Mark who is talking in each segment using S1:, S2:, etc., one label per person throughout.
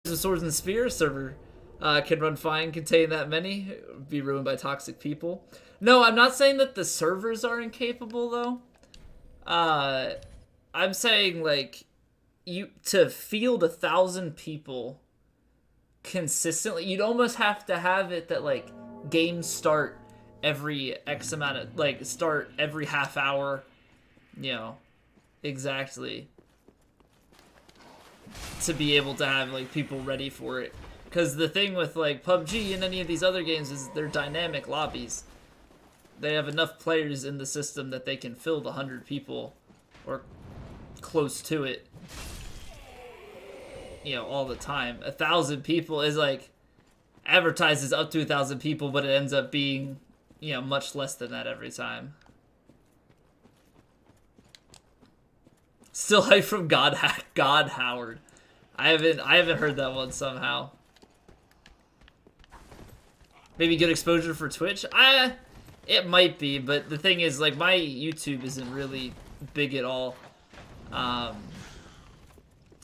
S1: The Swords and Spears server can run fine, contain that many, be ruined by toxic people. No, I'm not saying that the servers are incapable though. I'm saying like you to field 1,000 people consistently, you'd almost have to have it that like games start every X amount of like start every half hour, you know, exactly, to be able to have like people ready for it. Because the thing with like PUBG and any of these other games is they're dynamic lobbies. They have enough players in the system that they can fill the 100 people or close to it, you know, all the time. 1,000 people is like advertises up to 1,000 people, but it ends up being, you know, much less than that every time. Still hype from God Howard. I haven't heard that one somehow. Maybe good exposure for Twitch? It might be, but the thing is, like, my YouTube isn't really big at all. I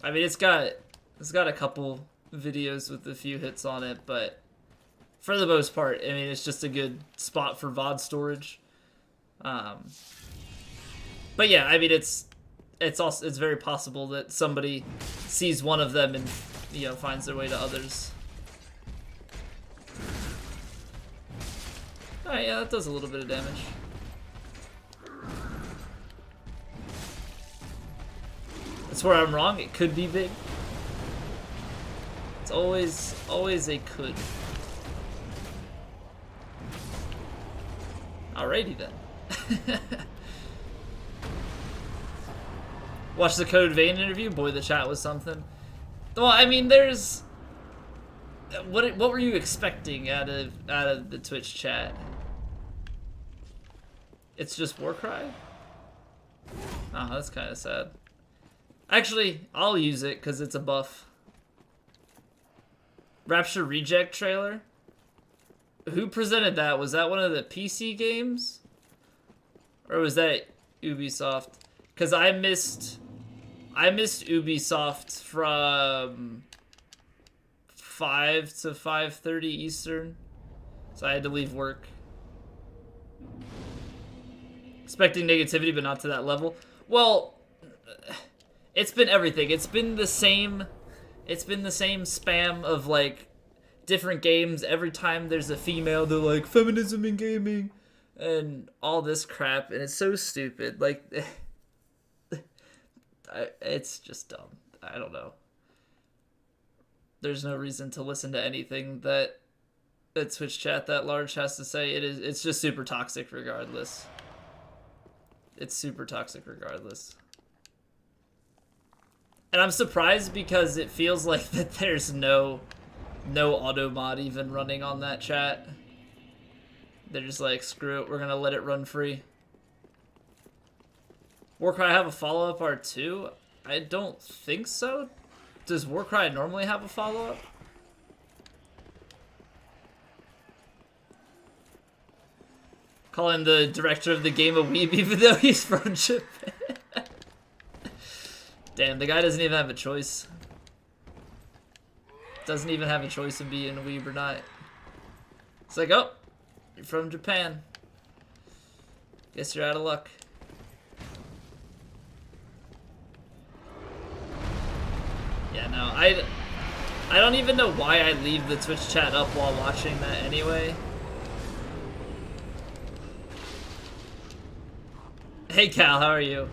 S1: mean, it's got a couple videos with a few hits on it, but for the most part, I mean, it's just a good spot for VOD storage. But yeah, I mean, it's very possible that somebody sees one of them and, you know, finds their way to others. Alright, yeah, that does a little bit of damage. That's where I'm wrong. It could be big. It's always a could. Alrighty then. Watch the Code Vein interview. Boy, the chat was something. Well, I mean, there's what were you expecting out of the Twitch chat? It's just Warcry? Oh, that's kind of sad. Actually, I'll use it because it's a buff. Rapture Reject trailer? Who presented that? Was that one of the PC games? Or was that Ubisoft? Because I missed Ubisoft from 5 to 5:30 Eastern. So I had to leave work. Expecting negativity, but not to that level. Well, it's been everything. It's been the same spam of like different games. Every time there's a female, they're like feminism in gaming and all this crap, and it's so stupid. Like, it's just dumb. I don't know. There's no reason to listen to anything that Twitch chat that large has to say. It's just super toxic regardless. It's super toxic regardless. And I'm surprised because it feels like that there's no auto mod even running on that chat. They're just like, screw it, we're gonna let it run free. Warcry have a follow-up R2? I don't think so. Does Warcry normally have a follow-up? Call him the director of the game of Weeb even though he's from Japan. Damn, the guy doesn't even have a choice. Doesn't even have a choice of being a Weeb or not. It's like, oh, you're from Japan. Guess you're out of luck. Yeah, no, I don't even know why I leave the Twitch chat up while watching that anyway. Hey Cal, how are you?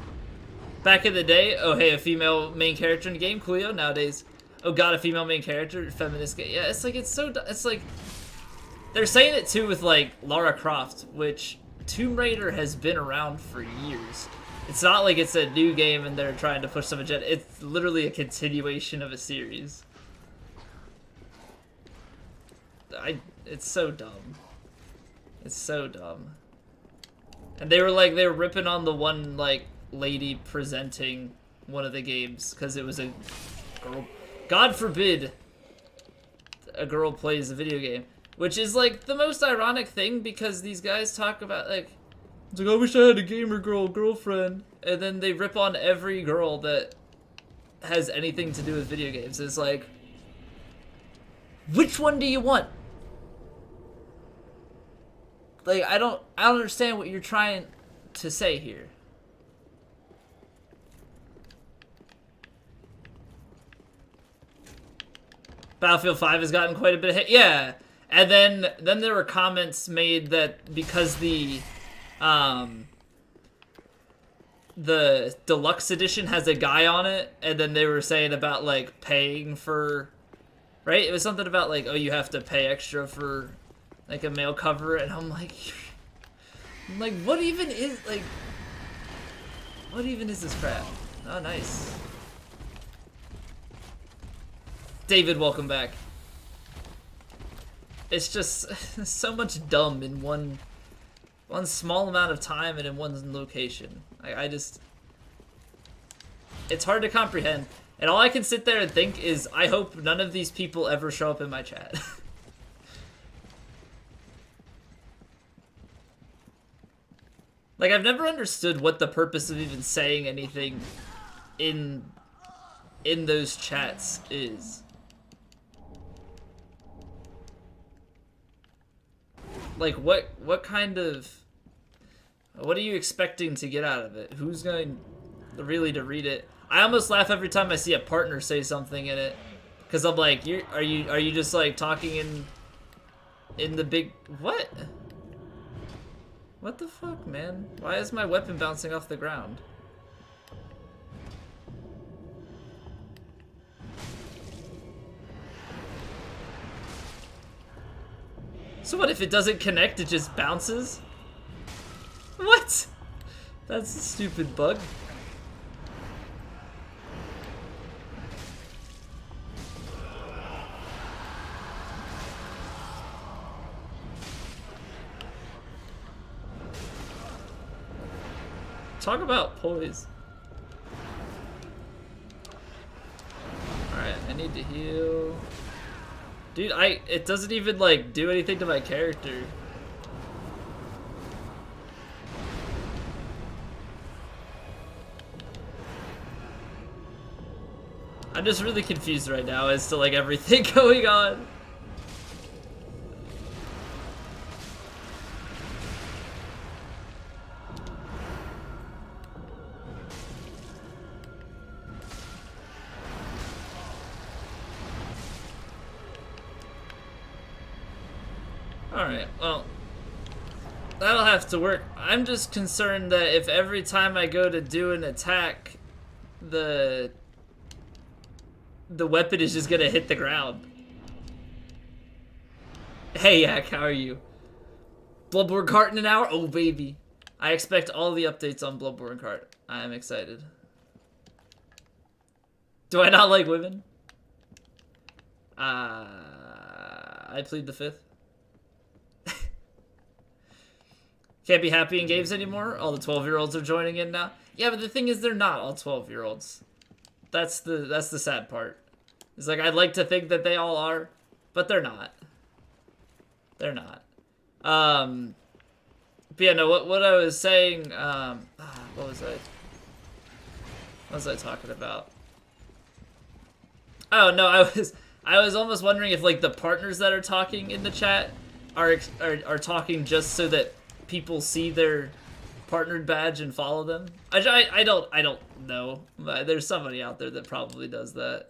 S1: Back in the day, oh hey, a female main character in the game, coolio. Nowadays, oh god, a female main character, feminist game. Yeah, it's like, it's like, they're saying it too with like Lara Croft, which Tomb Raider has been around for years. It's not like it's a new game and they're trying to push some agenda. It's literally a continuation of a series. It's so dumb. It's so dumb. And they were ripping on the one like lady presenting one of the games because it was a girl. God forbid a girl plays a video game, which is like the most ironic thing because these guys talk about like, it's like, I wish I had a gamer girlfriend, and then they rip on every girl that has anything to do with video games. It's like, Which one do you want? Like, I don't understand what you're trying to say here. Battlefield 5 has gotten quite a bit of hit. Yeah. And then there were comments made that because the deluxe edition has a guy on it, and then they were saying about like paying for, right? It was something about like, oh, you have to pay extra for like a male cover, and I'm like what even is this crap? Oh, nice. David, welcome back. It's just so much dumb in one small amount of time and in one location. I just... It's hard to comprehend. And all I can sit there and think is, I hope none of these people ever show up in my chat. Like, I've never understood what the purpose of even saying anything in those chats is. Like, what kind of... What are you expecting to get out of it? Who's going really to read it? I almost laugh every time I see a partner say something in it, because I'm like, are you just like talking in the big... What? What the fuck, man? Why is my weapon bouncing off the ground? So what, if it doesn't connect, it just bounces? What? That's a stupid bug. Talk about poise. Alright, I need to heal. Dude, it doesn't even like do anything to my character. I'm just really confused right now as to like everything going on. Alright, well, that'll have to work. I'm just concerned that if every time I go to do an attack, the weapon is just gonna hit the ground. Hey, Yak, how are you? Bloodborne Cart in an hour? Oh, baby. I expect all the updates on Bloodborne Cart. I am excited. Do I not like women? I plead the fifth. Can't be happy in games anymore? All the 12-year-olds are joining in now? Yeah, but the thing is, they're not all 12-year-olds. That's the sad part. It's like, I'd like to think that they all are, but they're not. They're not. But yeah, no, what I was saying, what was I talking about? Oh, no, I was almost wondering if, like, the partners that are talking in the chat are talking just so that people see their partnered badge and follow them. I don't know. There's somebody out there that probably does that.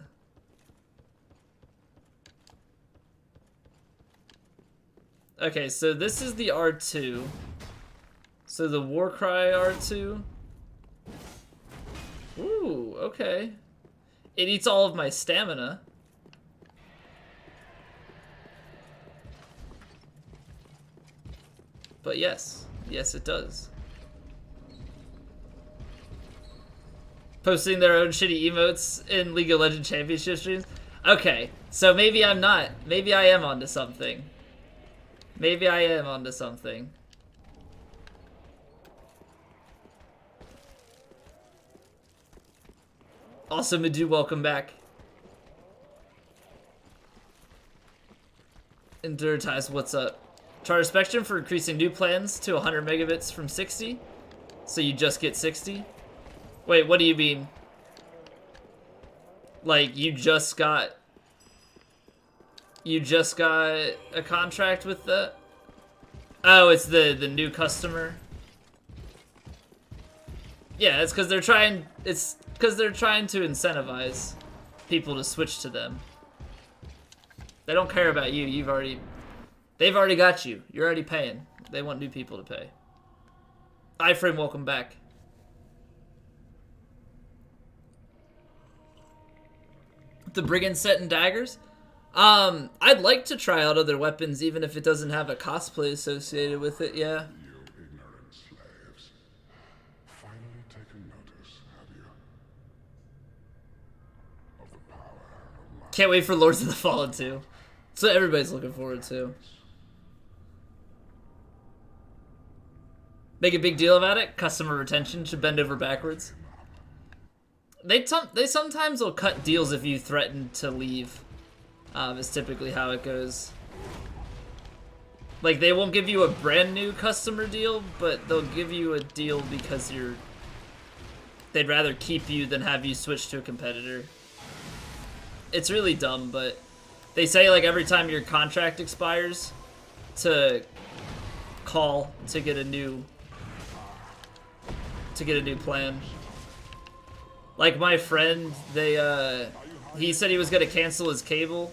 S1: Okay, so this is the R2. So the Warcry R2. Ooh, okay. It eats all of my stamina. But yes, it does. Posting their own shitty emotes in League of Legends Championship streams? Okay, so maybe I'm not. Maybe I am onto something. Maybe I am onto something. Also, Madu, welcome back. Enduritize, what's up? Charter Spectrum for increasing new plans to 100 megabits from 60. So you just get 60? Wait, what do you mean? Like, you just got... You just got a contract with the... Oh, it's the new customer. Yeah, it's because they're trying... It's because they're trying to incentivize people to switch to them. They don't care about you. They've already got you. You're already paying. They want new people to pay. iFrame, welcome back. The Brigand set and daggers? I'd like to try out other weapons, even if it doesn't have a cosplay associated with it, yeah.
S2: You ignorant slaves. Finally taken notice, have you? Of the power of my...
S1: Can't wait for Lords of the Fallen 2. So everybody's looking forward to. Make a big deal about it. Customer retention should bend over backwards. They sometimes will cut deals if you threaten to leave. Is typically how it goes. Like, they won't give you a brand new customer deal, but they'll give you a deal because they'd rather keep you than have you switch to a competitor. It's really dumb, but they say, like, every time your contract expires to call to get a new plan. Like, my friend, he said he was gonna cancel his cable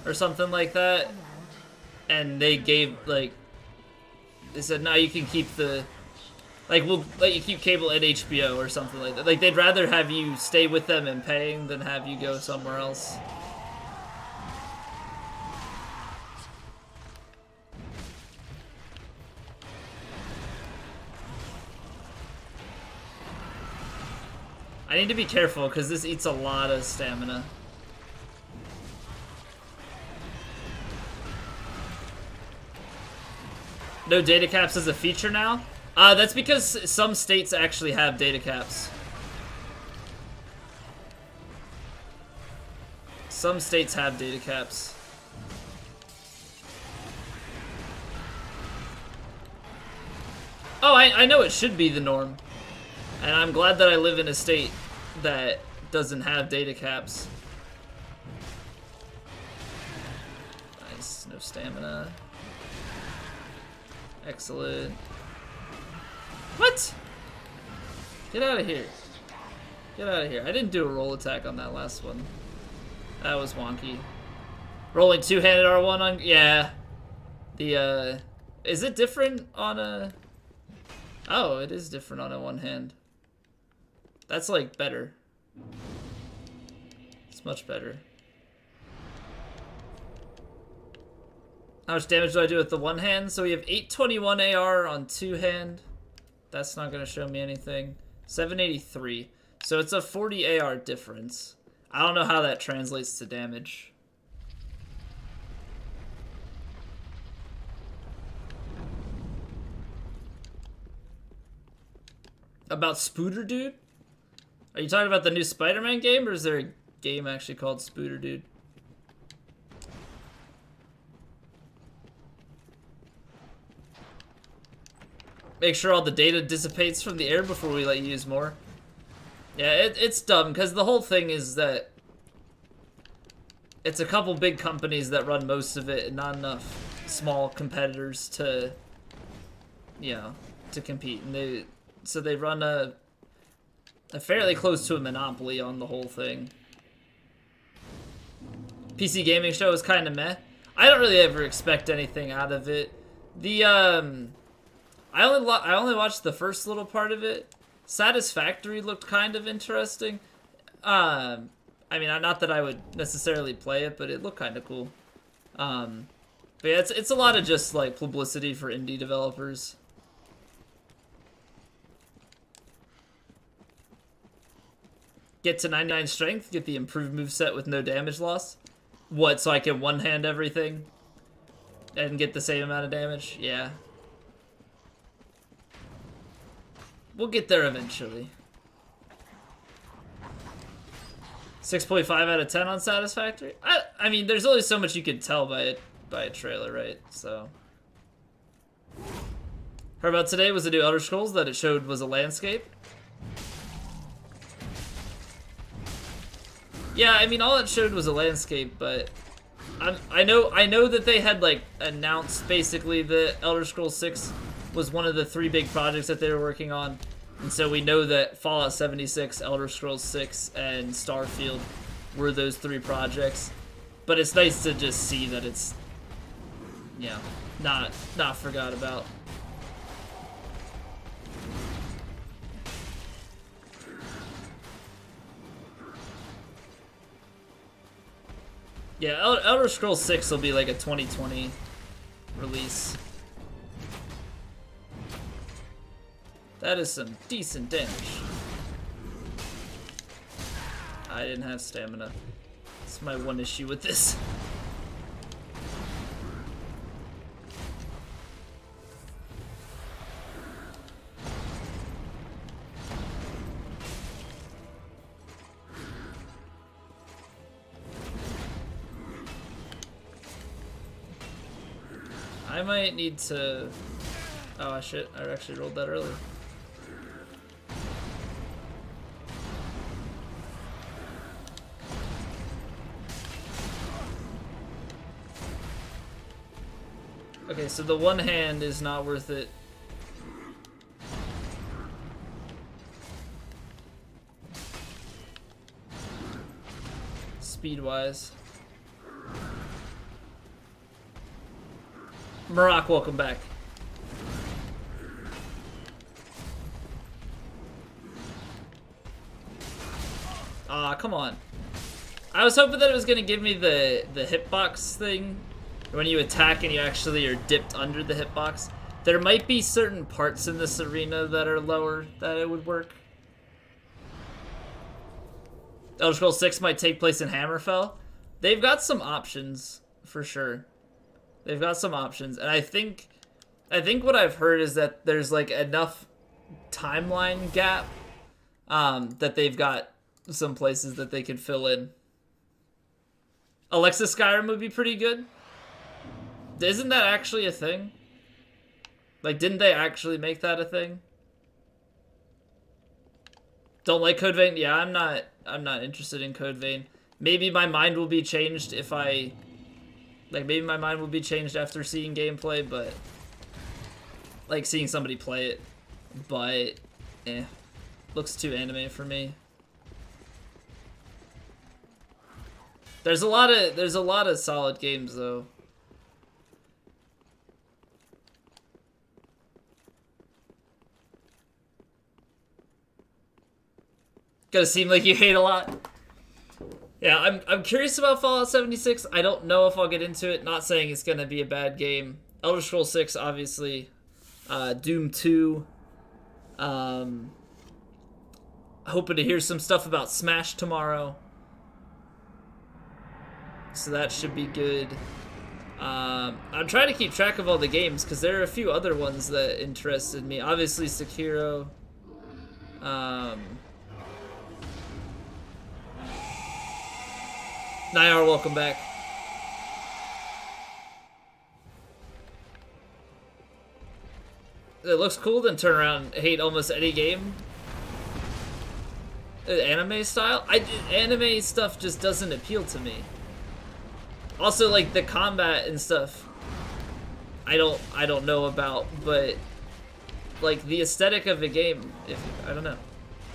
S1: or something like that, and they gave, like, they said, no, you can keep we'll let you keep cable at HBO or something like that. Like, they'd rather have you stay with them and paying than have you go somewhere else. I need to be careful because this eats a lot of stamina. No data caps as a feature now? That's because some states actually have data caps. Some states have data caps. Oh, I know it should be the norm. And I'm glad that I live in a state that doesn't have data caps. Nice, no stamina. Excellent. What? Get out of here. Get out of here. I didn't do a roll attack on that last one. That was wonky. Rolling two-handed R1 on... Yeah. Is it different on a... Oh, it is different on a one hand. That's, like, better. It's much better. How much damage do I do with the one hand? So we have 821 AR on two hand. That's not going to show me anything. 783. So it's a 40 AR difference. I don't know how that translates to damage. About Spooter Dude? Are you talking about the new Spider-Man game, or is there a game actually called Spooter Dude? Make sure all the data dissipates from the air before we let you use more. Yeah, it's dumb, because the whole thing is that it's a couple big companies that run most of it, and not enough small competitors to, you know, to compete. And so they run a fairly close to a monopoly on the whole thing. PC gaming show is kind of meh. I don't really ever expect anything out of it. I only watched the first little part of it. Satisfactory looked kind of interesting. I mean, not that I would necessarily play it, but it looked kind of cool. But yeah, it's a lot of just like publicity for indie developers. Get to 99 strength, get the improved moveset with no damage loss. What, so I can one-hand everything and get the same amount of damage? Yeah. We'll get there eventually. 6.5 out of 10 on Satisfactory? I mean, there's only so much you can tell by a trailer, right? So. Heard about today was the new Elder Scrolls that it showed was a landscape. Yeah, I mean, all it showed was a landscape, but I know that they had like announced basically that Elder Scrolls 6 was one of the 3 big projects that they were working on, and so we know that Fallout 76, Elder Scrolls 6, and Starfield were those 3 projects. But it's nice to just see that it's, yeah, not forgot about. Yeah, Elder Scrolls 6 will be like a 2020 release. That is some decent damage. I didn't have stamina. That's my one issue with this. I might need to... Oh shit, I actually rolled that earlier. Okay, so the one hand is not worth it. Speed-wise. Maroc, welcome back. Ah, come on. I was hoping that it was gonna give me the hitbox thing. When you attack and you actually are dipped under the hitbox. There might be certain parts in this arena that are lower that it would work. Elder Scrolls 6 might take place in Hammerfell. They've got some options, for sure. They've got some options, and I think what I've heard is that there's like enough timeline gap that they've got some places that they can fill in. Alexa Skyrim would be pretty good. Isn't that actually a thing? Like, didn't they actually make that a thing? Don't like Code Vein? Yeah, I'm not interested in Code Vein. Maybe my mind will be changed if I... Like, maybe my mind will be changed after seeing gameplay, but... Like, seeing somebody play it. But, looks too anime for me. There's a lot of solid games, though. Gonna seem like you hate a lot. Yeah, I'm curious about Fallout 76. I don't know if I'll get into it. Not saying it's gonna be a bad game. Elder Scrolls 6, obviously. Doom 2. Hoping to hear some stuff about Smash tomorrow. So that should be good. I'm trying to keep track of all the games because there are a few other ones that interested me. Obviously, Sekiro. Nyar, welcome back. It looks cool, then turn around and hate almost any game. Anime style? Anime stuff just doesn't appeal to me. Also, like, the combat and stuff, I don't know about, but like the aesthetic of the game, I don't know.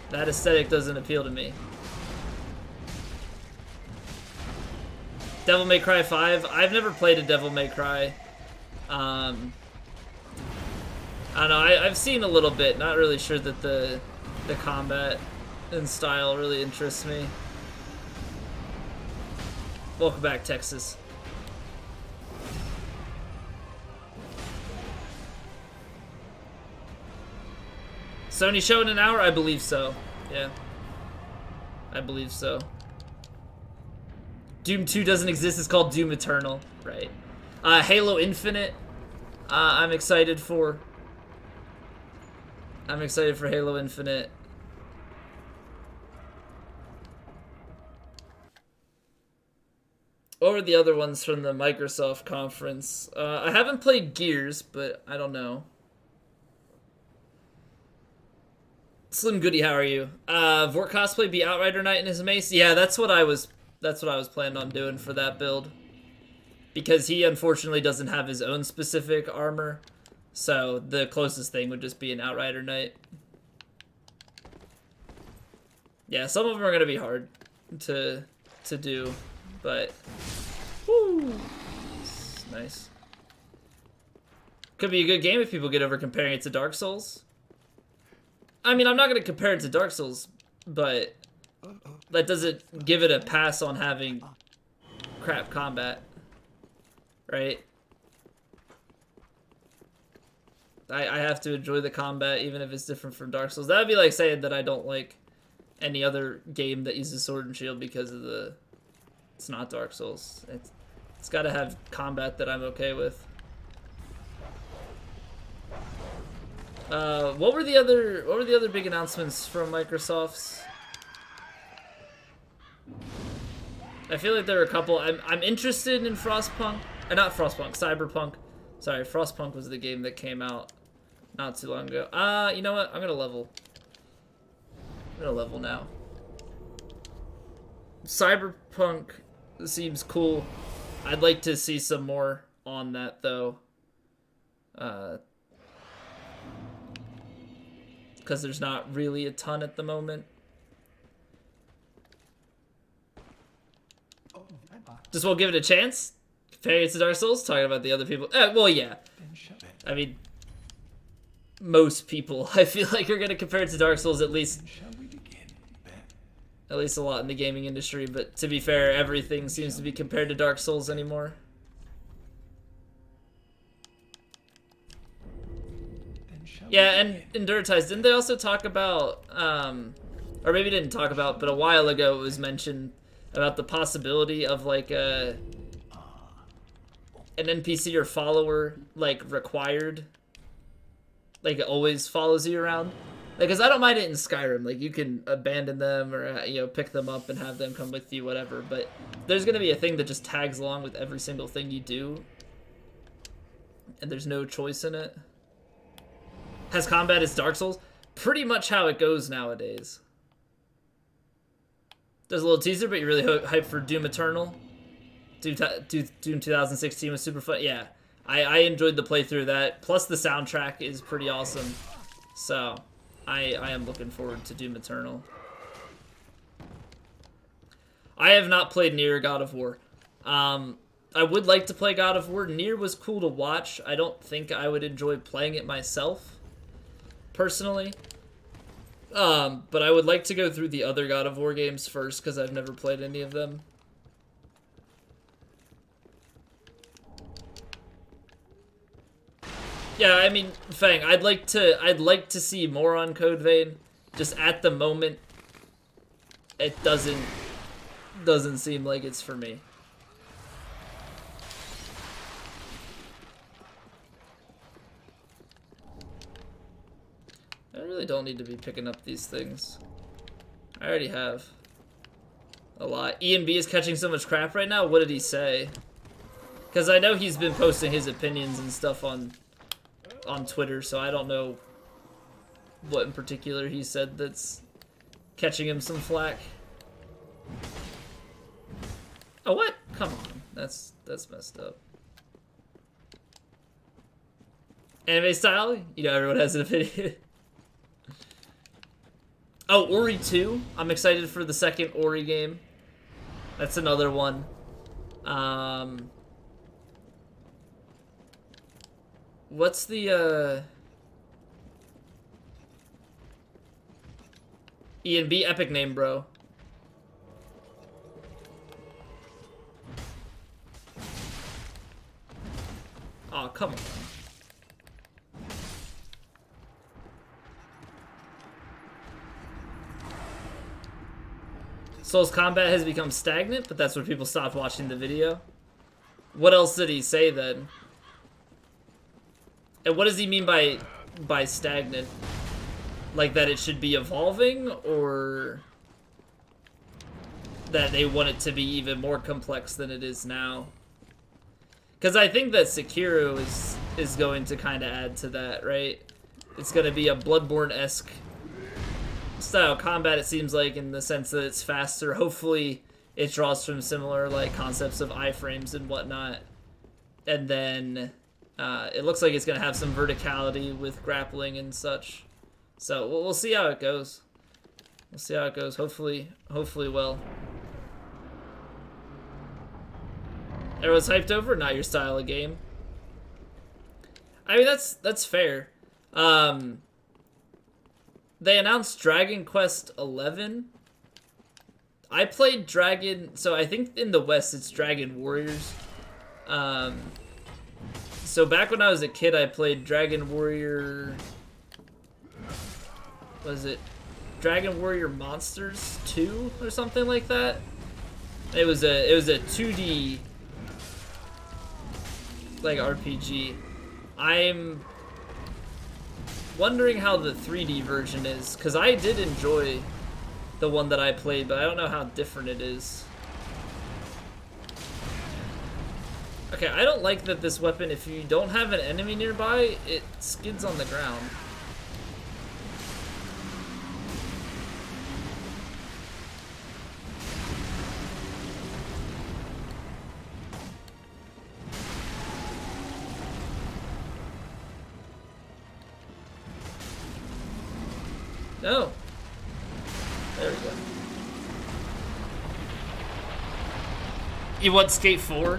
S1: That aesthetic doesn't appeal to me. Devil May Cry 5. I've never played a Devil May Cry. I don't know. I've seen a little bit. Not really sure that the combat and style really interests me. Welcome back, Texas. Sony show in an hour? I believe so. Yeah. I believe so. Doom 2 doesn't exist, it's called Doom Eternal. Right. Halo Infinite. I'm excited for. I'm excited for Halo Infinite. What were the other ones from the Microsoft conference? I haven't played Gears, but I don't know. Slim Goody, how are you? Vort Cosplay be Outrider Knight in his mace? Yeah, that's what I was planning on doing for that build. because he unfortunately doesn't have his own specific armor. So the closest thing would just be an Outrider Knight. Yeah, some of them are gonna be hard to do, but woo, nice. Could be a good game if people get over comparing it to Dark Souls. I mean, I'm not gonna compare it to Dark Souls, but that doesn't give it a pass on having crap combat, right? I have to enjoy the combat even if it's different from Dark Souls. That would be like saying that I don't like any other game that uses sword and shield because of it's not Dark Souls. It's got to have combat that I'm okay with. What were the other big announcements from Microsoft's? I feel like there were a couple. I'm interested in Frostpunk. Not Frostpunk, Cyberpunk. Sorry, Frostpunk was the game that came out not too long ago. You know what? I'm gonna level now. Cyberpunk seems cool. I'd like to see some more on that though. Because there's not really a ton at the moment. Just won't give it a chance? Comparing it to Dark Souls? Talking about the other people? Well, yeah. I mean, most people, I feel like, are going to compare it to Dark Souls at least. At least a lot in the gaming industry. But to be fair, everything seems to be compared to Dark Souls anymore. Yeah, and in Greataxe, didn't they also talk about, or maybe didn't talk about, but a while ago it was mentioned about the possibility of like an NPC or follower like required, like it always follows you around. Like, cause I don't mind it in Skyrim. Like you can abandon them or pick them up and have them come with you, whatever. But there's gonna be a thing that just tags along with every single thing you do, and there's no choice in it. Has combat as Dark Souls? Pretty much how it goes nowadays. There's a little teaser, but you're really hyped for Doom Eternal. Doom 2016 was super fun. Yeah, I enjoyed the playthrough of that. Plus the soundtrack is pretty awesome. So, I am looking forward to Doom Eternal. I have not played Nier God of War. I would like to play God of War. Nier was cool to watch. I don't think I would enjoy playing it myself, personally. But I would like to go through the other God of War games first because I've never played any of them. Yeah, I mean, Fang, I'd like to see more on Code Vein. Just at the moment, it doesn't seem like it's for me. I really don't need to be picking up these things. I already have a lot. Ian B is catching so much crap right now. What did he say? Because I know he's been posting his opinions and stuff on Twitter, so I don't know what in particular he said that's catching him some flack. Oh, what? Come on. That's messed up. Anime style? You know, everyone has an opinion. Oh, Ori 2. I'm excited for the second Ori game. That's another one. What's the, Ian B, epic name, bro. Aw, come on. Souls combat has become stagnant, but that's when people stopped watching the video. What else did he say then? And what does he mean by stagnant? Like that it should be evolving, or that they want it to be even more complex than it is now? Because I think that Sekiro is going to kind of add to that, right? It's going to be a Bloodborne-esque style combat, it seems like, in the sense that it's faster. Hopefully it draws from similar like concepts of iframes and whatnot. and then it looks like it's gonna have some verticality with grappling and such. So we'll see how it goes. We'll see how it goes. Hopefully well. Everyone's hyped over, not your style of game. I mean, that's fair. They announced Dragon Quest 11. I played Dragon, so I think in the West it's Dragon Warriors. So back when I was a kid, I played Dragon Warrior. Was it Dragon Warrior Monsters 2 or something like that? It was a 2D like RPG. I'm wondering how the 3D version is, because I did enjoy the one that I played, but I don't know how different it is. Okay, I don't like that this weapon, if you don't have an enemy nearby, it skids on the ground. No. There we go. You want Skate 4?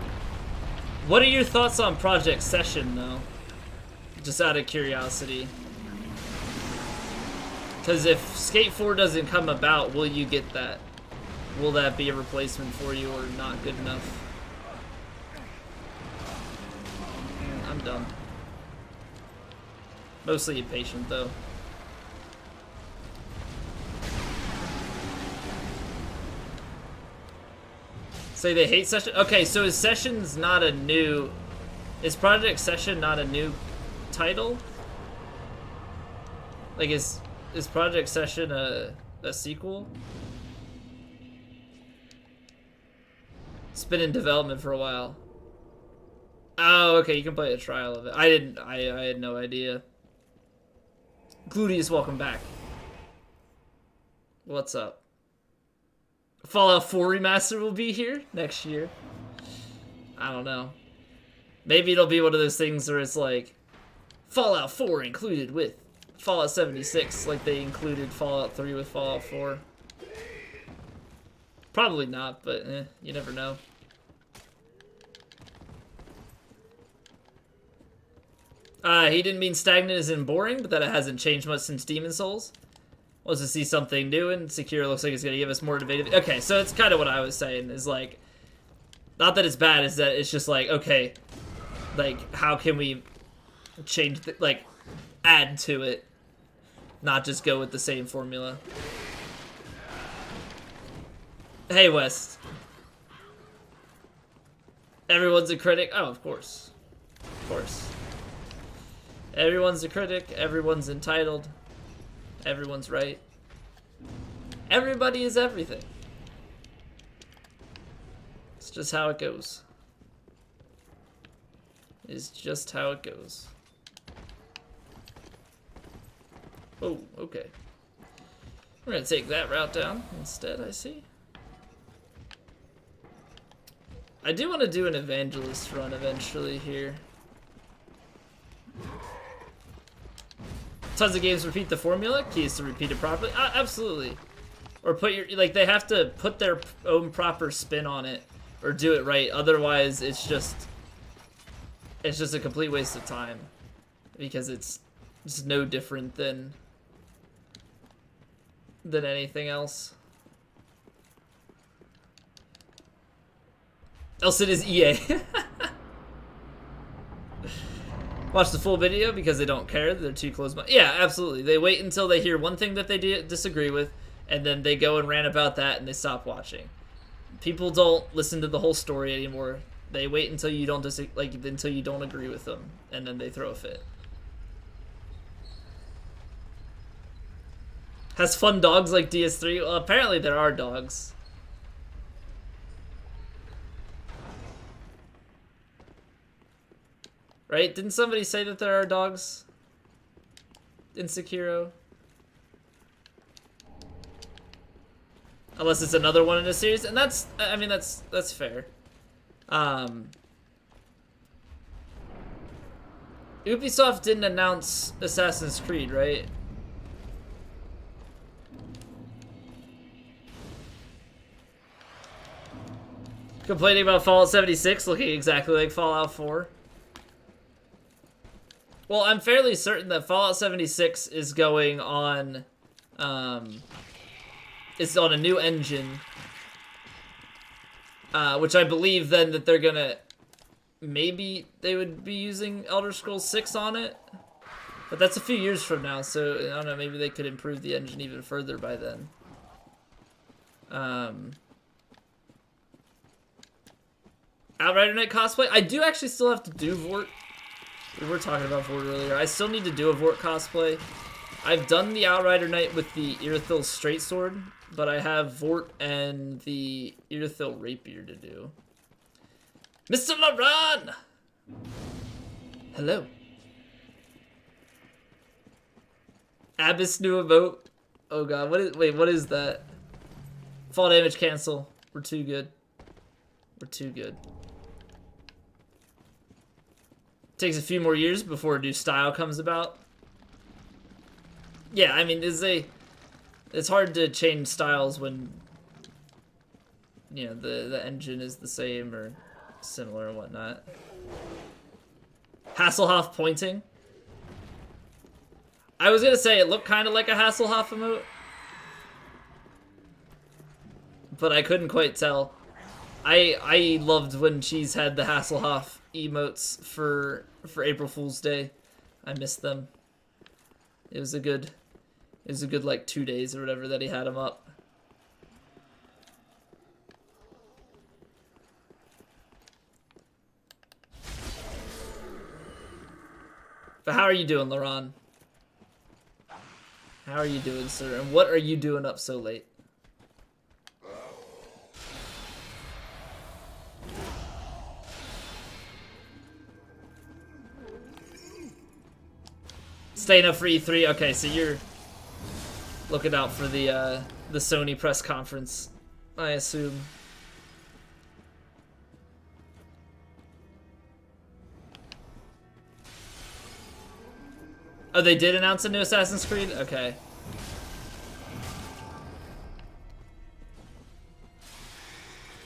S1: What are your thoughts on Project Session, though? Just out of curiosity. Because if Skate 4 doesn't come about, will you get that? Will that be a replacement for you or not good enough? I'm done. Mostly impatient, though. Say they hate Session? Okay, so is Session's not a new... Is Project Session not a new title? Like, is Project Session a sequel? It's been in development for a while. Oh, okay, you can play a trial of it. I had no idea. Gluteus, welcome back. What's up? Fallout 4 Remaster will be here next year. I don't know. Maybe it'll be one of those things where it's like Fallout 4 included with Fallout 76, like they included Fallout 3 with Fallout 4. Probably not, but you never know. He didn't mean stagnant as in boring, but that it hasn't changed much since Demon Souls. Was to see something new, and Sekiro looks like it's going to give us more innovative. Okay, so it's kind of what I was saying, is like, not that it's bad, is that it's just like, okay, like, how can we change, like, add to it, not just go with the same formula. Hey, West. Everyone's a critic? Oh, of course. Of course. Everyone's a critic, everyone's entitled. Everyone's right. Everybody is everything. It's just how it goes. It's just how it goes. Oh, okay. We're gonna take that route down instead, I see. I do want to do an evangelist run eventually here. Tons of games repeat the formula. Key is to repeat it properly. Absolutely. Or put your, like, they have to put their own proper spin on it or do it right. Otherwise, it's just a complete waste of time because it's just no different than anything else. Else it is EA. Watch the full video because they don't care. They're too close-minded. Yeah, absolutely. They wait until they hear one thing that they disagree with, and then they go and rant about that, and they stop watching. People don't listen to the whole story anymore. They wait until you don't until you don't agree with them, and then they throw a fit. Has fun dogs like DS3? Well, apparently there are dogs. Right? Didn't somebody say that there are dogs in Sekiro? Unless it's another one in a series, and that's, I mean, that's fair. Ubisoft didn't announce Assassin's Creed, right? Complaining about Fallout 76 looking exactly like Fallout 4. Well, I'm fairly certain that Fallout 76 is going on, it's on a new engine, which I believe then that they're gonna, maybe they would be using Elder Scrolls 6 on it, but that's a few years from now, so I don't know, maybe they could improve the engine even further by then. Outrider Knight cosplay? I do actually still have to do Vort. We were talking about Vort earlier. I still need to do a Vort cosplay. I've done the Outrider Knight with the Irithyll Straight Sword, but I have Vort and the Irithyll Rapier to do. Mr. Laran! Hello. Abyss new emote. Oh god, what is that? Fall damage cancel. We're too good. We're too good. Takes a few more years before a new style comes about. Yeah, I mean, it's hard to change styles when, you know, the engine is the same or similar and whatnot. Hasselhoff pointing. I was gonna say it looked kind of like a Hasselhoff emote, but I couldn't quite tell. I loved when she's had the Hasselhoff emotes for April Fool's Day. I missed them. It was a good like 2 days or whatever that he had them up. But how are you doing, Laron? How are you doing, sir? And what are you doing up so late? Staying up for E3. Okay, so you're looking out for the Sony press conference, I assume. Oh, they did announce a new Assassin's Creed? Okay.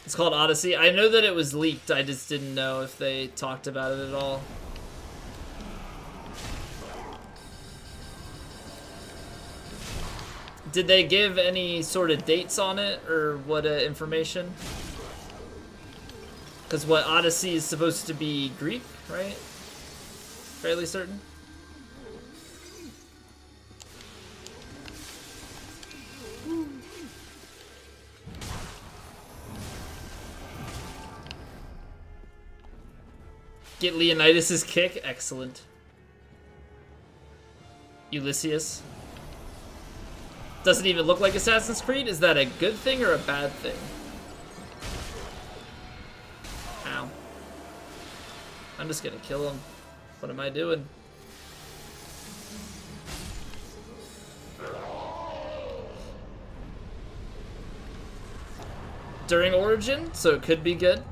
S1: It's called Odyssey. I know that it was leaked. I just didn't know if they talked about it at all. Did they give any sort of dates on it or what information? Because what Odyssey is supposed to be Greek, right? Fairly certain. Get Leonidas' kick? Excellent. Ulysses. Doesn't even look like Assassin's Creed? Is that a good thing or a bad thing? Ow. I'm just gonna kill him. What am I doing? During Origin, so it could be good.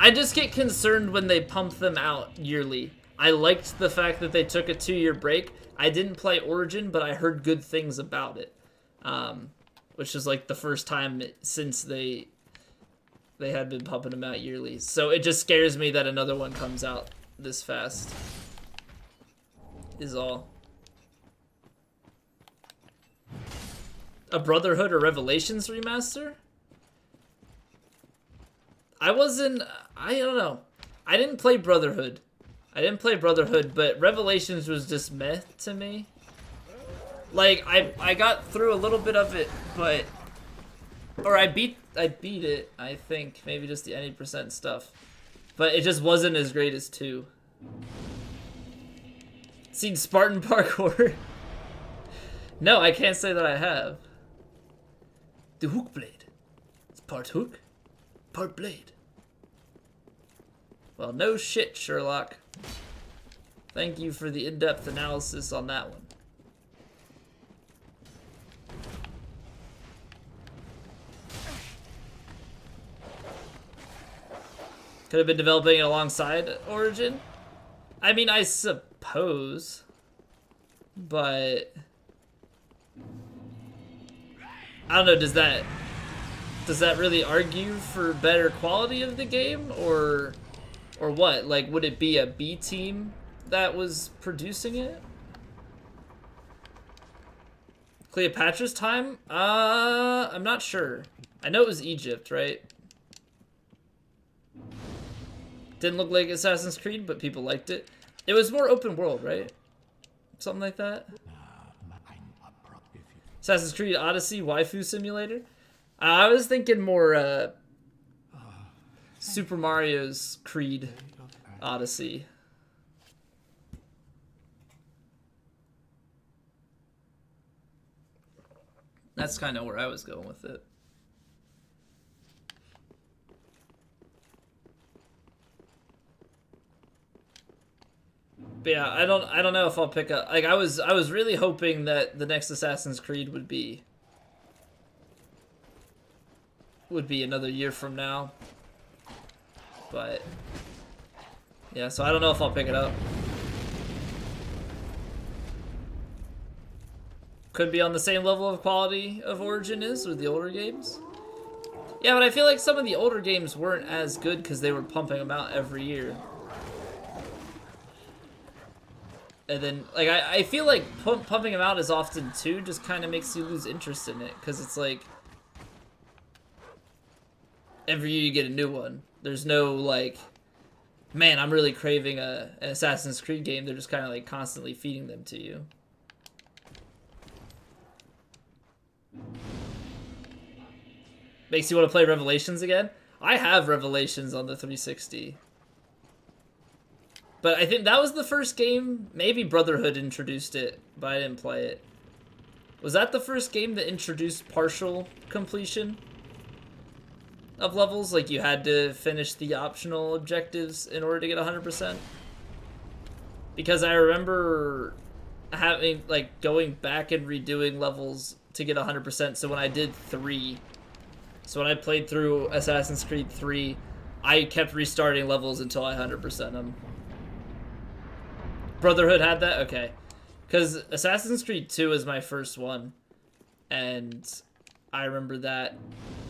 S1: I just get concerned when they pump them out yearly. I liked the fact that they took a 2-year break. I didn't play Origin, but I heard good things about it. Which is like the first time since they had been pumping them out yearly. So it just scares me that another one comes out this fast. Is all. A Brotherhood or Revelations remaster? I don't know. I didn't play Brotherhood. But Revelations was just meh to me. Like, I got through a little bit of it, but... Or I beat it, I think. Maybe just the 90% stuff. But it just wasn't as great as 2. Seen Spartan Parkour? No, I can't say that I have. The hook blade. It's part hook, part blade. Well, no shit, Sherlock. Thank you for the in-depth analysis on that one. Could have been developing it alongside Origin. I mean, I suppose oppose, but I don't know, does that really argue for better quality of the game, or what? Like, would it be a B team that was producing it? Cleopatra's time? I'm not sure. I know it was Egypt, right? Didn't look like Assassin's Creed, but people liked it. It was more open world, right? Something like that. Assassin's Creed Odyssey waifu simulator. I was thinking more Super Mario's Creed Odyssey. That's kind of where I was going with it. But yeah, I don't know if I'll pick up. Like, I was really hoping that the next Assassin's Creed would be another year from now. But yeah, so I don't know if I'll pick it up. Could be on the same level of quality of Origin is with the older games. Yeah, but I feel like some of the older games weren't as good because they were pumping them out every year. And then, like, I feel like pumping them out as often too just kind of makes you lose interest in it, because it's like every year you get a new one. There's no like, man, I'm really craving an Assassin's Creed game. They're just kind of like constantly feeding them to you. Makes you want to play Revelations again? I have Revelations on the 360. But I think that was the first game. Maybe Brotherhood introduced it, but I didn't play it. Was that the first game that introduced partial completion of levels? Like, you had to finish the optional objectives in order to get 100%? Because I remember having, like, going back and redoing levels to get 100%. So when I did 3... So when I played through Assassin's Creed 3, I kept restarting levels until I 100% them. Brotherhood had that? Okay. Because Assassin's Creed 2 is my first one. And I remember that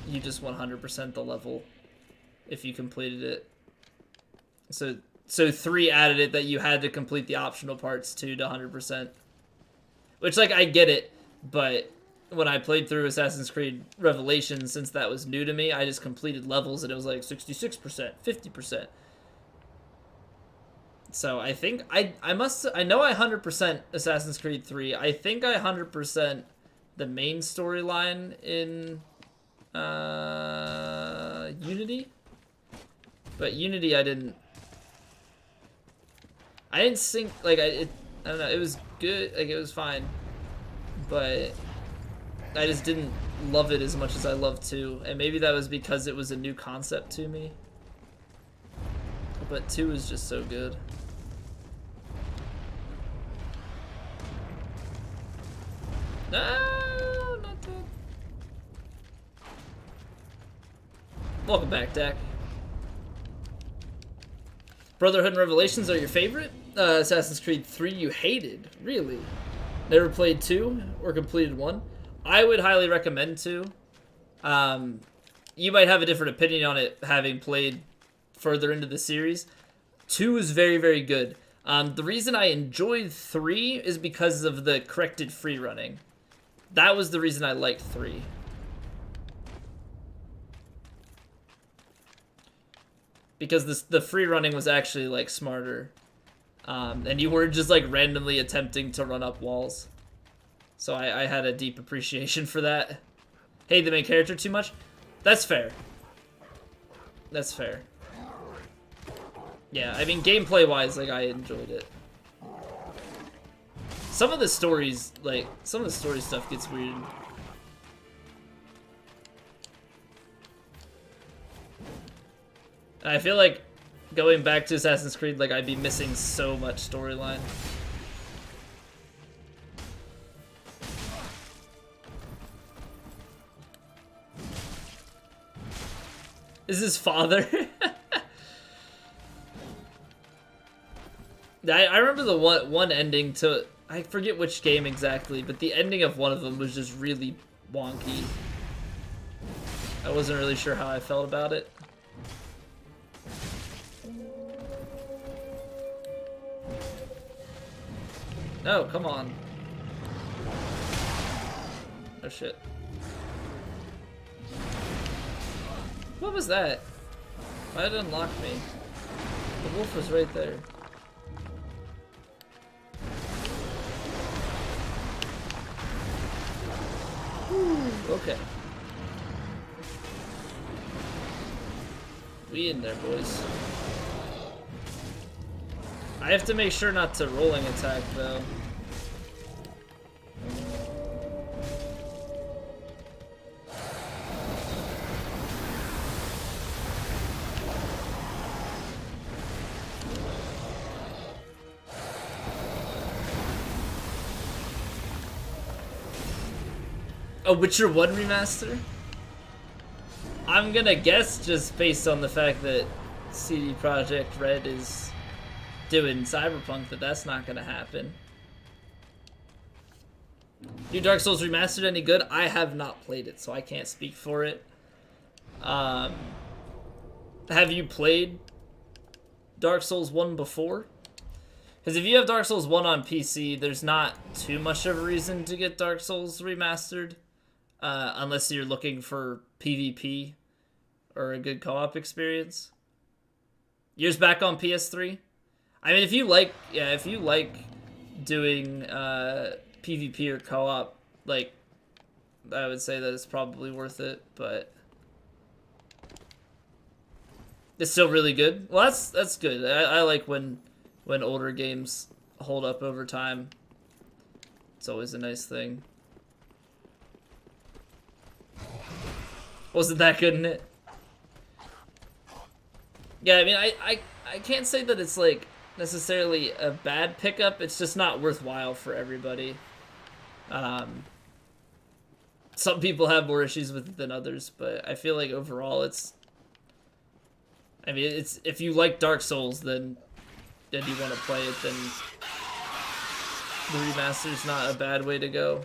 S1: you just 100% the level if you completed it. So 3 added it that you had to complete the optional parts too to 100%. Which, like, I get it, but when I played through Assassin's Creed Revelations, since that was new to me, I just completed levels and it was like 66%, 50%. So I think I know I 100% Assassin's Creed 3. I think I 100% the main storyline in Unity. But Unity I didn't sync, like, I don't know, it was good, like, it was fine. But I just didn't love it as much as I loved 2. And maybe that was because it was a new concept to me. But 2 is just so good. No, not that. Welcome back, Dak. Brotherhood and Revelations are your favorite? Assassin's Creed 3 you hated? Really? Never played 2 or completed 1? I would highly recommend 2. You might have a different opinion on it having played further into the series. 2 is very, very good. The reason I enjoyed 3 is because of the corrected free running. That was the reason I liked 3. Because the free running was actually, like, smarter. And you weren't just, like, randomly attempting to run up walls. So I had a deep appreciation for that. Hate the main character too much? That's fair. That's fair. Yeah, I mean, gameplay-wise, like, I enjoyed it. Some of the stories, like, some of the story stuff gets weird. And I feel like going back to Assassin's Creed, like, I'd be missing so much storyline. Is his father? I remember the one ending to, I forget which game exactly, but the ending of one of them was just really wonky. I wasn't really sure how I felt about it. No, come on. Oh shit. What was that? Why did it unlock me? The wolf was right there. Whew, okay. We in there, boys. I have to make sure not to rolling attack, though. A Witcher 1 remaster? I'm gonna guess, just based on the fact that CD Projekt Red is doing Cyberpunk, that that's not gonna happen. New Dark Souls Remastered any good? I have not played it, so I can't speak for it. Have you played Dark Souls 1 before? Because if you have Dark Souls 1 on PC, there's not too much of a reason to get Dark Souls Remastered. Unless you're looking for PvP or a good co-op experience. Yours back on PS3? I mean, if you like doing PvP or co-op, like, I would say that it's probably worth it, but it's still really good. Well, that's good. I like when older games hold up over time. It's always a nice thing. Wasn't that good in it? Yeah, I mean, I can't say that it's, like, necessarily a bad pickup. It's just not worthwhile for everybody. Some people have more issues with it than others, but I feel like overall it's... I mean, it's, if you like Dark Souls, then you want to play it, then the remaster's not a bad way to go.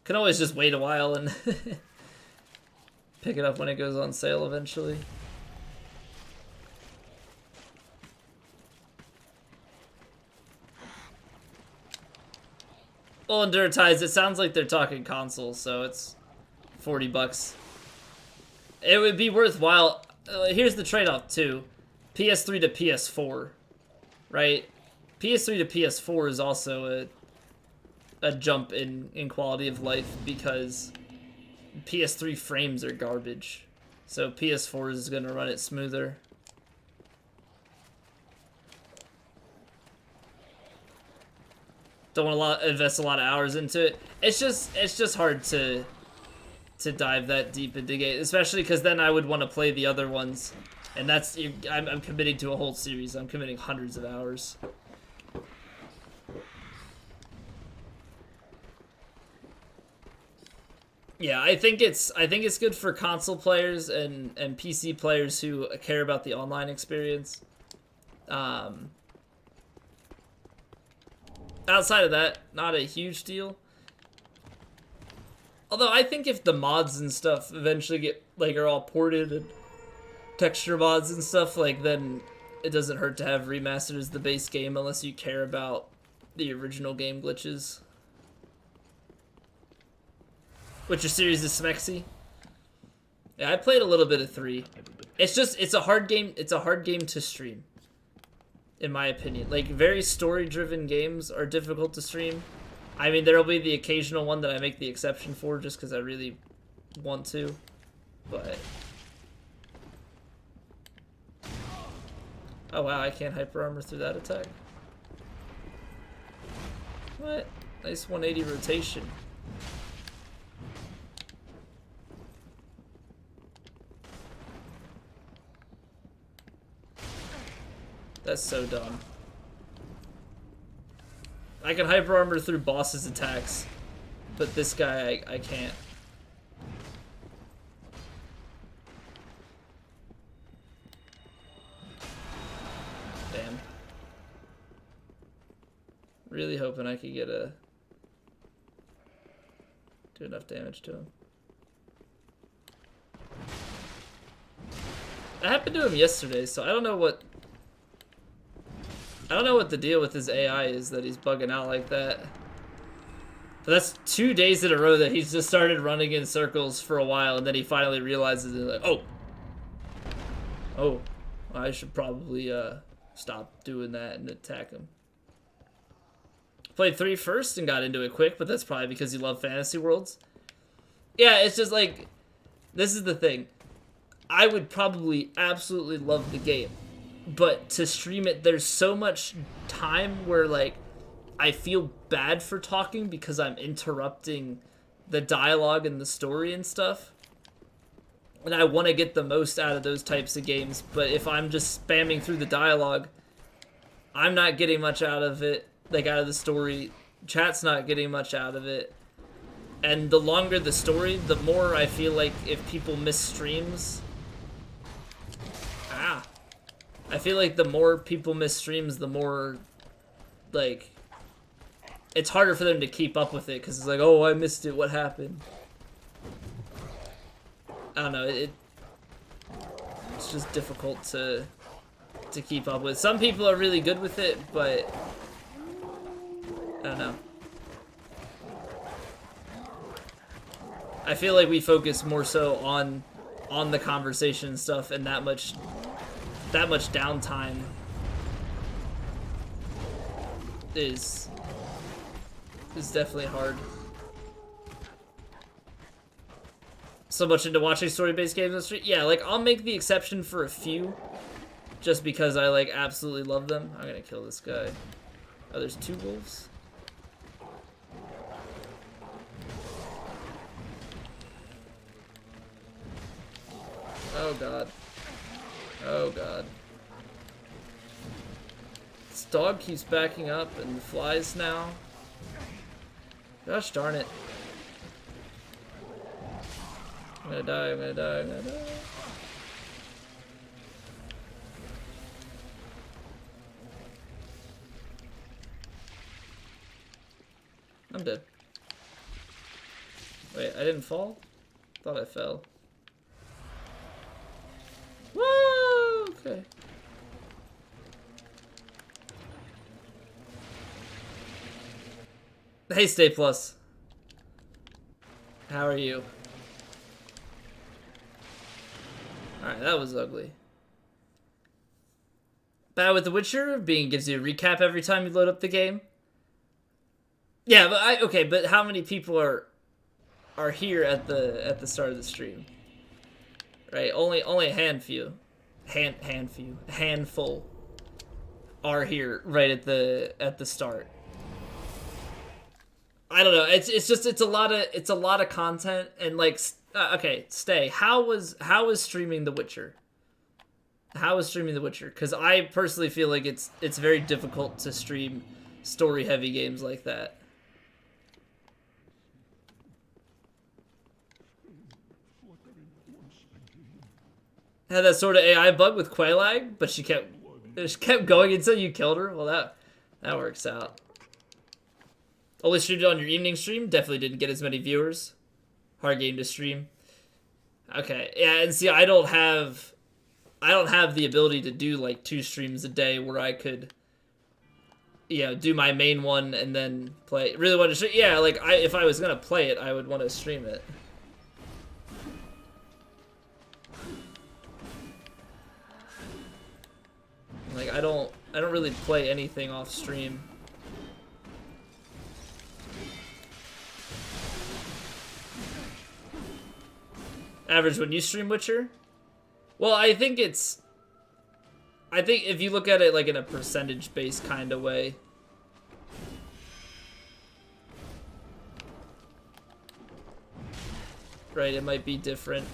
S1: Can always just wait a while and pick it up when it goes on sale eventually. Well, Enduritize, it sounds like they're talking console, so it's $40. It would be worthwhile. Here's the trade-off too. PS3 to PS4, right? PS3 to PS4 is also a jump in quality of life because PS3 frames are garbage. So PS4 is going to run it smoother. Don't want to invest a lot of hours into it. It's just hard to dive that deep into game, especially because then I would want to play the other ones, and that's I'm committing to a whole series. I'm committing hundreds of hours. Yeah, I think it's good for console players and PC players who care about the online experience. Outside of that, not a huge deal. Although I think if the mods and stuff eventually get are all ported and texture mods and stuff, then it doesn't hurt to have remastered as the base game unless you care about the original game glitches. Witcher series is smexy. Yeah, I played a little bit of 3. It's a hard game. It's a hard game to stream, in my opinion. Very story-driven games are difficult to stream. I mean, there'll be the occasional one that I make the exception for just because I really want to, but... Oh wow, I can't hyper armor through that attack. What? Nice 180 rotation. That's so dumb. I can hyper armor through bosses' attacks, but this guy I can't. Really hoping I could get do enough damage to him. I happened to him yesterday, so I don't know what the deal with his AI is that he's bugging out like that. But that's 2 days in a row that he's just started running in circles for a while, and then he finally realizes it, like, oh, I should probably stop doing that and attack him. Played 3 first and got into it quick, but that's probably because you love Fantasy Worlds. Yeah, it's just like, this is the thing. I would probably absolutely love the game, but to stream it, there's so much time where, like, I feel bad for talking because I'm interrupting the dialogue and the story and stuff. And I want to get the most out of those types of games, but if I'm just spamming through the dialogue, I'm not getting much out of it, like out of the story. Chat's not getting much out of it. And the longer the story, the more I feel like if people miss streams... I feel like the more people miss streams, the more, like, it's harder for them to keep up with it, because it's like, oh, I missed it, what happened? I don't know, it's just difficult to keep up with. Some people are really good with it, but I don't know. I feel like we focus more so on the conversation and stuff, and that much downtime is definitely hard. So much into watching story-based games on the street. Yeah, like, I'll make the exception for a few, just because I, like, absolutely love them. I'm gonna kill this guy. Oh, there's 2 wolves. Oh god. Oh god. This dog keeps backing up and flies now. Gosh darn it. I'm gonna die, I'm gonna die, I'm gonna die. I'm dead. Wait, I didn't fall? Thought I fell. Whoa! Okay. Hey, Stay Plus. How are you? Alright, that was ugly. Bad with The Witcher, being gives you a recap every time you load up the game. Yeah, but okay, but how many people are here at the start of the stream? Right, only a handful are here right at the start. I don't know. It's a lot of content, and like okay, Stay. How was streaming The Witcher? How was streaming The Witcher? Because I personally feel like it's very difficult to stream story heavy games like that. Had that sort of AI bug with Quaylag, but she kept going until you killed her. Well, that works out. Only streamed it on your evening stream. Definitely didn't get as many viewers. Hard game to stream. Okay, yeah, and see, I don't have the ability to do like 2 streams a day where I could, you know, do my main one and then play. Really want to stream? Yeah, like if I was gonna play it, I would want to stream it. Like I don't really play anything off stream. Average when you stream Witcher? Well, I think if you look at it like in a percentage based kind of way. Right, it might be different.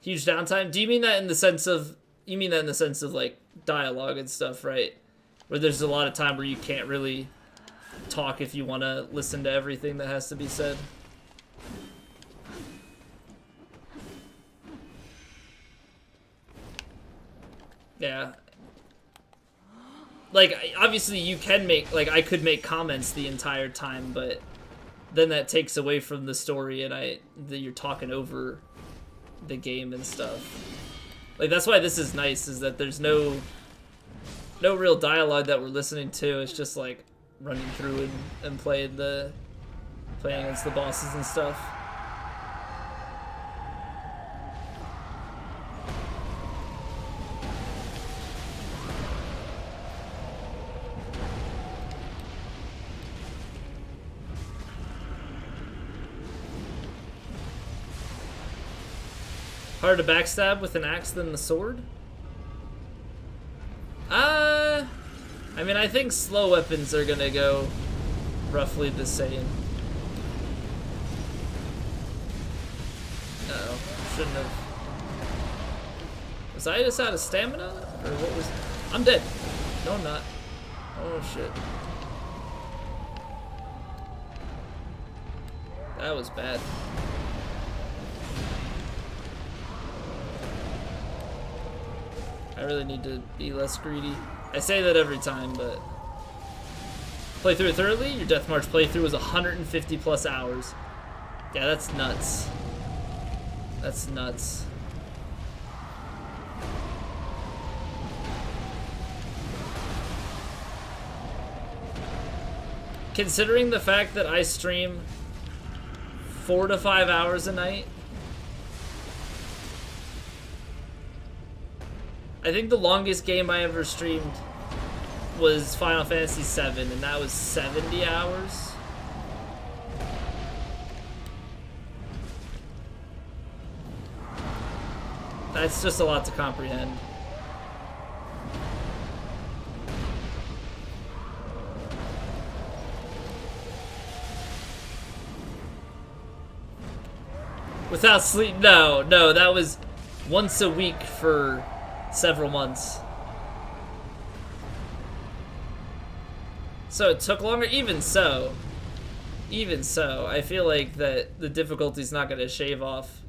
S1: Huge downtime? Do you mean that in the sense of like dialogue and stuff, right? Where there's a lot of time where you can't really talk if you want to listen to everything that has to be said. Yeah. Like, obviously you can make, like, I could make comments the entire time, but then that takes away from the story, and that you're talking over the game and stuff. Like, that's why this is nice, is that there's no real dialogue that we're listening to. It's just like running through and playing against the bosses and stuff. Harder to backstab with an axe than the sword? I mean, I think slow weapons are gonna go roughly the same. Uh-oh, shouldn't have. Was I just out of stamina? Or what was... I'm dead. No, I'm not. Oh, shit. That was bad. I really need to be less greedy. I say that every time, but... Play through it thoroughly? Your Death March playthrough was 150 plus hours. Yeah, that's nuts. That's nuts. Considering the fact that I stream 4 to 5 hours a night, I think the longest game I ever streamed was Final Fantasy VII, and that was 70 hours. That's just a lot to comprehend. Without sleep? No, that was once a week for several months. So it took longer. Even so, I feel like that the difficulty's not going to shave off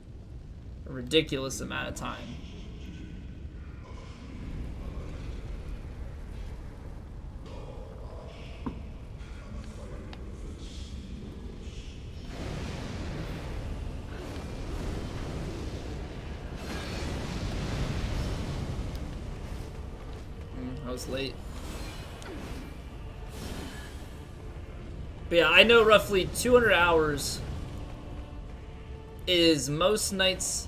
S1: a ridiculous amount of time. I was late. But yeah, I know roughly 200 hours is most nights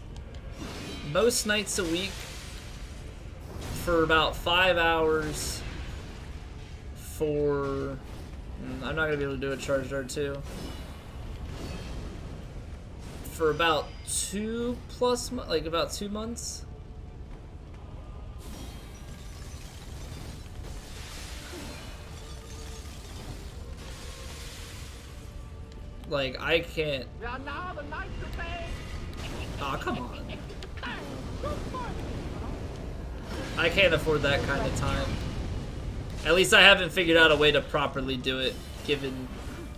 S1: a week for about 5 hours for... I'm not going to be able to do a charge dart too. For about 2 months. Like, I can't... Aw, come on. I can't afford that kind of time. At least I haven't figured out a way to properly do it, given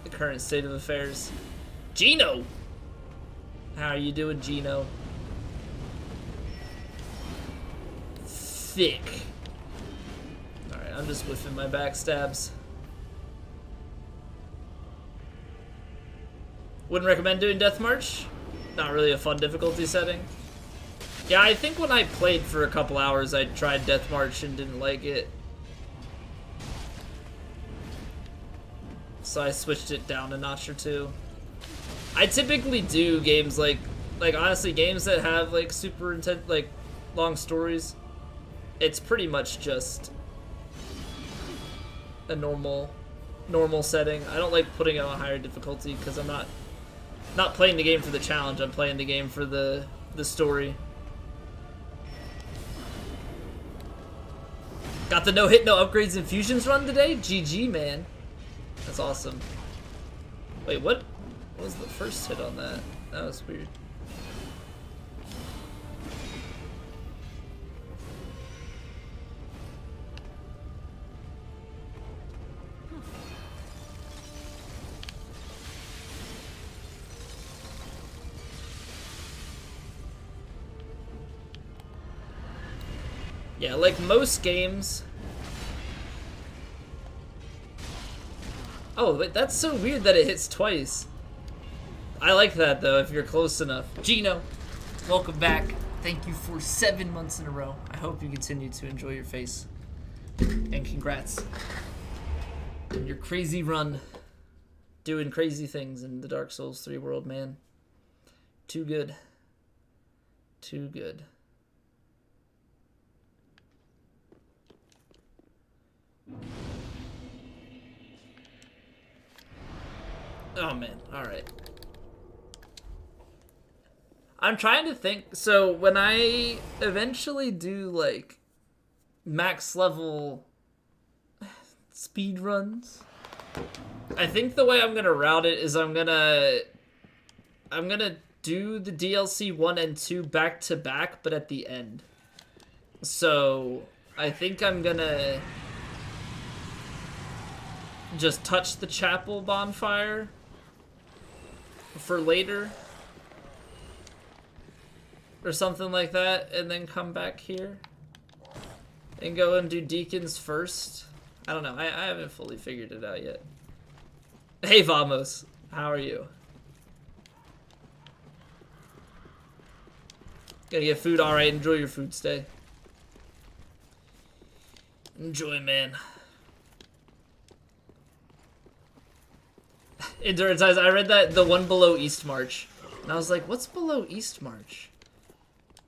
S1: the current state of affairs. Gino! How are you doing, Gino? Thick. Alright, I'm just whiffing my backstabs. Wouldn't recommend doing Death March. Not really a fun difficulty setting. Yeah, I think when I played for a couple hours, I tried Death March and didn't like it. So I switched it down a notch or two. I typically do games like honestly, games that have like super intense, like long stories. It's pretty much just a normal setting. I don't like putting it on a higher difficulty because I'm not playing the game for the challenge. I'm playing the game for the story. Got the no hit, no upgrades and fusions run today? GG, man. That's awesome. Wait, what was the first hit on that? That was weird. Yeah, like most games. Oh, but that's so weird that it hits twice. I like that though, if you're close enough. Gino, welcome back. Thank you for 7 months in a row. I hope you continue to enjoy your face. And congrats on your crazy run. Doing crazy things in the Dark Souls 3 world, man. Too good. Too good. Oh man, alright. I'm trying to think, so when I eventually do like max level speed runs, I think the way I'm gonna route it is I'm gonna do the DLC 1 and 2 back to back, but at the end. So I think I'm gonna just touch the chapel bonfire for later or something like that, and then come back here and go and do Deacons first. I don't know, I haven't fully figured it out yet. Hey Vamos, how are you? Gonna get food, alright, enjoy your food stay. Enjoy, man. Endurance Eyes, I read that, the one below East March. And I was like, what's below East March?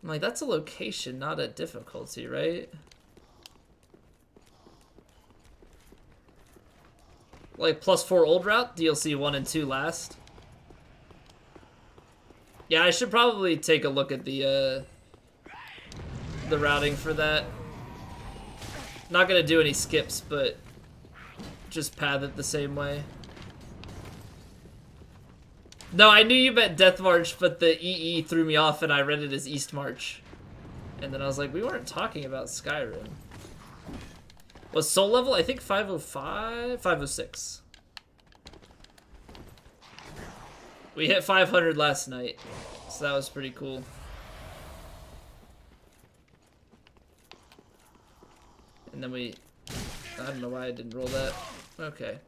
S1: I'm like, that's a location, not a difficulty, right? Like, +4 old route, DLC 1 and 2 last. Yeah, I should probably take a look at the routing for that. Not gonna do any skips, but just path it the same way. No, I knew you meant Death March, but the EE threw me off and I read it as East March. And then I was like, we weren't talking about Skyrim. Was soul level? I think 505? 506. We hit 500 last night, so that was pretty cool. And then I don't know why I didn't roll that. Okay.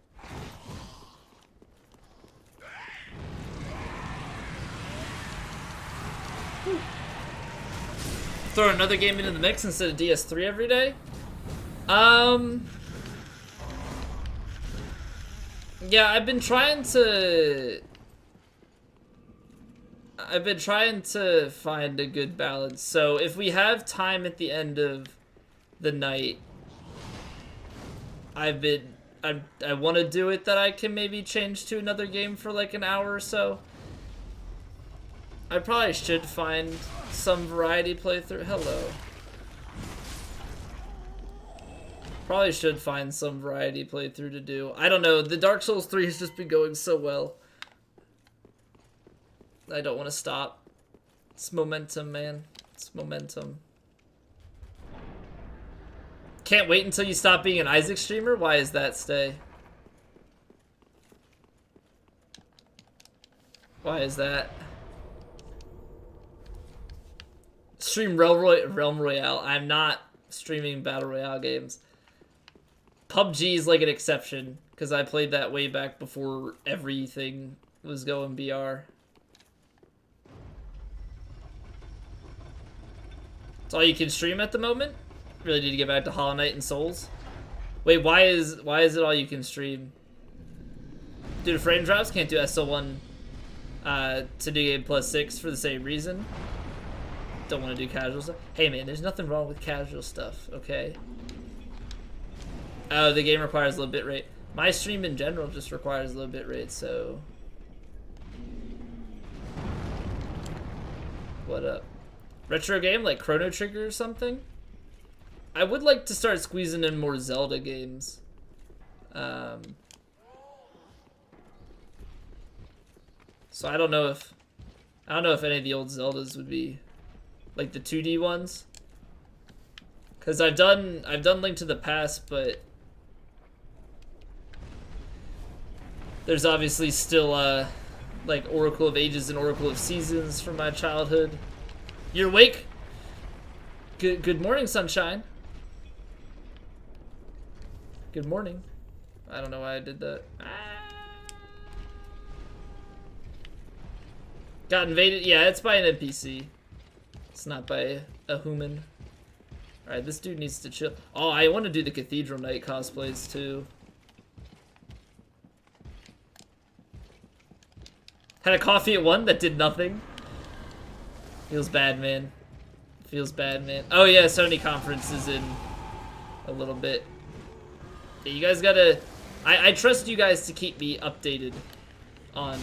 S1: Whew. Throw another game into the mix instead of DS3 every day? Yeah, I've been trying to find a good balance. So if we have time at the end of the night, I want to do it that I can maybe change to another game for like an hour or so. I probably should find some variety playthrough. Hello. Probably should find some variety playthrough to do. I don't know. The Dark Souls 3 has just been going so well. I don't want to stop. It's momentum, man. It's momentum. Can't wait until you stop being an Isaac streamer? Why is that, Stay? Why is that? Stream Realm Royale. I'm not streaming Battle Royale games. PUBG is like an exception, because I played that way back before everything was going BR. It's all you can stream at the moment? Really need to get back to Hollow Knight and Souls? Wait, why is it all you can stream? Due to frame drops, can't do SL1 to do game +6 for the same reason. Don't want to do casual stuff. Hey man, there's nothing wrong with casual stuff, okay? Oh, the game requires low bitrate. My stream in general just requires low bitrate, so... What up? Retro game like Chrono Trigger or something? I would like to start squeezing in more Zelda games. So I don't know if any of the old Zeldas would be like the 2D ones. Cause I've done Link to the Past, but there's obviously still like Oracle of Ages and Oracle of Seasons from my childhood. You're awake? Good morning, sunshine. Good morning. I don't know why I did that. Got invaded? Yeah, it's by an NPC. It's not by a human. Alright, this dude needs to chill. Oh, I want to do the Cathedral Knight cosplays too. Had a coffee at 1 that did nothing. Feels bad, man. Feels bad, man. Oh yeah, Sony conference is in a little bit. Yeah, you guys gotta... I trust you guys to keep me updated on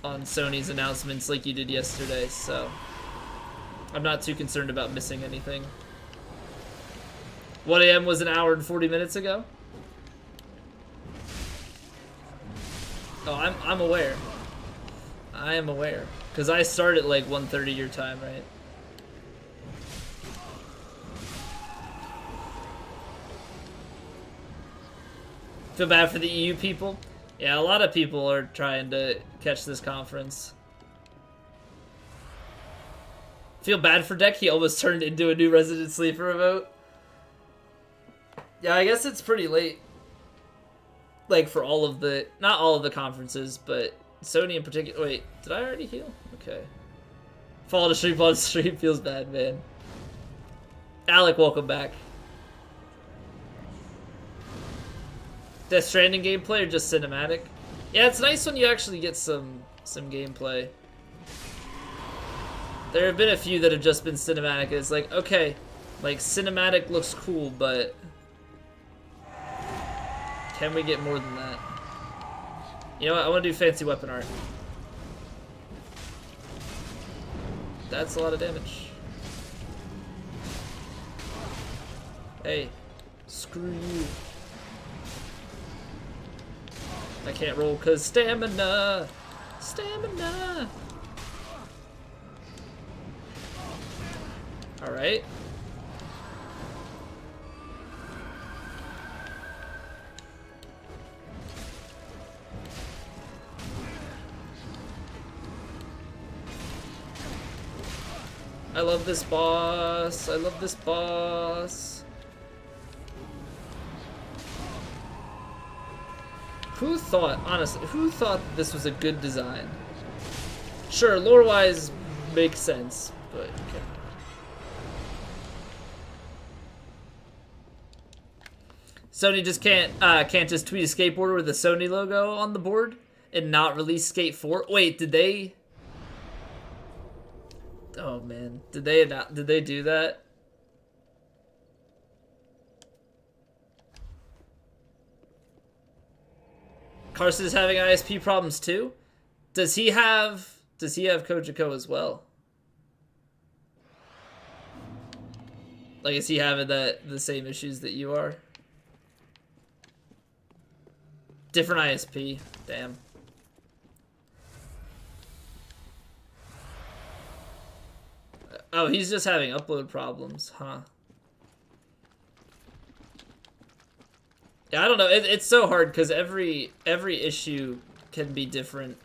S1: Sony's announcements like you did yesterday, so... I'm not too concerned about missing anything. 1 AM was an hour and 40 minutes ago? Oh, I'm aware. I am aware. Because I start at like 1:30 your time, right? Feel bad for the EU people? Yeah, a lot of people are trying to catch this conference. Feel bad for Deck, he almost turned into a new Resident Sleeper emote. Yeah, I guess it's pretty late. Like for all of the, not all of the conferences, but Sony in particular. Wait, did I already heal? Okay. Fall asleep on stream feels bad, man. Alec, welcome back. Death Stranding gameplay or just cinematic? Yeah, it's nice when you actually get some gameplay. There have been a few that have just been cinematic. It's like, okay, like cinematic looks cool, but can we get more than that? You know what? I want to do fancy weapon art. That's a lot of damage. Hey, screw you. I can't roll because stamina. Stamina. All right. I love this boss. I love this boss. Who thought, honestly, who thought this was a good design? Sure, lore-wise makes sense, but okay. Sony just can't just tweet a skateboarder with a Sony logo on the board and not release Skate 4. Wait, did they? Oh man, did they do that? Carson's having ISP problems too. Does he have Kojiko as well? Like, is he having the same issues that you are? Different ISP. Damn. Oh, he's just having upload problems, huh? Yeah, I don't know. It's so hard because every issue can be different.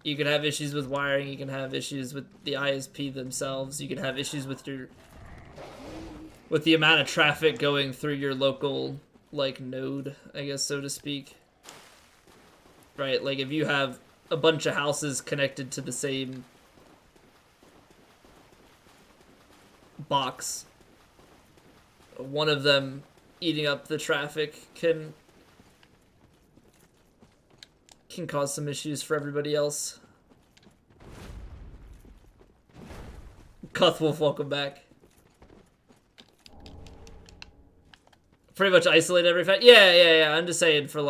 S1: You can have issues with wiring. You can have issues with the ISP themselves. You can have issues with the amount of traffic going through your local like node, I guess, so to speak. Right? Like if you have a bunch of houses connected to the same box, one of them eating up the traffic can cause some issues for everybody else. Cuthwolf, welcome back. Pretty much isolate every fact. Yeah. I'm just saying for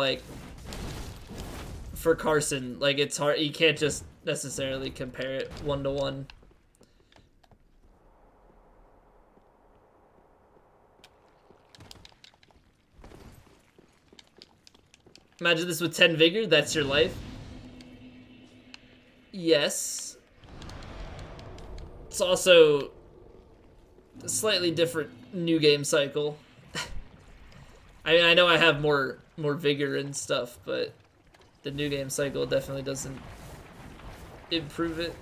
S1: Carson, like it's hard. You can't just necessarily compare it 1-to-1. Imagine this with 10 vigor, that's your life. Yes. It's also a slightly different new game cycle. I mean, I know I have more vigor and stuff, but the new game cycle definitely doesn't improve it.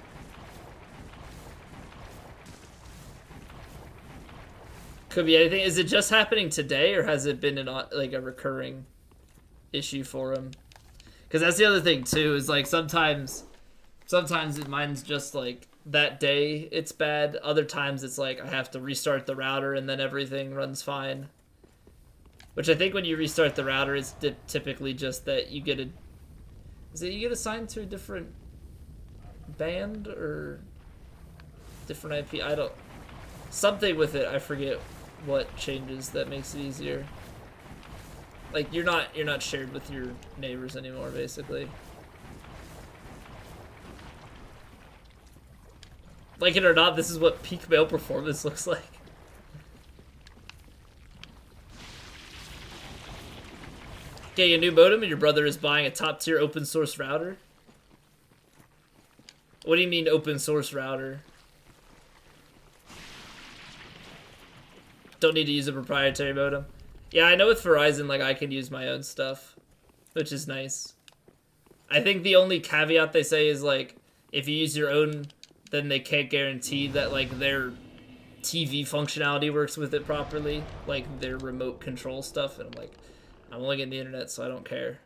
S1: Could be anything. Is it just happening today, or has it been like a recurring issue for him? Because that's the other thing too. Is like sometimes mine's just like that day it's bad. Other times it's like I have to restart the router and then everything runs fine. Which I think when you restart the router, it's typically just that you get you get assigned to a different band or different IP? I don't... Something with it, I forget what changes that makes it easier. Like, you're not shared with your neighbors anymore, basically. Like it or not, this is what peak male performance looks like. Getting a new modem and your brother is buying a top-tier open source router? What do you mean open source router? Don't need to use a proprietary modem. Yeah, I know with Verizon, like, I can use my own stuff, which is nice. I think the only caveat they say is, like, if you use your own, then they can't guarantee that, like, their TV functionality works with it properly, like their remote control stuff, and I'm like, I'm only getting the internet, so I don't care.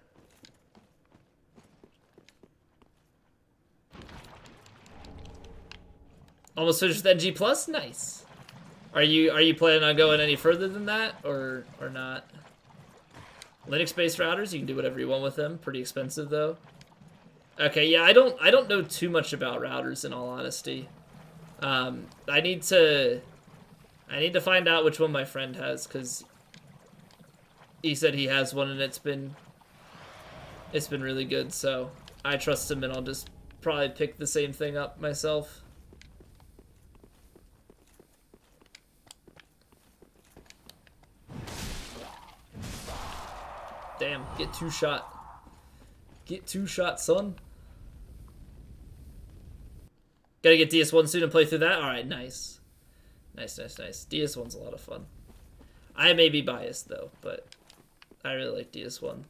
S1: Almost finished with NG Plus? Nice. Are you planning on going any further than that, or not? Linux-based routers, you can do whatever you want with them. Pretty expensive though. Okay, yeah, I don't know too much about routers in all honesty. I need to find out which one my friend has, because he said he has one and it's been really good, so I trust him and I'll just probably pick the same thing up myself. Damn, get two shot. Get two shot, son. Gotta get DS1 soon and play through that? Alright, nice. Nice. DS1's a lot of fun. I may be biased though, but I really like DS1.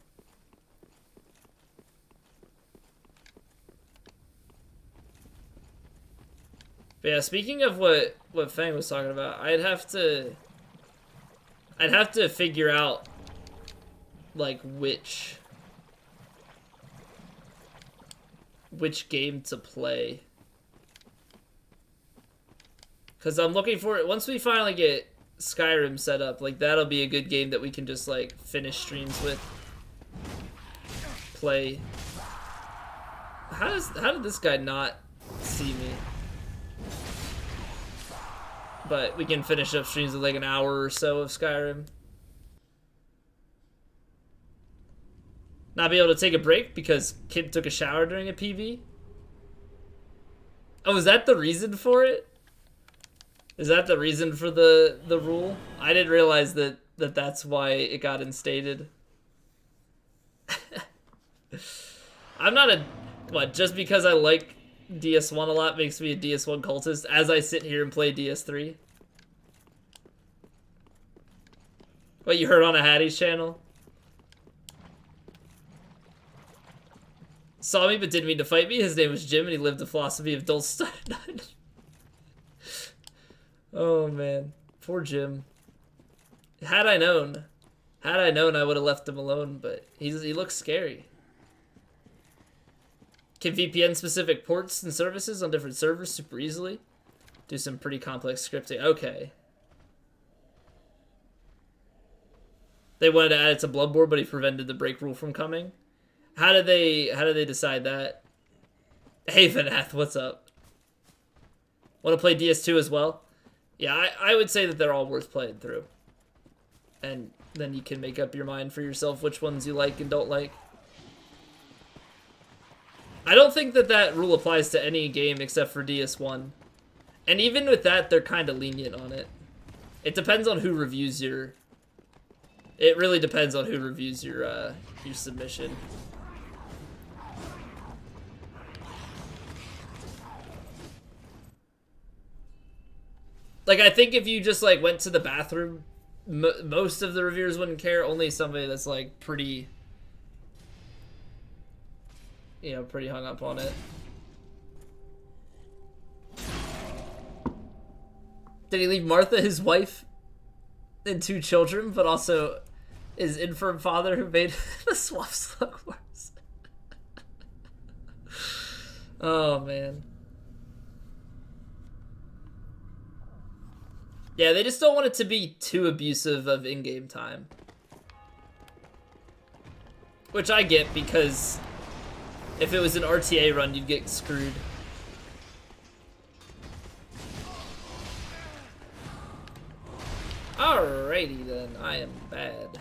S1: But yeah, speaking of what Fang was talking about, I'd have to figure out like which game to play, because I'm looking for it once we finally get Skyrim set up. Like, that'll be a good game that we can just like finish streams with, play. How did this guy not see me? But we can finish up streams with like an hour or so of Skyrim. Not be able to take a break because kid took a shower during a PB? Oh, is that the reason for it? Is that the reason for the rule? I didn't realize that's why it got instated. I'm not a... What, just because I like DS1 a lot makes me a DS1 cultist as I sit here and play DS3? What, you heard on a Hattie's channel? Saw me but didn't mean to fight me. His name was Jim and he lived the philosophy of Dulce. Oh man, poor Jim. Had I known, I would have left him alone, but he looks scary. Can VPN specific ports and services on different servers super easily. Do some pretty complex scripting. Okay. They wanted to add it to Bloodborne, but he prevented the break rule from coming. How did they decide that? Hey Vanath, what's up? Want to play DS2 as well? Yeah, I would say that they're all worth playing through. And then you can make up your mind for yourself which ones you like and don't like. I don't think that rule applies to any game except for DS1. And even with that, they're kind of lenient on it. It depends on who reviews your... It really depends on who reviews your submission. Like, I think if you just, like, went to the bathroom, most of the reviewers wouldn't care. Only somebody that's, like, pretty... You know, pretty hung up on it. Did he leave Martha, his wife? and 2 children, but also his infirm father who made the swamp slug worse. Oh, man. Yeah, they just don't want it to be too abusive of in-game time. Which I get, because if it was an RTA run, you'd get screwed. Alrighty then, I am bad.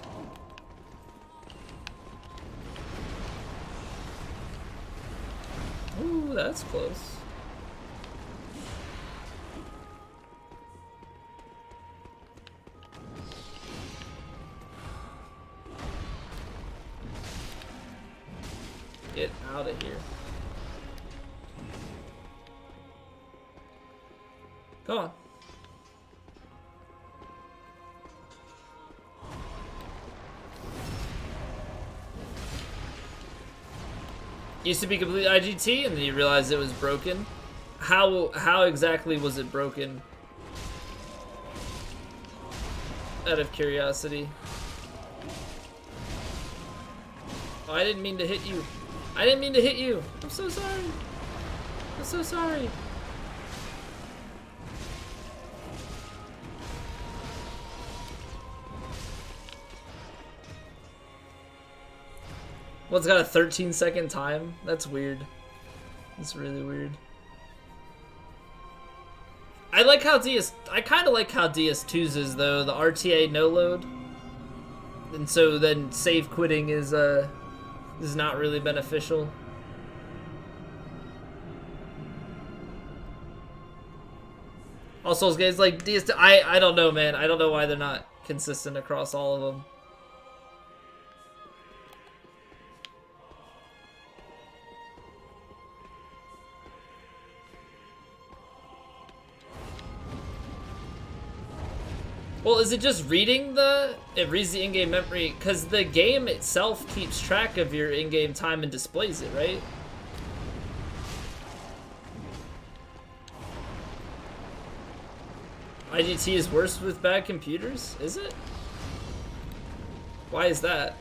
S1: Ooh, that's close. Get out of here. Come on. Used to be complete IGT, and then you realized it was broken. How exactly was it broken? Out of curiosity. Oh, I didn't mean to hit you. I didn't mean to hit you. I'm so sorry. I'm so sorry. Well, it's got a 13-second time? That's weird. That's really weird. I like how I kind of like how DS2's is, though. The RTA no load. And so then save quitting is not really beneficial. All Souls games like DS2, I don't know, man. I don't know why they're not consistent across all of them. Well, is it just reading it reads the in-game memory? Because the game itself keeps track of your in-game time and displays it, right? IGT is worse with bad computers? Is it? Why is that?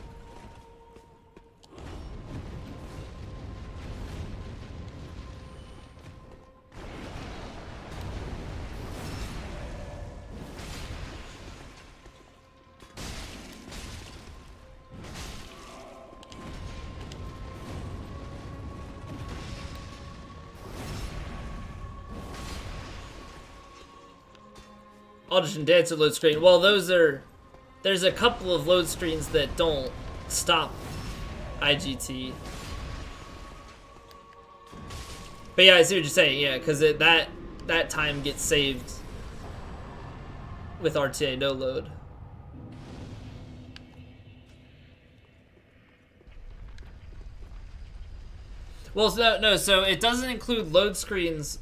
S1: Audition Dancer load screen. Well, there's a couple of load screens that don't stop IGT. But yeah, I see what you're saying. Yeah, because that time gets saved with RTA no load. Well, no. So it doesn't include load screens.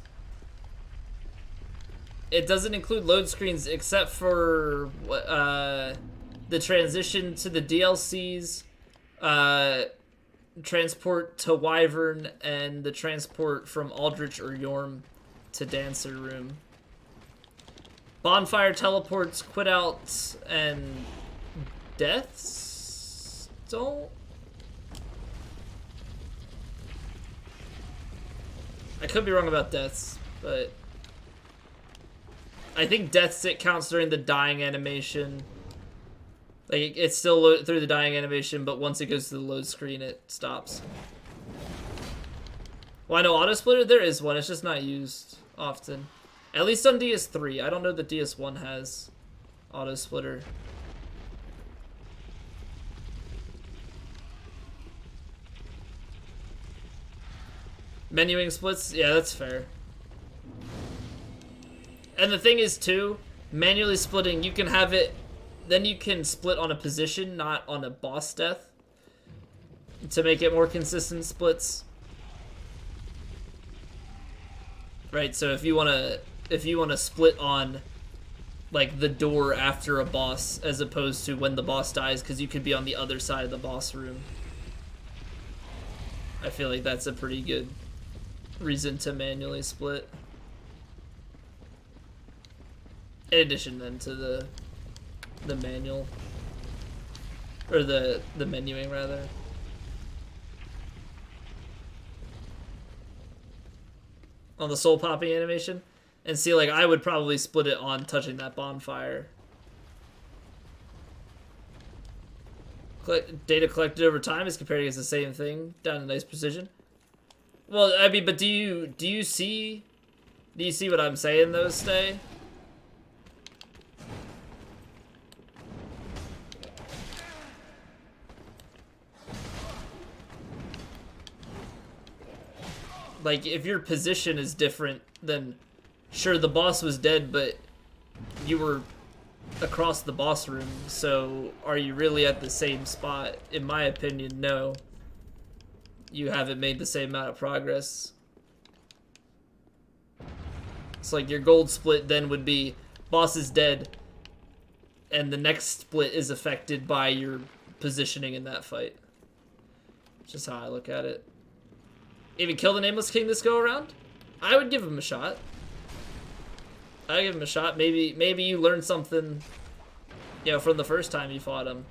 S1: It doesn't include load screens except for the transition to the DLCs, transport to Wyvern, and the transport from Aldrich or Yorm to Dancer Room. Bonfire teleports, quit outs, and deaths don't. I could be wrong about deaths, but I think deaths it counts during the dying animation. Like it's still through the dying animation, but once it goes to the load screen, it stops. Well, I know auto splitter there is one. It's just not used often. At least on DS3. I don't know that DS1 has auto splitter. Menuing splits, yeah, that's fair. And the thing is, too, manually splitting, you can have it, then you can split on a position, not on a boss death, to make it more consistent splits. Right, so if you wanna split on, like, the door after a boss, as opposed to when the boss dies, because you could be on the other side of the boss room. I feel like that's a pretty good reason to manually split. In addition then to the the manual. Or the menuing, rather. On the soul popping animation. And see, like, I would probably split it on touching that bonfire. Data collected over time is compared against the same thing, down to nice precision. Well, I mean, but do you see what I'm saying though, Stay? Like, if your position is different, then sure, the boss was dead, but you were across the boss room, so are you really at the same spot? In my opinion, no. You haven't made the same amount of progress. It's like your gold split then would be boss is dead, and the next split is affected by your positioning in that fight. It's just how I look at it. Even kill the Nameless King this go around? I would give him a shot. I'd give him a shot. Maybe you learned something, you know, from the first time you fought him.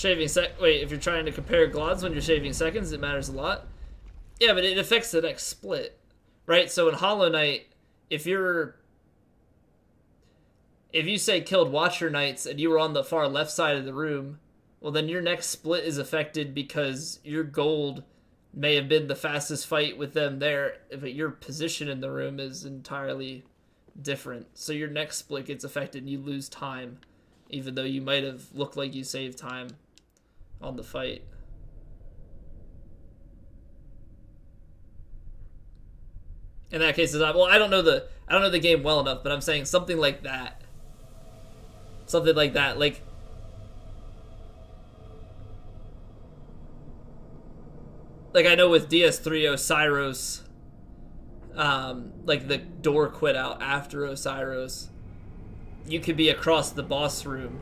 S1: Wait, if you're trying to compare Glods when you're shaving seconds, it matters a lot. Yeah, but it affects the next split, right? So in Hollow Knight, if you say killed Watcher Knights and you were on the far left side of the room, well then your next split is affected because your gold may have been the fastest fight with them there, but your position in the room is entirely different. So your next split gets affected and you lose time, even though you might have looked like you saved time on the fight. In that case, well, I don't know the game well enough, but I'm saying something like that. Something like that, like I know with DS3 Osiros, like the door quit out after Osiros, you could be across the boss room,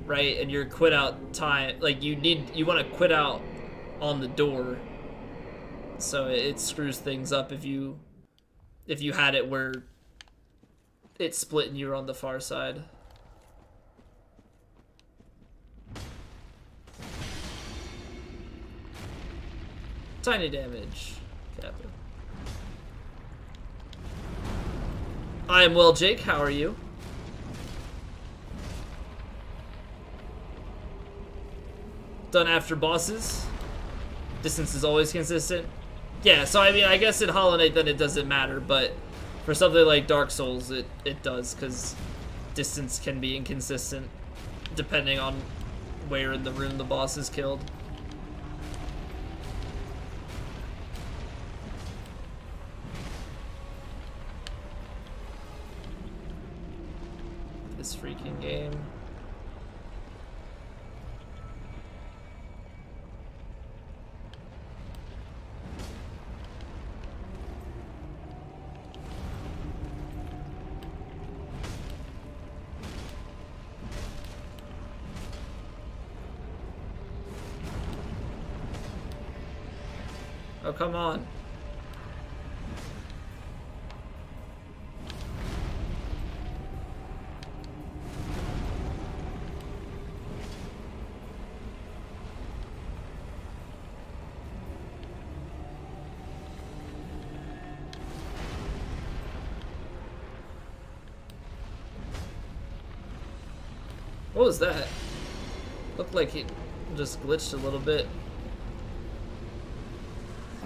S1: right? And your quit out time, like you want to quit out on the door, so it screws things up if you had it where it split and you were on the far side. Tiny damage. Captain. I am well, Jake. How are you? Done after bosses. Distance is always consistent. Yeah, so I mean, I guess in Hollow Knight then it doesn't matter, but for something like Dark Souls, it does, because distance can be inconsistent depending on where in the room the boss is killed. This freaking game. Oh, come on. What was that? Looked like he just glitched a little bit.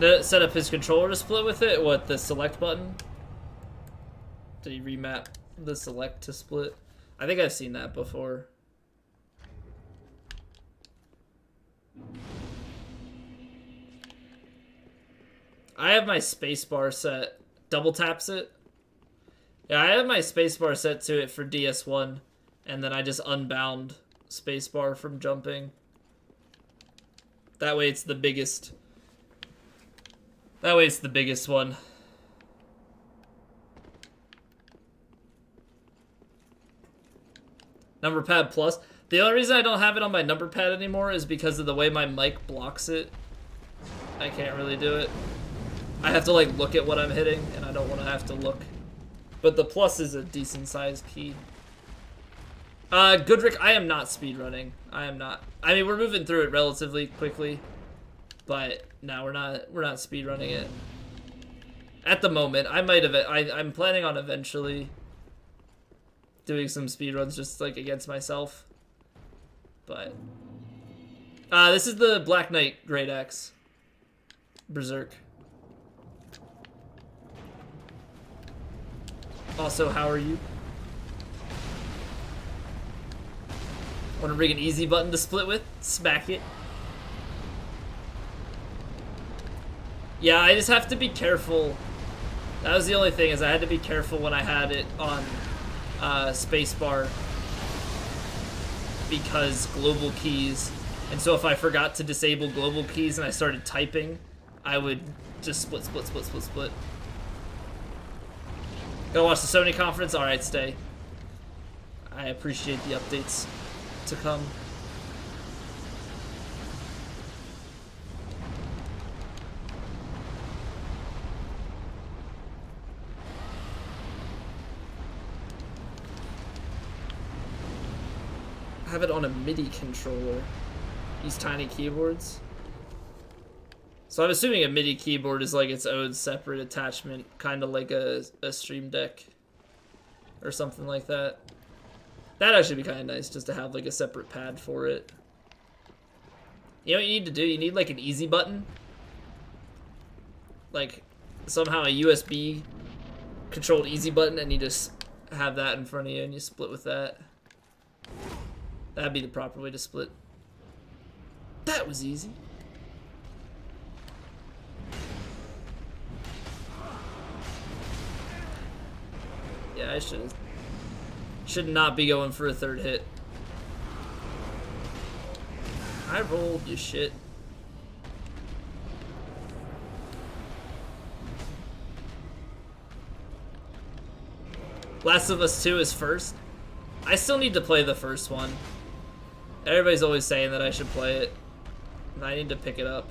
S1: Did it set up his controller to split with it? What, the select button? Did he remap the select to split? I think I've seen that before. I have my spacebar set. Double taps it? Yeah, I have my spacebar set to it for DS1. And then I just unbound spacebar from jumping. That way it's the biggest. That way it's the biggest one. Number pad plus. The only reason I don't have it on my number pad anymore is because of the way my mic blocks it. I can't really do it. I have to like look at what I'm hitting, and I don't want to have to look. But the plus is a decent sized key. Goodrick, I am not speedrunning. I am not. I mean, we're moving through it relatively quickly, but no, we're not speedrunning it. At the moment, I might have. I'm planning on eventually doing some speedruns just like against myself. But this is the Black Knight Greataxe Berserk. Also, how are you? Want to bring an easy button to split with? Smack it. Yeah, I just have to be careful. That was the only thing, is I had to be careful when I had it on spacebar because global keys. And so if I forgot to disable global keys and I started typing, I would just split. Gotta watch the Sony conference? Alright, stay. I appreciate the updates to come. I have it on a MIDI controller. Use tiny keyboards. So I'm assuming a MIDI keyboard is like its own separate attachment, kind of like a Stream Deck or something like that. That'd actually be kind of nice just to have like a separate pad for it. You know what you need to do? You need like an easy button. Like somehow a USB controlled easy button, and you just have that in front of you and you split with that. That'd be the proper way to split. That was easy. Yeah, I should not be going for a third hit. I rolled, you shit. Last of Us 2 is first. I still need to play the first one. Everybody's always saying that I should play it. And I need to pick it up.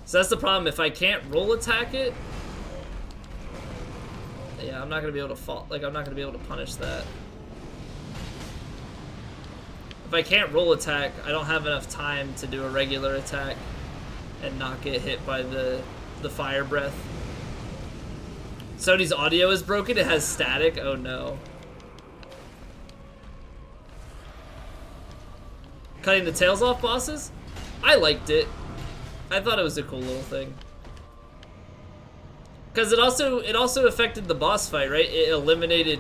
S1: So that's the problem. If I can't roll attack it, yeah, I'm not gonna be able to fall. Like, I'm not gonna be able to punish that. If I can't roll attack, I don't have enough time to do a regular attack and not get hit by the fire breath. Sony's audio is broken. It has static. Oh no. Cutting the tails off bosses? I liked it. I thought it was a cool little thing. Because it also affected the boss fight, right? It eliminated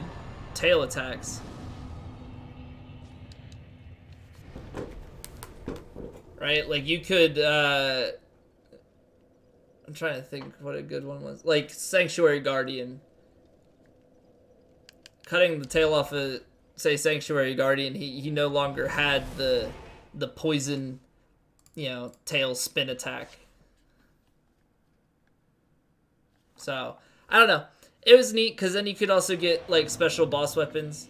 S1: tail attacks. Right? Like you could I'm trying to think what a good one was. Like Sanctuary Guardian. Cutting the tail off of, say, Sanctuary Guardian, he no longer had the poison, you know, tail spin attack. So, I don't know. It was neat, because then you could also get, like, special boss weapons.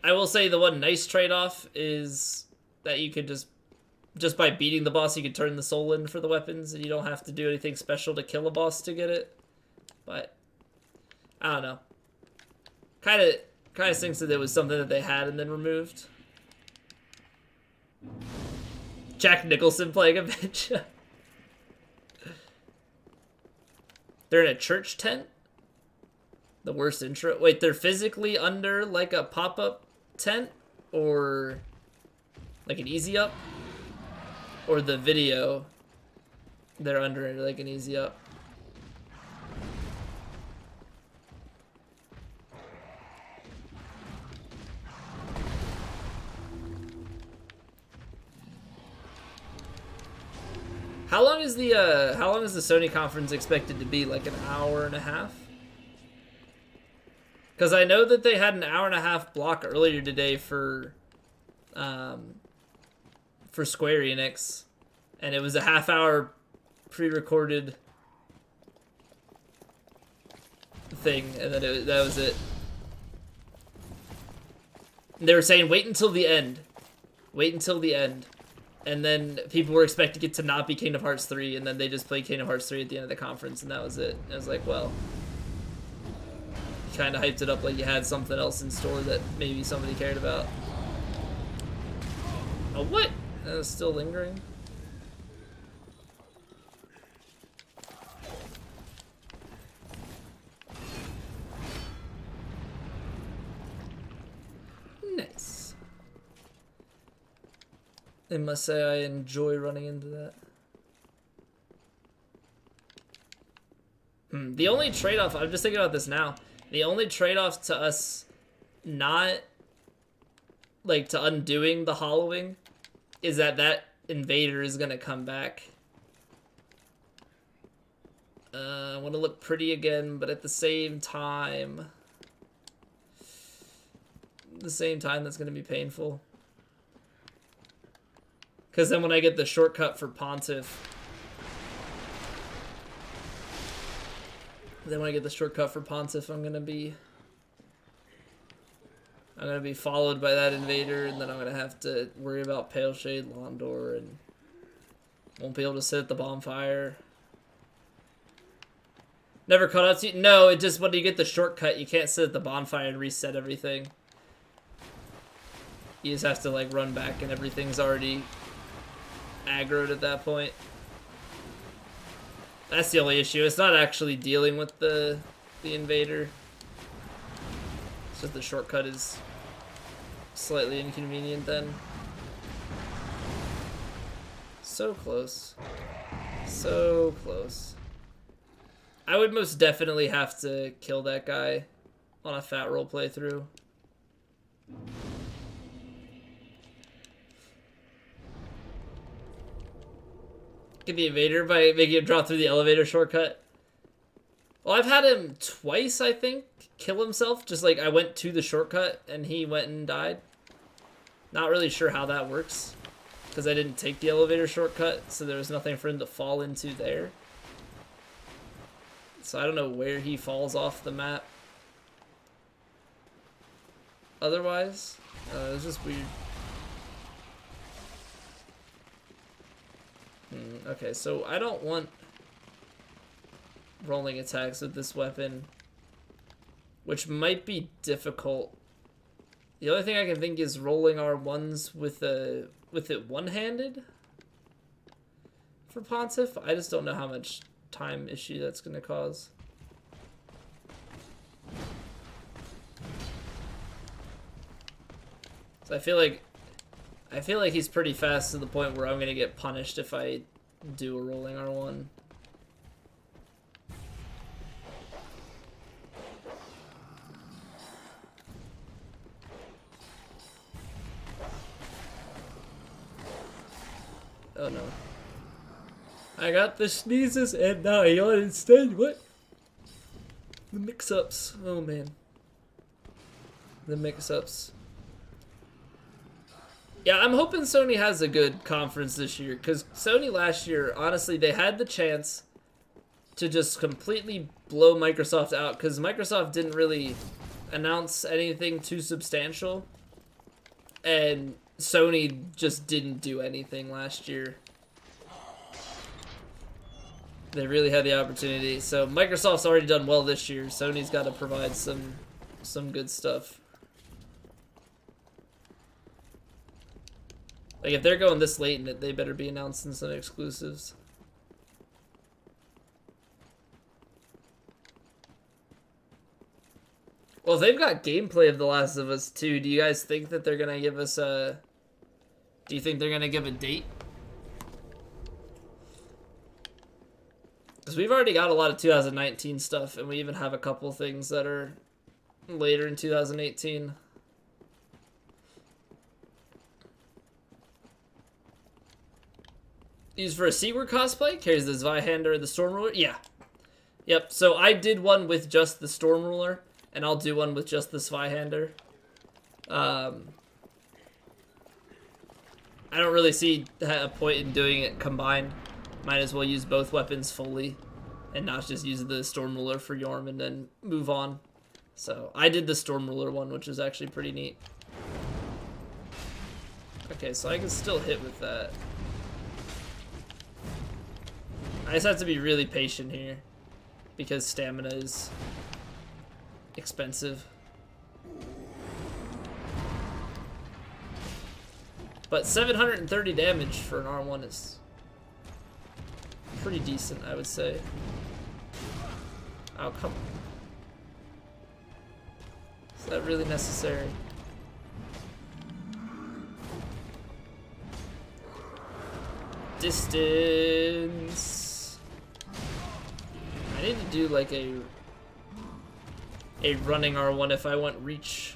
S1: I will say the one nice trade-off is that you could just by beating the boss, you could turn the soul in for the weapons, and you don't have to do anything special to kill a boss to get it. But, I don't know. Kind of thinks that it was something that they had and then removed. Jack Nicholson playing a bitch. They're in a church tent? The worst intro. Wait, they're physically under like a pop-up tent? Or like an easy up? Or the video, they're under like an easy up? How long is the Sony conference expected to be? Like an hour and a half? Because I know that they had an hour and a half block earlier today for Square Enix, and it was a half-hour pre-recorded thing, and then that was it. And they were saying, wait until the end. Wait until the end. And then people were expecting it to not be Kingdom Hearts 3, and then they just played Kingdom Hearts 3 at the end of the conference, and that was it. And I was like, well, you kind of hyped it up like you had something else in store that maybe somebody cared about. Oh, what? That was still lingering. Nice. I must say I enjoy running into that. The only trade-off, I'm just thinking about this now, the only trade-off to us not, like, to undoing the hollowing is that invader is gonna come back. I want to look pretty again, but at the same time, that's gonna be painful. Because then when I get the shortcut for Pontiff, I'm gonna be followed by that invader, and then I'm gonna have to worry about Pale Shade Londor, and won't be able to sit at the bonfire. Never caught up to you? No, it just, when you get the shortcut, you can't sit at the bonfire and reset everything. You just have to, like, run back, and everything's already aggroed at that point. That's the only issue. It's not actually dealing with the invader. It's just the shortcut is slightly inconvenient then. So close. So close. I would most definitely have to kill that guy on a fat roll playthrough. Get the invader by making him drop through the elevator shortcut. Well, I've had him twice, I think, kill himself. Just like I went to the shortcut and he went and died. Not really sure how that works, because I didn't take the elevator shortcut, so there was nothing for him to fall into there. So I don't know where he falls off the map. Otherwise, it was just weird. Okay, so I don't want rolling attacks with this weapon, which might be difficult. The only thing I can think is rolling R1s with it one-handed for Pontiff. I just don't know how much time issue that's going to cause. So I feel like he's pretty fast to the point where I'm going to get punished if I do a rolling R1. Oh no. I got the sneezes and now I yawn instead. What? The mix-ups. Oh man. The mix-ups. Yeah, I'm hoping Sony has a good conference this year, because Sony last year, honestly, they had the chance to just completely blow Microsoft out, because Microsoft didn't really announce anything too substantial, and Sony just didn't do anything last year. They really had the opportunity. So Microsoft's already done well this year. Sony's got to provide some good stuff. Like, if they're going this late in it, they better be announcing some exclusives. Well, they've got gameplay of The Last of Us 2. Do you guys think that they're going to give us a... Do you think they're going to give a date? Because we've already got a lot of 2019 stuff, and we even have a couple things that are later in 2018. Used for a Seaward cosplay? Carries the Zweihander and the Storm Ruler? Yeah. Yep, so I did one with just the Storm Ruler, and I'll do one with just the Zweihander. I don't really see a point in doing it combined. Might as well use both weapons fully, and not just use the Storm Ruler for Yorm and then move on. So I did the Storm Ruler one, which is actually pretty neat. Okay, so I can still hit with that. I just have to be really patient here because stamina is expensive. But 730 damage for an R1 is pretty decent, I would say. Oh, come on. Is that really necessary? Distance. I need to do like a running R1 if I want reach.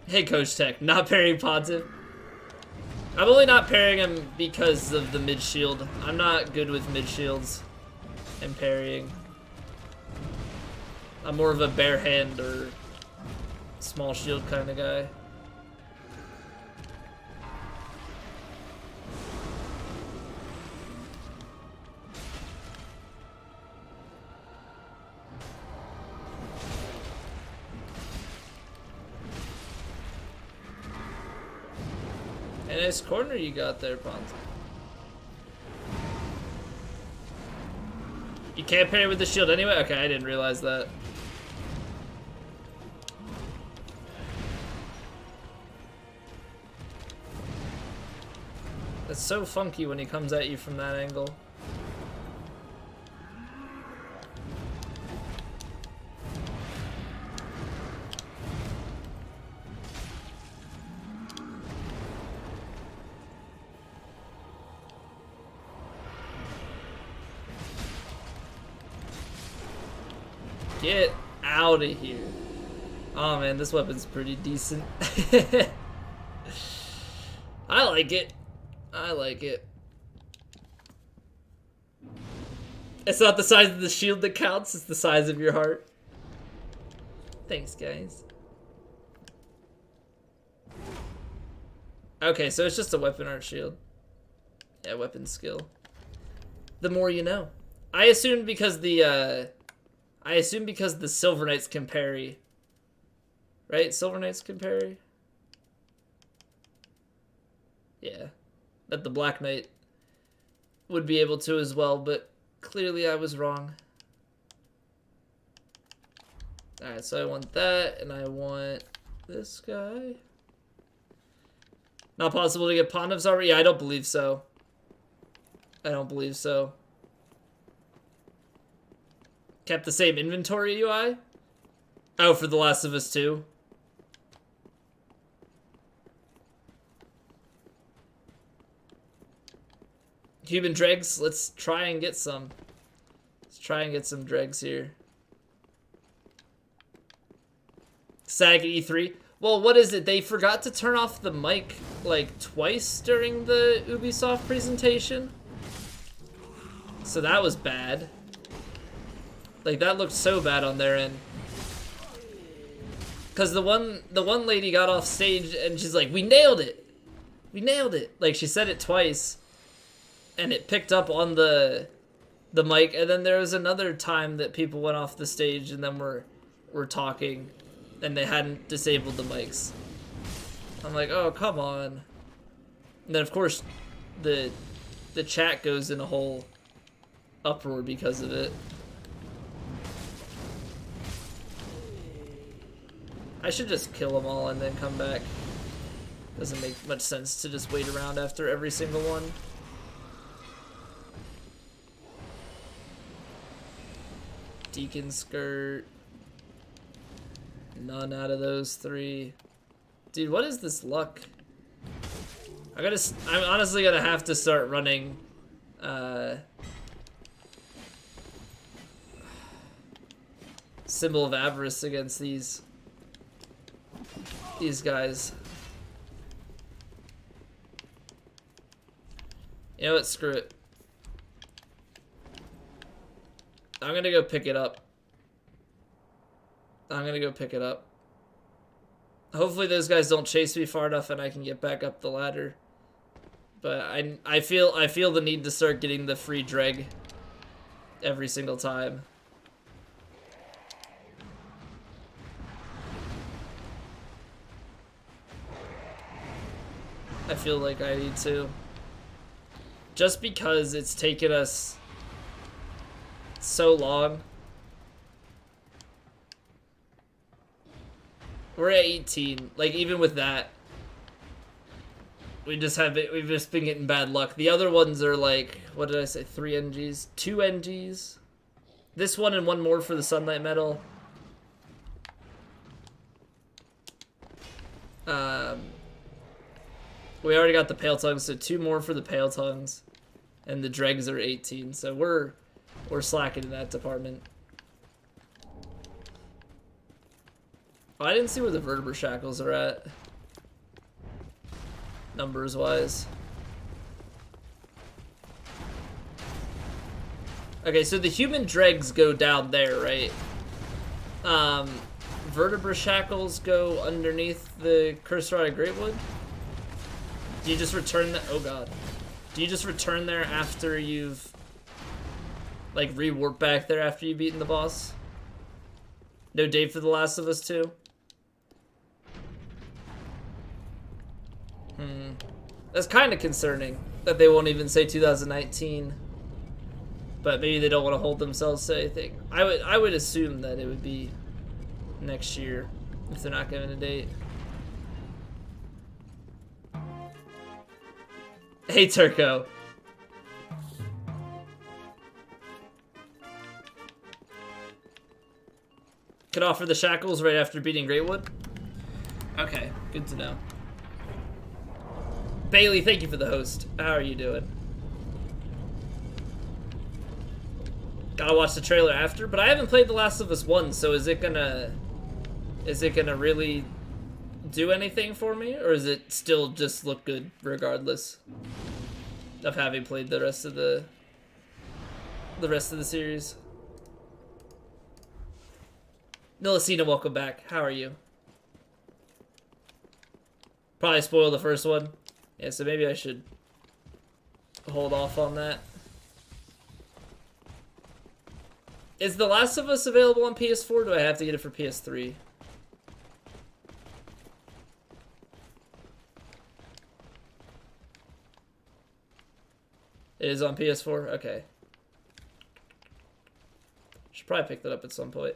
S1: Hey Coach Tech, not parrying Pontiff. I'm only not parrying him because of the mid shield. I'm not good with mid shields and parrying. I'm more of a bare hand or small shield kind of guy. A nice corner you got there, Ponce. You can't parry with the shield anyway? Okay, I didn't realize that. That's so funky when he comes at you from that angle. Get out of here. Oh man, this weapon's pretty decent. I like it. I like it. It's not the size of the shield that counts, it's the size of your heart. Thanks, guys. Okay, so it's just a weapon art shield. Yeah, weapon skill. The more you know. I assumed because the Silver Knights can parry. Right? Silver Knights can parry? Yeah. That the Black Knight would be able to as well, but clearly I was wrong. Alright, so I want that, and I want this guy. Not possible to get Pontiffs already? Yeah, I don't believe so. I don't believe so. Kept the same inventory UI? Oh, for The Last of Us 2? Human dregs? Let's try and get some. Let's try and get some dregs here. SAG at E3? Well, what is it? They forgot to turn off the mic, like, twice during the Ubisoft presentation? So that was bad. Like, that looked so bad on their end. Because the one lady got off stage and she's like, we nailed it! We nailed it! Like, she said it twice. And it picked up on the mic. And then there was another time that people went off the stage and then were talking. And they hadn't disabled the mics. I'm like, oh, come on. And then, of course, the chat goes in a whole uproar because of it. I should just kill them all and then come back. Doesn't make much sense to just wait around after every single one. Deacon skirt. None out of those three. Dude, what is this luck? I'm honestly gonna have to start running Symbol of Avarice against these guys. You know what? Screw it. I'm gonna go pick it up. Hopefully those guys don't chase me far enough and I can get back up the ladder. But I feel the need to start getting the free dreg every single time. I feel like I need to. Just because it's taken us so long. We're at 18. Like, even with that, we've just been getting bad luck. The other ones are like, what did I say? 3 NGs? 2 NGs? This one and one more for the Sunlight Medal. We already got the Pale Tongues, so 2 more for the Pale Tongues. And the Dregs are 18, so we're slacking in that department. Oh, I didn't see where the Vertebra Shackles are at. Numbers-wise. Okay, so the human dregs go down there, right? Vertebra Shackles go underneath the Curse-Rotted Greatwood? Do you just return that? Oh god. Do you just return there after you've, like, re-warp back there after you've beaten the boss? No date for The Last of Us 2? That's kind of concerning that they won't even say 2019. But maybe they don't want to hold themselves to anything. I would assume that it would be next year if they're not giving a date. Hey, Turco. Could offer the shackles right after beating Greatwood? Okay, good to know. Bailey, thank you for the host. How are you doing? Gotta watch the trailer after, but I haven't played The Last of Us 1, so is it gonna really do anything for me, or is it still just look good regardless of having played the rest of the series? Nilicina, welcome back. How are you? Probably spoiled the first one. Yeah, so maybe I should hold off on that. Is The Last of Us available on PS4, or do I have to get it for PS3? It is on PS4? Okay. Should probably pick that up at some point.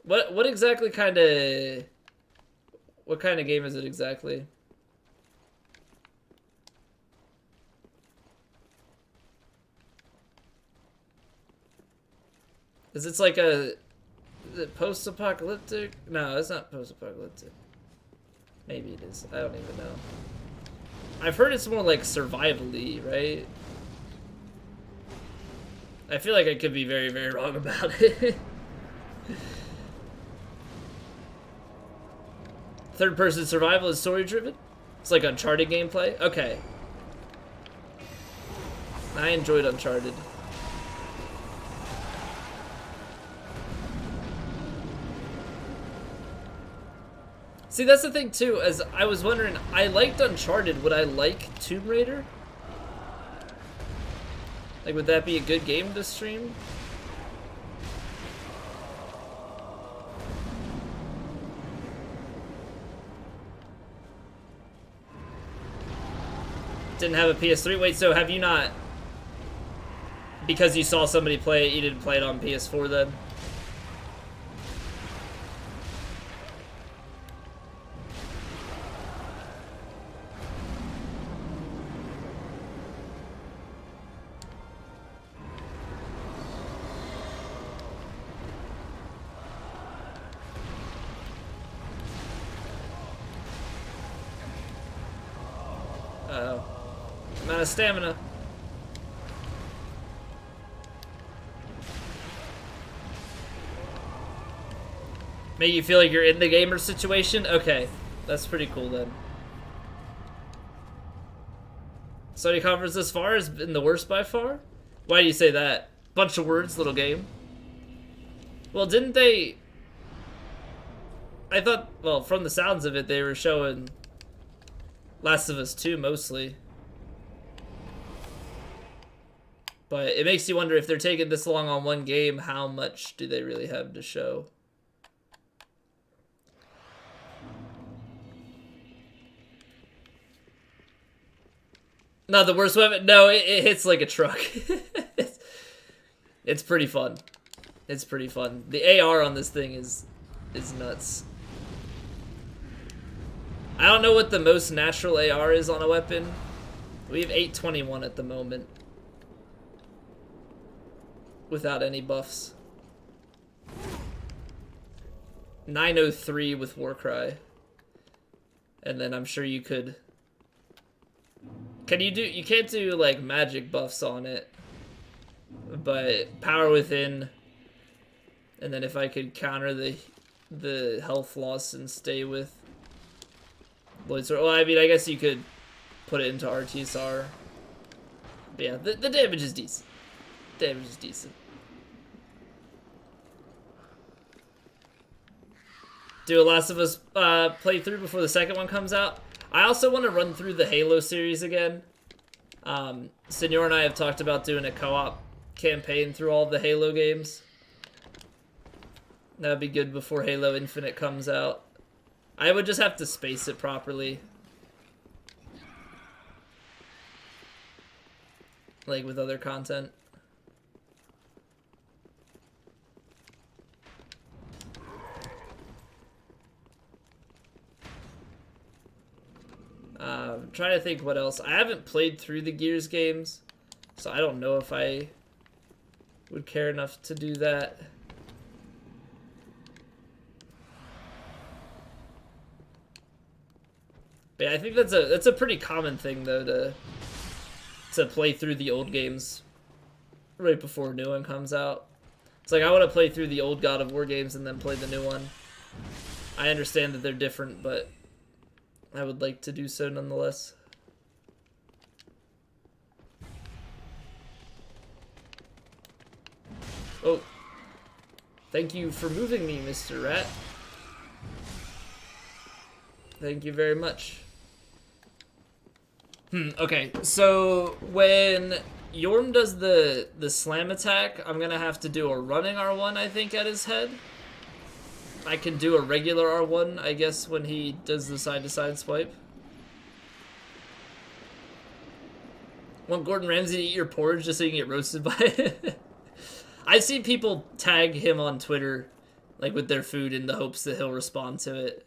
S1: What exactly kind of... What kind of game is it exactly? Is it like a... Is it post-apocalyptic? No, it's not post-apocalyptic. Maybe it is. I don't even know. I've heard it's more like survival-y, right? I feel like I could be very, very wrong about it. Third-person survival is story-driven? It's like Uncharted gameplay? Okay. I enjoyed Uncharted. See, that's the thing, too, as I was wondering, I liked Uncharted. Would I like Tomb Raider? Like, would that be a good game to stream? Didn't have a PS3? Wait, so have you not... Because you saw somebody play it, you didn't play it on PS4 then? Uh-oh. I'm out of stamina. Make you feel like you're in the gamer situation? Okay. That's pretty cool then. Sony conference this far has been the worst by far? Why do you say that? Bunch of words, little game. Well, didn't they... I thought, well, from the sounds of it, they were showing Last of Us 2 mostly. But it makes you wonder if they're taking this long on one game, how much do they really have to show? Not the worst weapon. No, it hits like a truck. It's pretty fun. It's pretty fun. The AR on this thing is nuts. I don't know what the most natural AR is on a weapon. We have 821 at the moment. Without any buffs. 903 with Warcry. And then I'm sure you could... You can't do like magic buffs on it. But power within. And then if I could counter the health loss and stay with Lloyd's. Well, I mean, I guess you could put it into RTSR. But yeah, the damage is decent. Damage is decent. Do a Last of Us playthrough before the second one comes out. I also want to run through the Halo series again. Senor and I have talked about doing a co-op campaign through all the Halo games. That'd be good before Halo Infinite comes out. I would just have to space it properly. Like with other content. I'm trying to think what else. I haven't played through the Gears games, so I don't know if I would care enough to do that. But yeah, I think that's a pretty common thing though to play through the old games right before a new one comes out. It's like I want to play through the old God of War games and then play the new one. I understand that they're different, but I would like to do so nonetheless. Oh. Thank you for moving me, Mr. Rat. Thank you very much. Okay, so when Yorm does the slam attack, I'm gonna have to do a running R1, I think, at his head. I can do a regular R1, I guess, when he does the side-to-side swipe. Want Gordon Ramsay to eat your porridge just so you can get roasted by it? I see people tag him on Twitter, like, with their food in the hopes that he'll respond to it.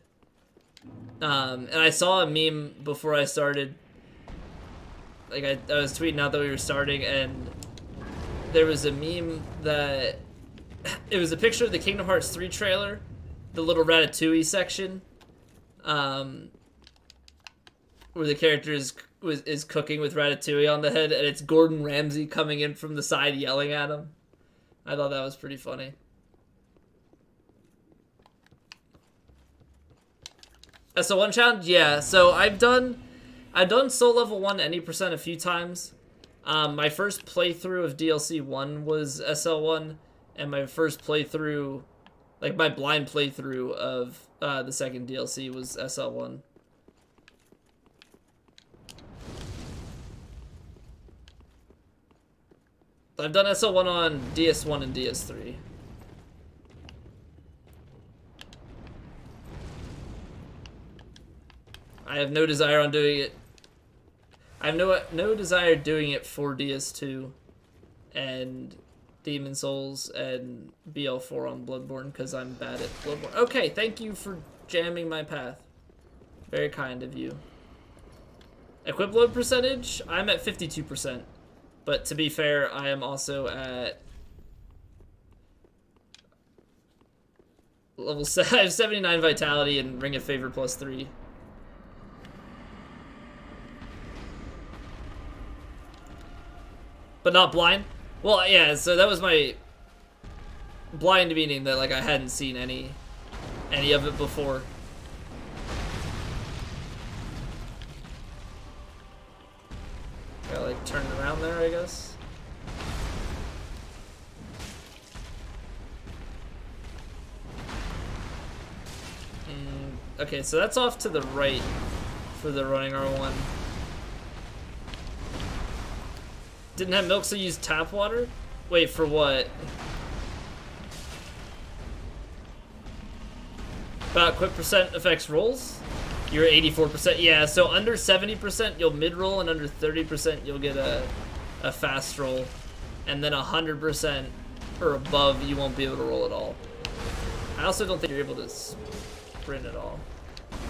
S1: And I saw a meme before I started. Like, I was tweeting out that we were starting, and there was a meme that... It was a picture of the Kingdom Hearts 3 trailer, the little Ratatouille section, where the character is cooking with Ratatouille on the head, and it's Gordon Ramsay coming in from the side yelling at him. I thought that was pretty funny. SL1 challenge? Yeah, so I've done Soul Level 1 any percent a few times. My first playthrough of DLC 1 was SL1, and my first playthrough, like my blind playthrough of the second DLC was SL1. I've done SL1 on DS1 and DS3. I have no desire on doing it. I have no desire doing it for DS2 and Demon Souls and BL4 on Bloodborne because I'm bad at Bloodborne. Okay, thank you for jamming my path. Very kind of you. Equip load percentage? I'm at 52%. But to be fair, I am also at level 7. I have 79 vitality and Ring of Favor +3. But not blind? Well, yeah, so that was my blind, meaning that like I hadn't seen any of it before. Gotta like turn it around there, I guess. Okay, so that's off to the right for the running R1. Didn't have milk, so used tap water? Wait, for what? About quick percent affects rolls? You're 84%. Yeah, so under 70% you'll mid-roll, and under 30% you'll get a fast roll. And then 100% or above you won't be able to roll at all. I also don't think you're able to sprint at all.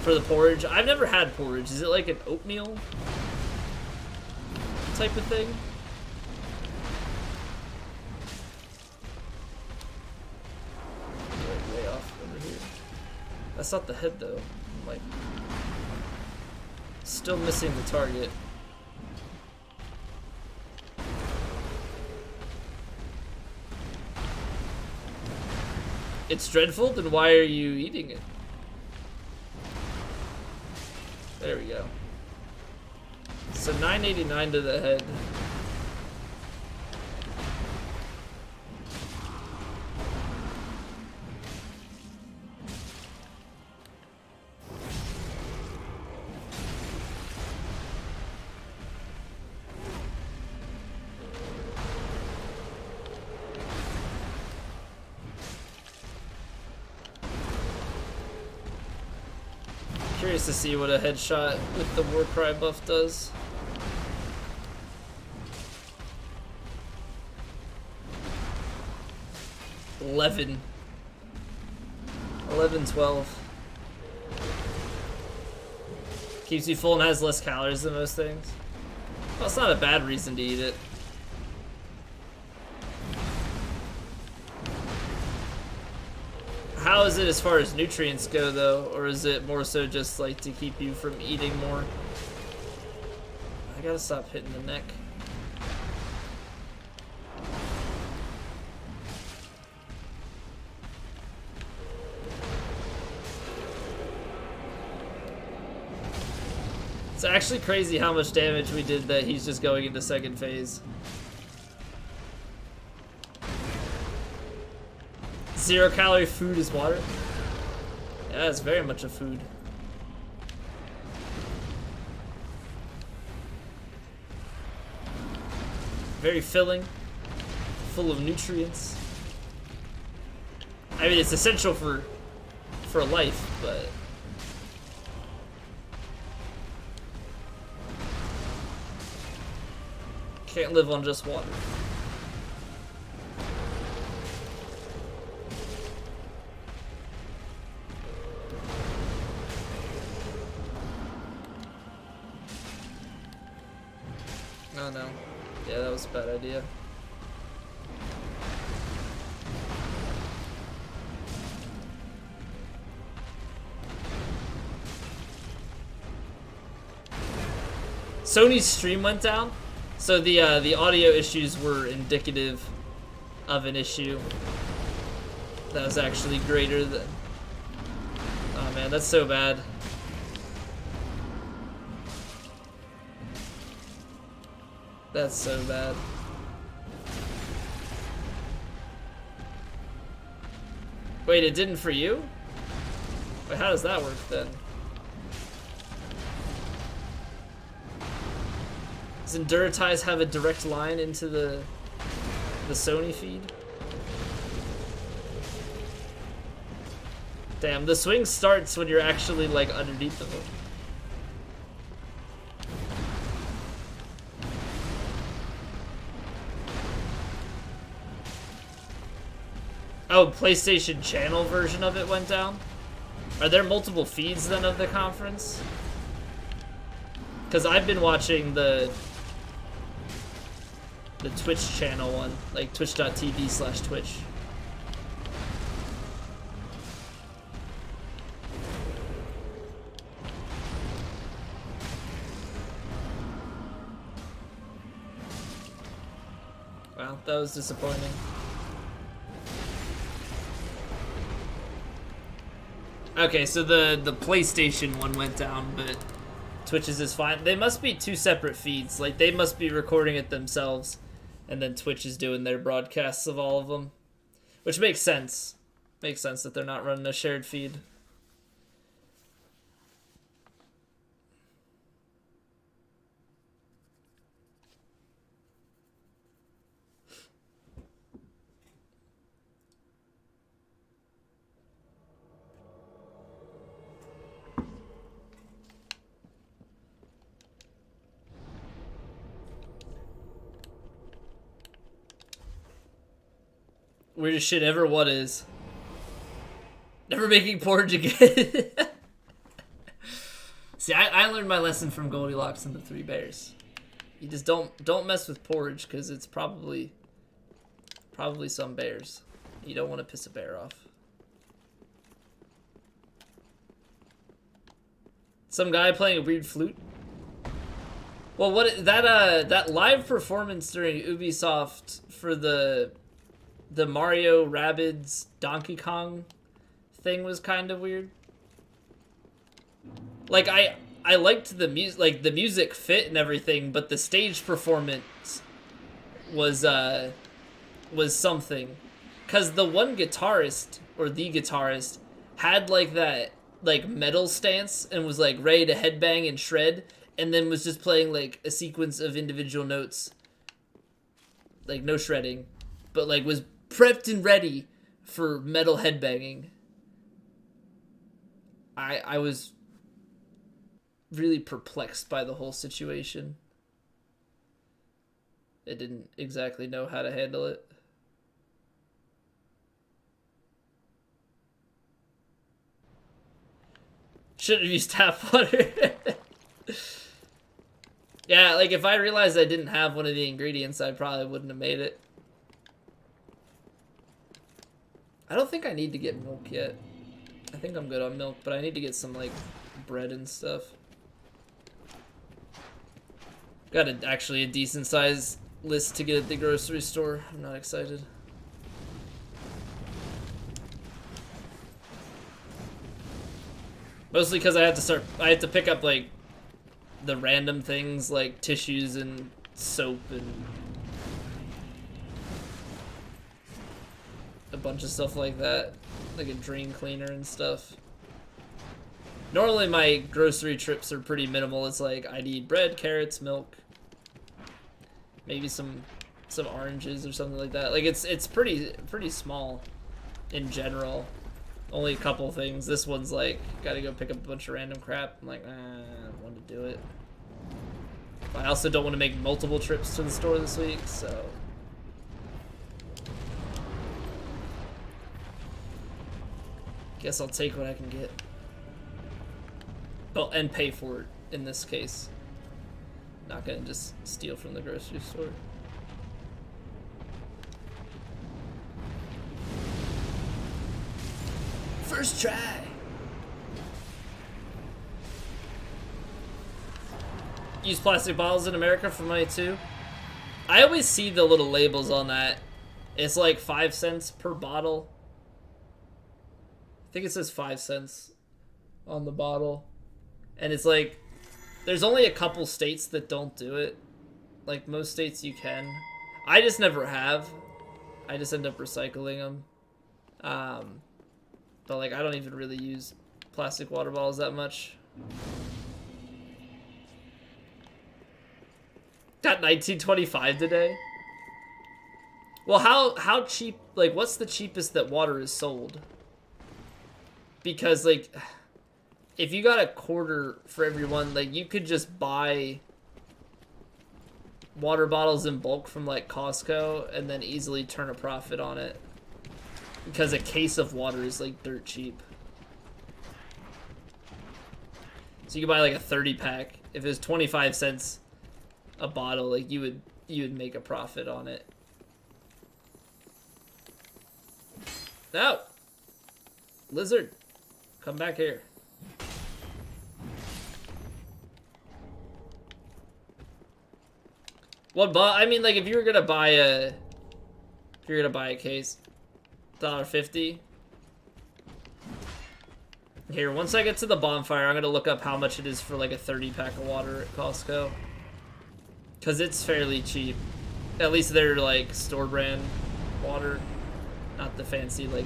S1: For the porridge, I've never had porridge. Is it like an oatmeal type of thing? Way off over here. That's not the head though. I'm like still missing the target. It's dreadful, then why are you eating it? There we go. So 989 to the head. Curious to see what a headshot with the Warcry buff does. $11, 12. Keeps you full and has less calories than most things. Well, it's not a bad reason to eat it. How is it as far as nutrients go, though? Or is it more so just like to keep you from eating more? I gotta stop hitting the neck. It's actually crazy how much damage we did that he's just going into second phase. 0 calorie food is water. Yeah, it's very much a food. Very filling, full of nutrients. I mean, it's essential for life, but can't live on just water. Oh no. Yeah, that was a bad idea. Sony's stream went down, so the audio issues were indicative of an issue that was actually greater than. Oh man, that's so bad. That's so bad. Wait, it didn't for you? Wait, how does that work then? Does Enduritize have a direct line into the Sony feed? Damn, the swing starts when you're actually like underneath of them. Oh, PlayStation channel version of it went down? Are there multiple feeds then of the conference? Because I've been watching the Twitch channel one, like twitch.tv/Twitch. Wow, that was disappointing. Okay, so the PlayStation one went down, but Twitch's is fine. They must be two separate feeds. Like, they must be recording it themselves, and then Twitch is doing their broadcasts of all of them. Which makes sense. Makes sense that they're not running a shared feed. Weirdest shit ever. What is? Never making porridge again. See, I learned my lesson from Goldilocks and the Three Bears. You just don't mess with porridge because it's probably some bears. You don't want to piss a bear off. Some guy playing a weird flute. Well, what that live performance during Ubisoft for the Mario Rabbids Donkey Kong thing was kind of weird. Like I liked the music, like the music fit and everything, but the stage performance was something. Cause the one guitarist or the guitarist had like that like metal stance and was like ready to headbang and shred, and then was just playing like a sequence of individual notes, like no shredding, but like was prepped and ready for metal headbanging. I was really perplexed by the whole situation. I didn't exactly know how to handle it. Shouldn't have used tap water. Yeah, like if I realized I didn't have one of the ingredients, I probably wouldn't have made it. I don't think I need to get milk yet. I think I'm good on milk, but I need to get some like bread and stuff. Got actually a decent sized list to get at the grocery store. I'm not excited. Mostly because I have to pick up like the random things like tissues and soap and a bunch of stuff like that, like a drain cleaner and stuff. Normally my grocery trips are pretty minimal. It's like I need bread, carrots, milk, maybe some oranges or something like that. Like it's pretty small in general. Only a couple things. This one's like, gotta go pick up a bunch of random crap. I'm like, I don't want to do it. I also don't want to make multiple trips to the store this week, so. Guess I'll take what I can get. Oh, and pay for it in this case. Not gonna just steal from the grocery store. First try. Use plastic bottles in America for money too. I always see the little labels on that. It's like 5 cents per bottle. I think it says 5 cents on the bottle. And it's like, there's only a couple states that don't do it. Like most states you can. I just never have. I just end up recycling them. But like I don't even really use plastic water bottles that much. Got 1925 today. Well, how cheap, like what's the cheapest that water is sold? Because like if you got a quarter for everyone, like you could just buy water bottles in bulk from like Costco and then easily turn a profit on it. Because a case of water is like dirt cheap. So you could buy like a 30 pack. If it was 25 cents a bottle, like you would make a profit on it. No! Lizard! Come back here. What I mean, like if you were gonna buy a case, $1.50. Here, once I get to the bonfire, I'm gonna look up how much it is for like a 30 pack of water at Costco. Cause it's fairly cheap. At least they're like store brand water, not the fancy like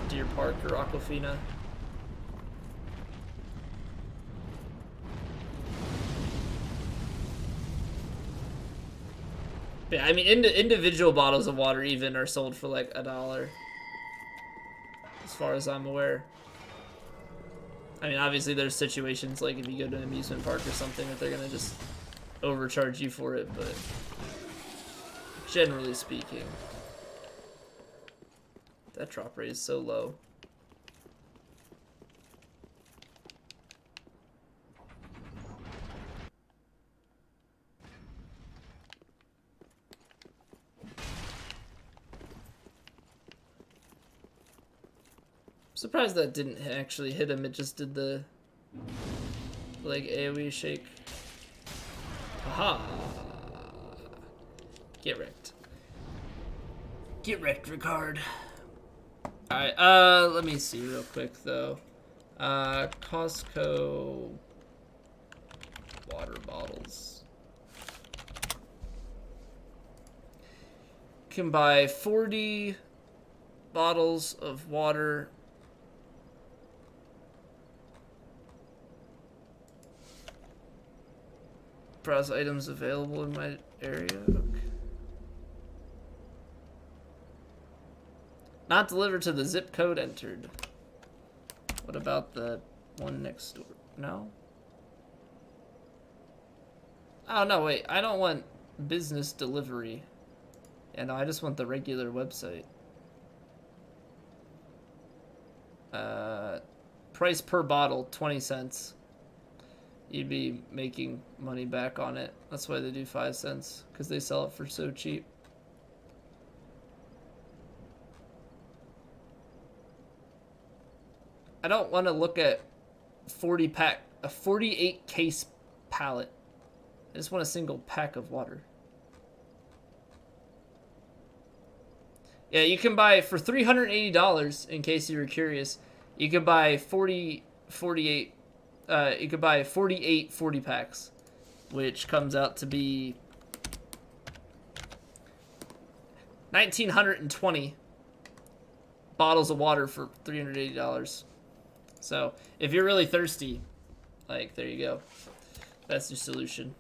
S1: Deer Park or Aquafina. Yeah, I mean, individual bottles of water even are sold for like $1, as far as I'm aware. I mean, obviously there's situations like if you go to an amusement park or something that they're gonna just overcharge you for it, but generally speaking. That drop rate is so low. Surprised that didn't actually hit him. It just did the like AoE shake. Aha! Get wrecked. Get wrecked, Ricard. Alright, let me see real quick though. Costco water bottles. Can buy 40 bottles of water. Browse items available in my area. Okay. Not delivered to the zip code entered. What about the one next door? No? Oh, no, wait. I don't want business delivery. Yeah, no, I just want the regular website. Price per bottle, 20 cents. You'd be making money back on it. That's why they do 5 cents, because they sell it for so cheap. I don't want to look at a 48 case pallet. I just want a single pack of water. Yeah, you can buy for $380, in case you were curious. You could buy 48 40 packs, which comes out to be 1,920 bottles of water for $380. So if you're really thirsty, like, there you go. That's your solution.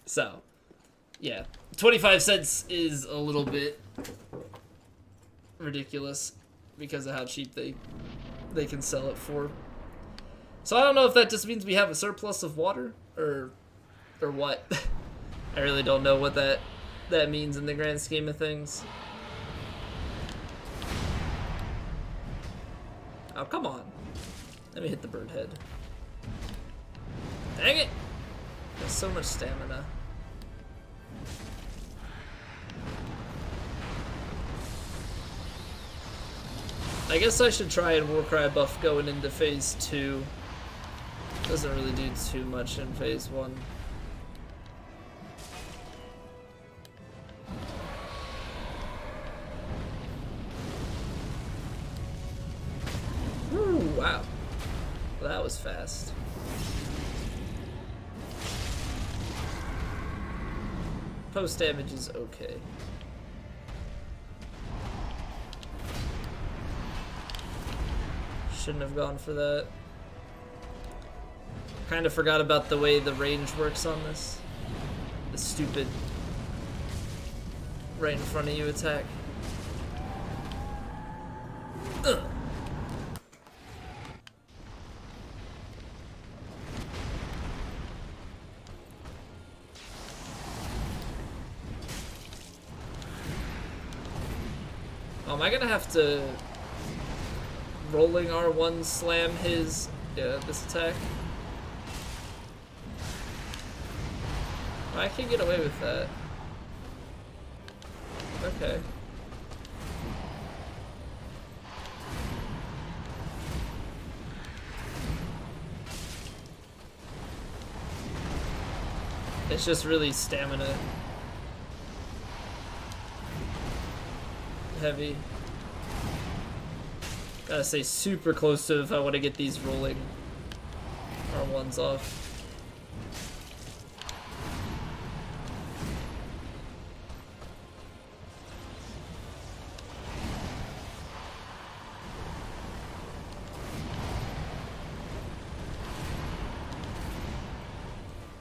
S1: So, yeah, 25 cents is a little bit ridiculous because of how cheap they can sell it for. So I don't know if that just means we have a surplus of water or what. I really don't know what that means in the grand scheme of things. Oh, come on. Let me hit the bird head. Dang it! There's so much stamina. I guess I should try and Warcry buff going into phase 2. Doesn't really do too much in phase 1. Ooh, wow. Well, that was fast. Post damage is okay. Shouldn't have gone for that. Kind of forgot about the way the range works on this. The stupid right in front of you attack. Ugh. Am I gonna have to rolling R1 slam his this attack? I can get away with that. Okay. It's just really stamina heavy. Gotta stay super close to if I want to get these rolling R1s off.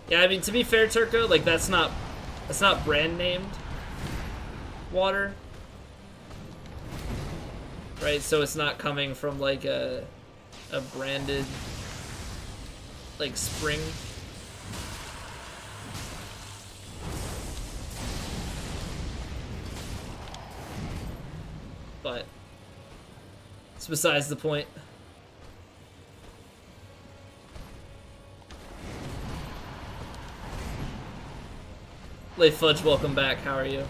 S1: Yeah, I mean, to be fair, Turco, like, that's not brand named water. Right, so it's not coming from like a branded like spring. but it's besides the point. Lay Fudge, welcome back. How are you?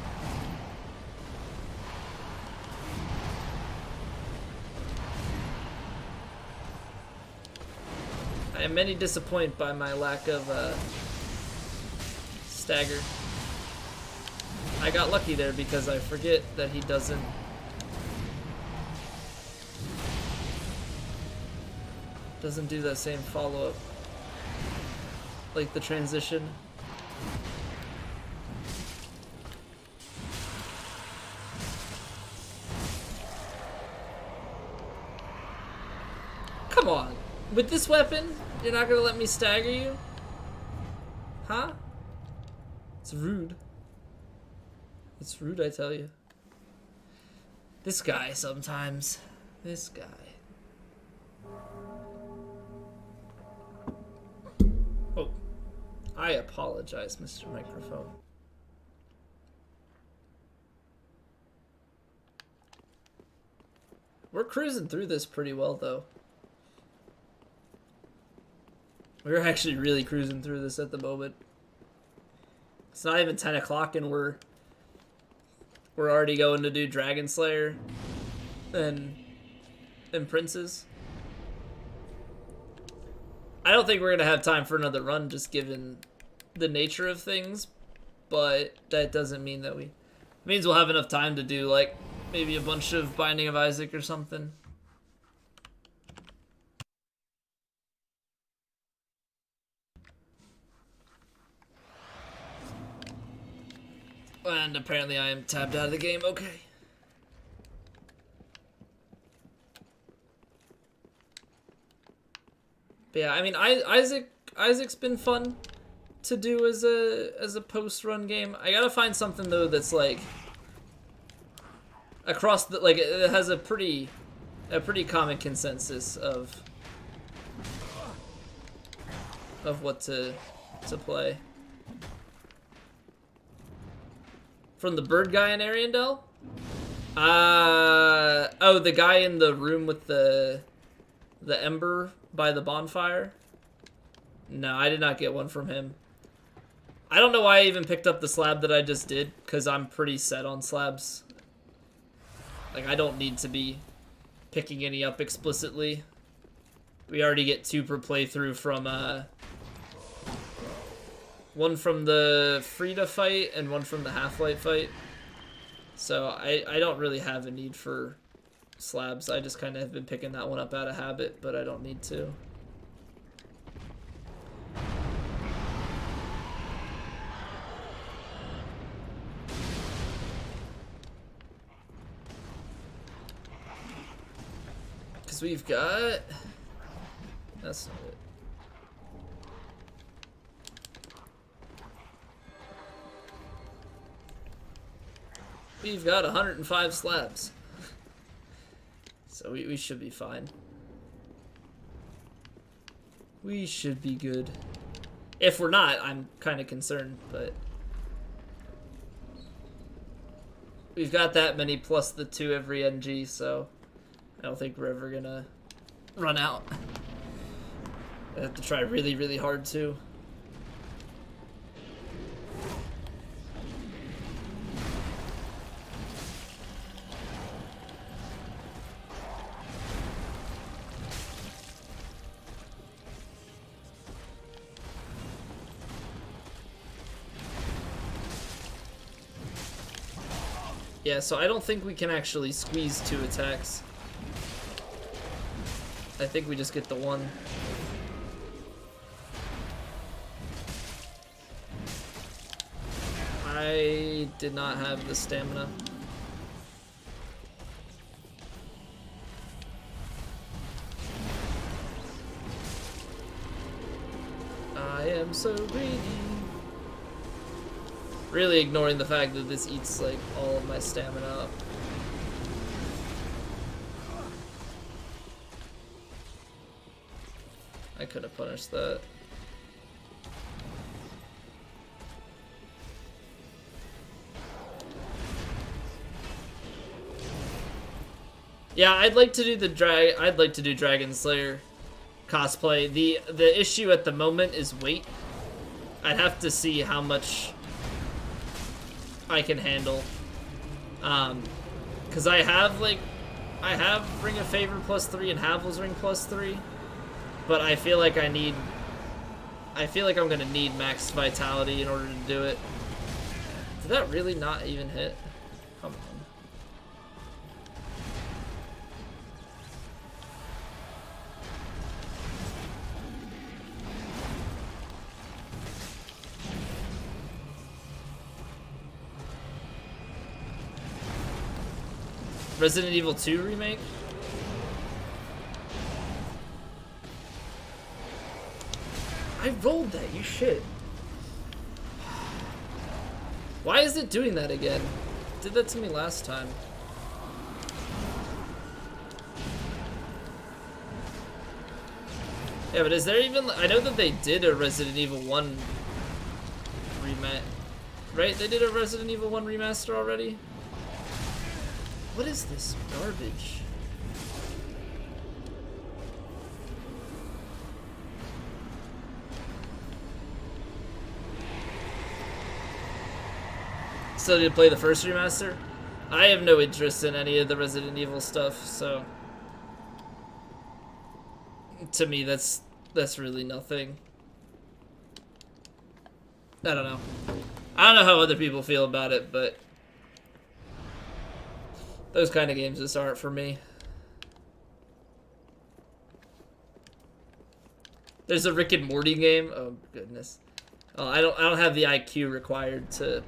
S1: I am many disappointed by my lack of stagger. I got lucky there because I forget that he doesn't do that same follow-up, like the transition. Come on, with this weapon, you're not gonna let me stagger you? Huh? It's rude. It's rude, I tell you. This guy sometimes. This guy. Oh. I apologize, Mr. Microphone. We're cruising through this pretty well, though. We're actually really cruising through this at the moment. It's not even 10 o'clock and we're already going to do Dragon Slayer and Princes. I don't think we're gonna have time for another run just given the nature of things, but that doesn't mean that it means we'll have enough time to do like maybe a bunch of Binding of Isaac or something. And apparently I am tabbed out of the game, okay. But yeah, I mean, Isaac's been fun to do as a post-run game. I gotta find something though that's like across the, like it has a pretty common consensus of what to play. From the bird guy in Ariandel? Oh, the guy in the room with the ember by the bonfire? No, I did not get one from him. I don't know why I even picked up the slab that I just did, because I'm pretty set on slabs. Like, I don't need to be picking any up explicitly. We already get 2 per playthrough from, one from the Frida fight and one from the Half-Life fight. So I don't really have a need for slabs. I just kind of have been picking that one up out of habit, but I don't need to. Because we've got... That's not it. We've got 105 slabs. So we should be fine. We should be good. If we're not, I'm kind of concerned, but... We've got that many plus the 2 every NG, so... I don't think we're ever gonna run out. I have to try really, really hard, too. Yeah, so I don't think we can actually squeeze 2 attacks. I think we just get the 1. I did not have the stamina. I am so greedy. Really ignoring the fact that this eats like all of my stamina up. I could have punished that. Yeah, I'd like to do Dragon Slayer cosplay. The issue at the moment is weight. I'd have to see how much I can handle. Cause I have Ring of Favor +3 and Havel's Ring +3, but I feel like I'm gonna need max vitality in order to do it. Did that really not even hit? Come on. Resident Evil 2 remake? I rolled that, you shit. Why is it doing that again? It did that to me last time. Yeah, but is there even... I know that they did a Resident Evil 1 remake. Right? They did a Resident Evil 1 remaster already? What is this garbage? Still need to play the first remaster? I have no interest in any of the Resident Evil stuff, so to me that's really nothing. I don't know. I don't know how other people feel about it, but those kind of games just aren't for me. There's a Rick and Morty game. Oh goodness. Oh, I don't have the IQ required to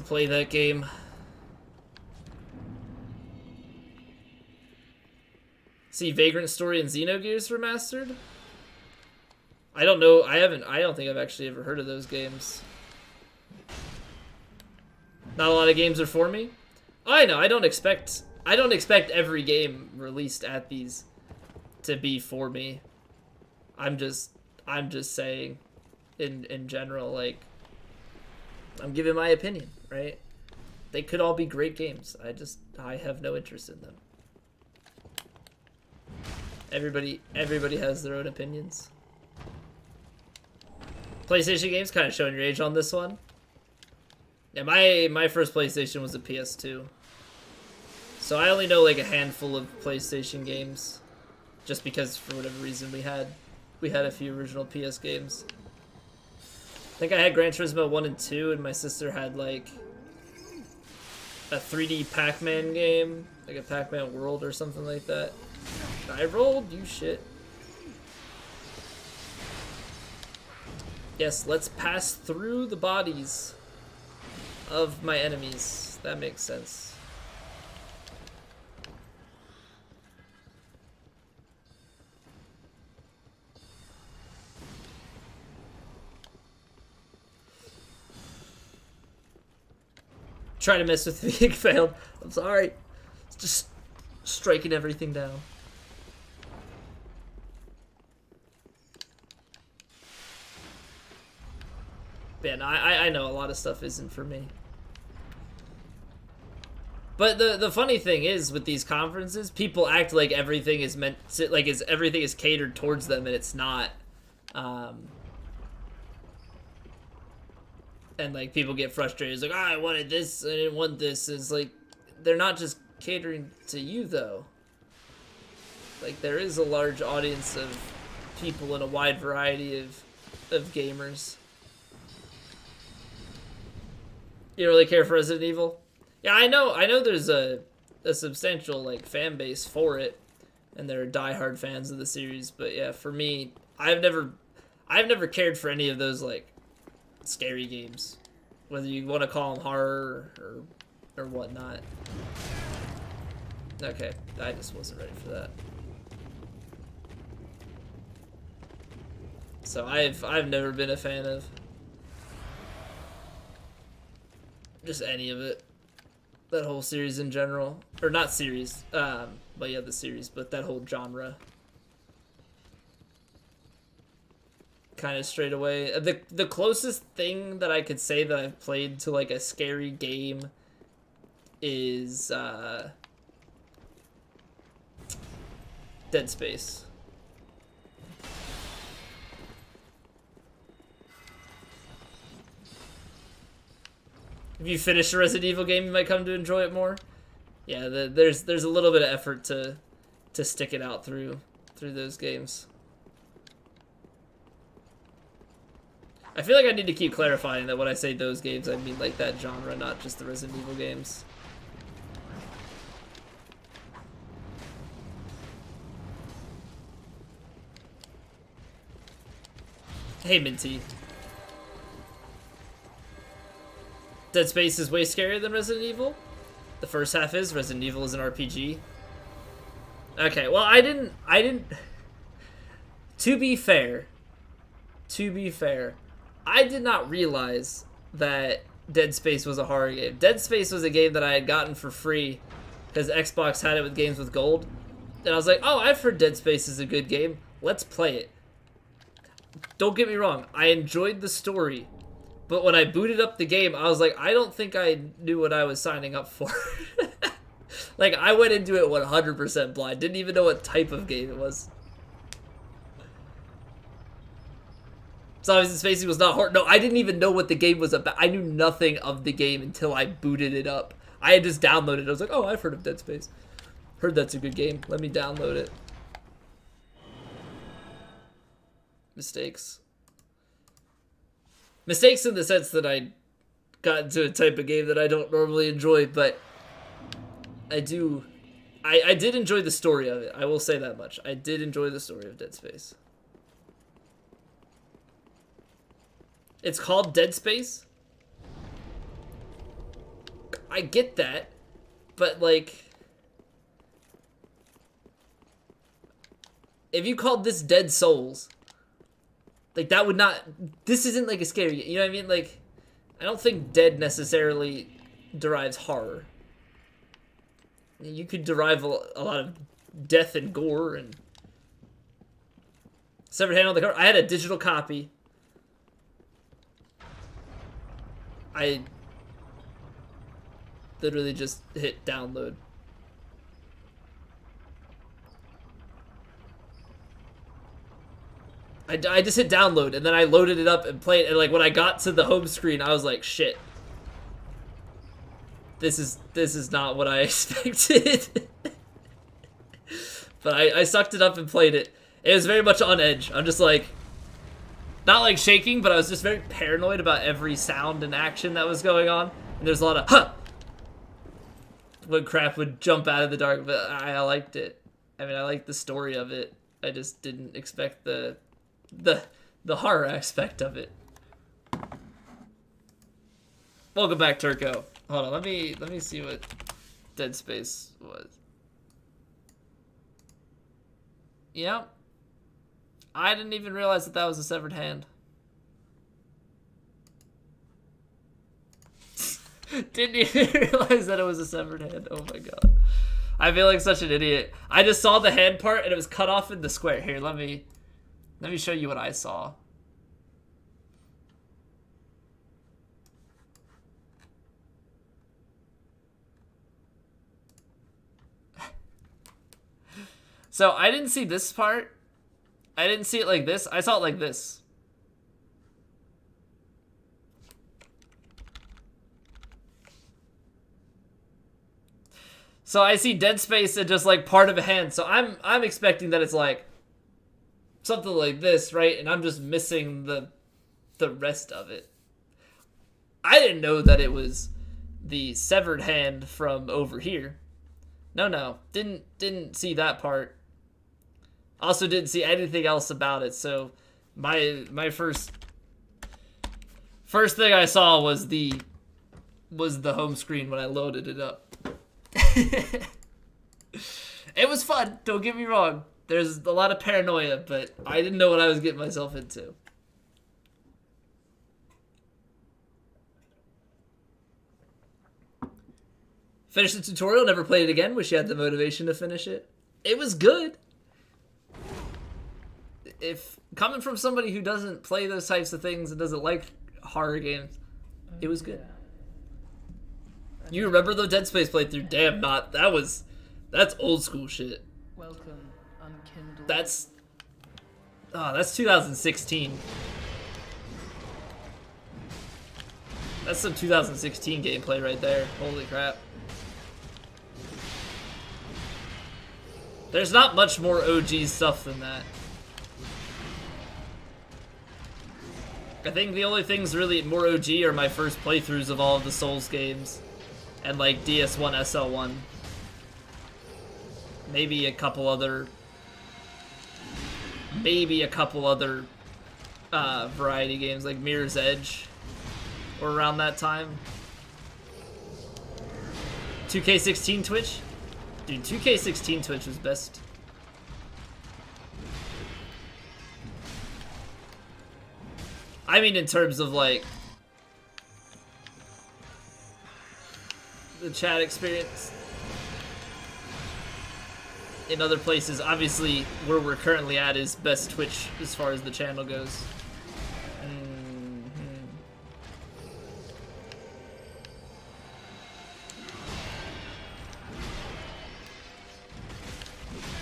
S1: play that game. See Vagrant Story and Xenogears remastered? I don't know. I don't think I've actually ever heard of those games. Not a lot of games are for me. I know. I don't expect every game released at these to be for me. I'm just saying in general, like, I'm giving my opinion, right? They could all be great games. I have no interest in them. Everybody has their own opinions. PlayStation games, kind of showing your age on this one. Yeah, my first PlayStation was a PS2. So I only know like a handful of PlayStation games, just because for whatever reason we had a few original PS games. I think I had Gran Turismo 1 and 2, and my sister had like a 3D Pac-Man game, like a Pac-Man World or something like that. I rolled, you shit. Yes, let's pass through the bodies of my enemies. That makes sense. Trying to mess with me, it failed. I'm sorry. It's just striking everything down. Man, I know a lot of stuff isn't for me. But the funny thing is, with these conferences, people act like everything is meant to, like, everything is catered towards them, and it's not. And like people get frustrated. It's like, oh, I wanted this, I didn't want this. It's like they're not just catering to you though. Like there is a large audience of people in a wide variety of gamers. You don't really care for Resident Evil? Yeah, I know there's a substantial like fan base for it, and there are diehard fans of the series, but yeah, for me, I've never cared for any of those like scary games, whether you want to call them horror or whatnot. Okay, I just wasn't ready for that. So I've never been a fan of just any of it, that whole series in general, or not series, but yeah, the series, but that whole genre. Kind of straight away. The closest thing that I could say that I've played to like a scary game is Dead Space. If you finish a Resident Evil game, you might come to enjoy it more. Yeah, there's a little bit of effort to stick it out through those games. I feel like I need to keep clarifying that when I say those games, I mean like that genre, not just the Resident Evil games. Hey, Minty. Dead Space is way scarier than Resident Evil? The first half is. Resident Evil is an RPG. Okay, well, I didn't... To be fair, I did not realize that Dead Space was a horror game. Dead Space was a game that I had gotten for free because Xbox had it with Games with Gold. And I was like, oh, I've heard Dead Space is a good game. Let's play it. Don't get me wrong, I enjoyed the story. But when I booted up the game, I was like, I don't think I knew what I was signing up for. Like, I went into it 100% blind. Didn't even know what type of game it was. Zombies in Space was not horror. No, I didn't even know what the game was about. I knew nothing of the game until I booted it up. I had just downloaded it. I was like, oh, I've heard of Dead Space. Heard that's a good game. Let me download it. Mistakes. Mistakes in the sense that I got into a type of game that I don't normally enjoy, but I do. I did enjoy the story of it. I will say that much. I did enjoy the story of Dead Space. It's called Dead Space. I get that, but like, if you called this Dead Souls, like that would not. This isn't like a scary. You know what I mean? Like, I don't think dead necessarily derives horror. You could derive a lot of death and gore and severed hand on the cover. I had a digital copy. I literally just hit download. I just hit download and then I loaded it up and played it, and like when I got to the home screen, I was like, shit. This is not what I expected. But I sucked it up and played it. It was very much on edge. I'm just like, not like shaking, but I was just very paranoid about every sound and action that was going on. And there's a lot of, huh! When crap would jump out of the dark, but I liked it. I mean, I liked the story of it. I just didn't expect the horror aspect of it. Welcome back, Turco. Hold on, let me see what Dead Space was. Yep. I didn't even realize that was a severed hand. Didn't even realize that it was a severed hand. Oh my god. I feel like such an idiot. I just saw the hand part and it was cut off in the square. Here, let me show you what I saw. So I didn't see this part. I didn't see it like this. I saw it like this. So I see Dead Space and just like part of a hand. So I'm expecting that it's like something like this, right? And I'm just missing the rest of it. I didn't know that it was the severed hand from over here. No. Didn't see that part. Also didn't see anything else about it. So my first thing I saw was the home screen when I loaded it up. It was fun, don't get me wrong. There's a lot of paranoia, but I didn't know what I was getting myself into. Finished the tutorial, never played it again. Wish you had the motivation to finish it. It was good. If coming from somebody who doesn't play those types of things and doesn't like horror games, it was good. You remember the Dead Space playthrough? Damn, not. That's old school shit.
S3: Welcome,
S1: That's 2016. That's some 2016 gameplay right there. Holy crap. There's not much more OG stuff than that. I think the only things really more OG are my first playthroughs of all of the Souls games. And like DS1, SL1. Maybe a couple other variety games like Mirror's Edge or around that time. 2K16 Twitch? Dude, 2K16 Twitch was best. I mean in terms of like the chat experience. In other places, obviously where we're currently at is best Twitch as far as the channel goes.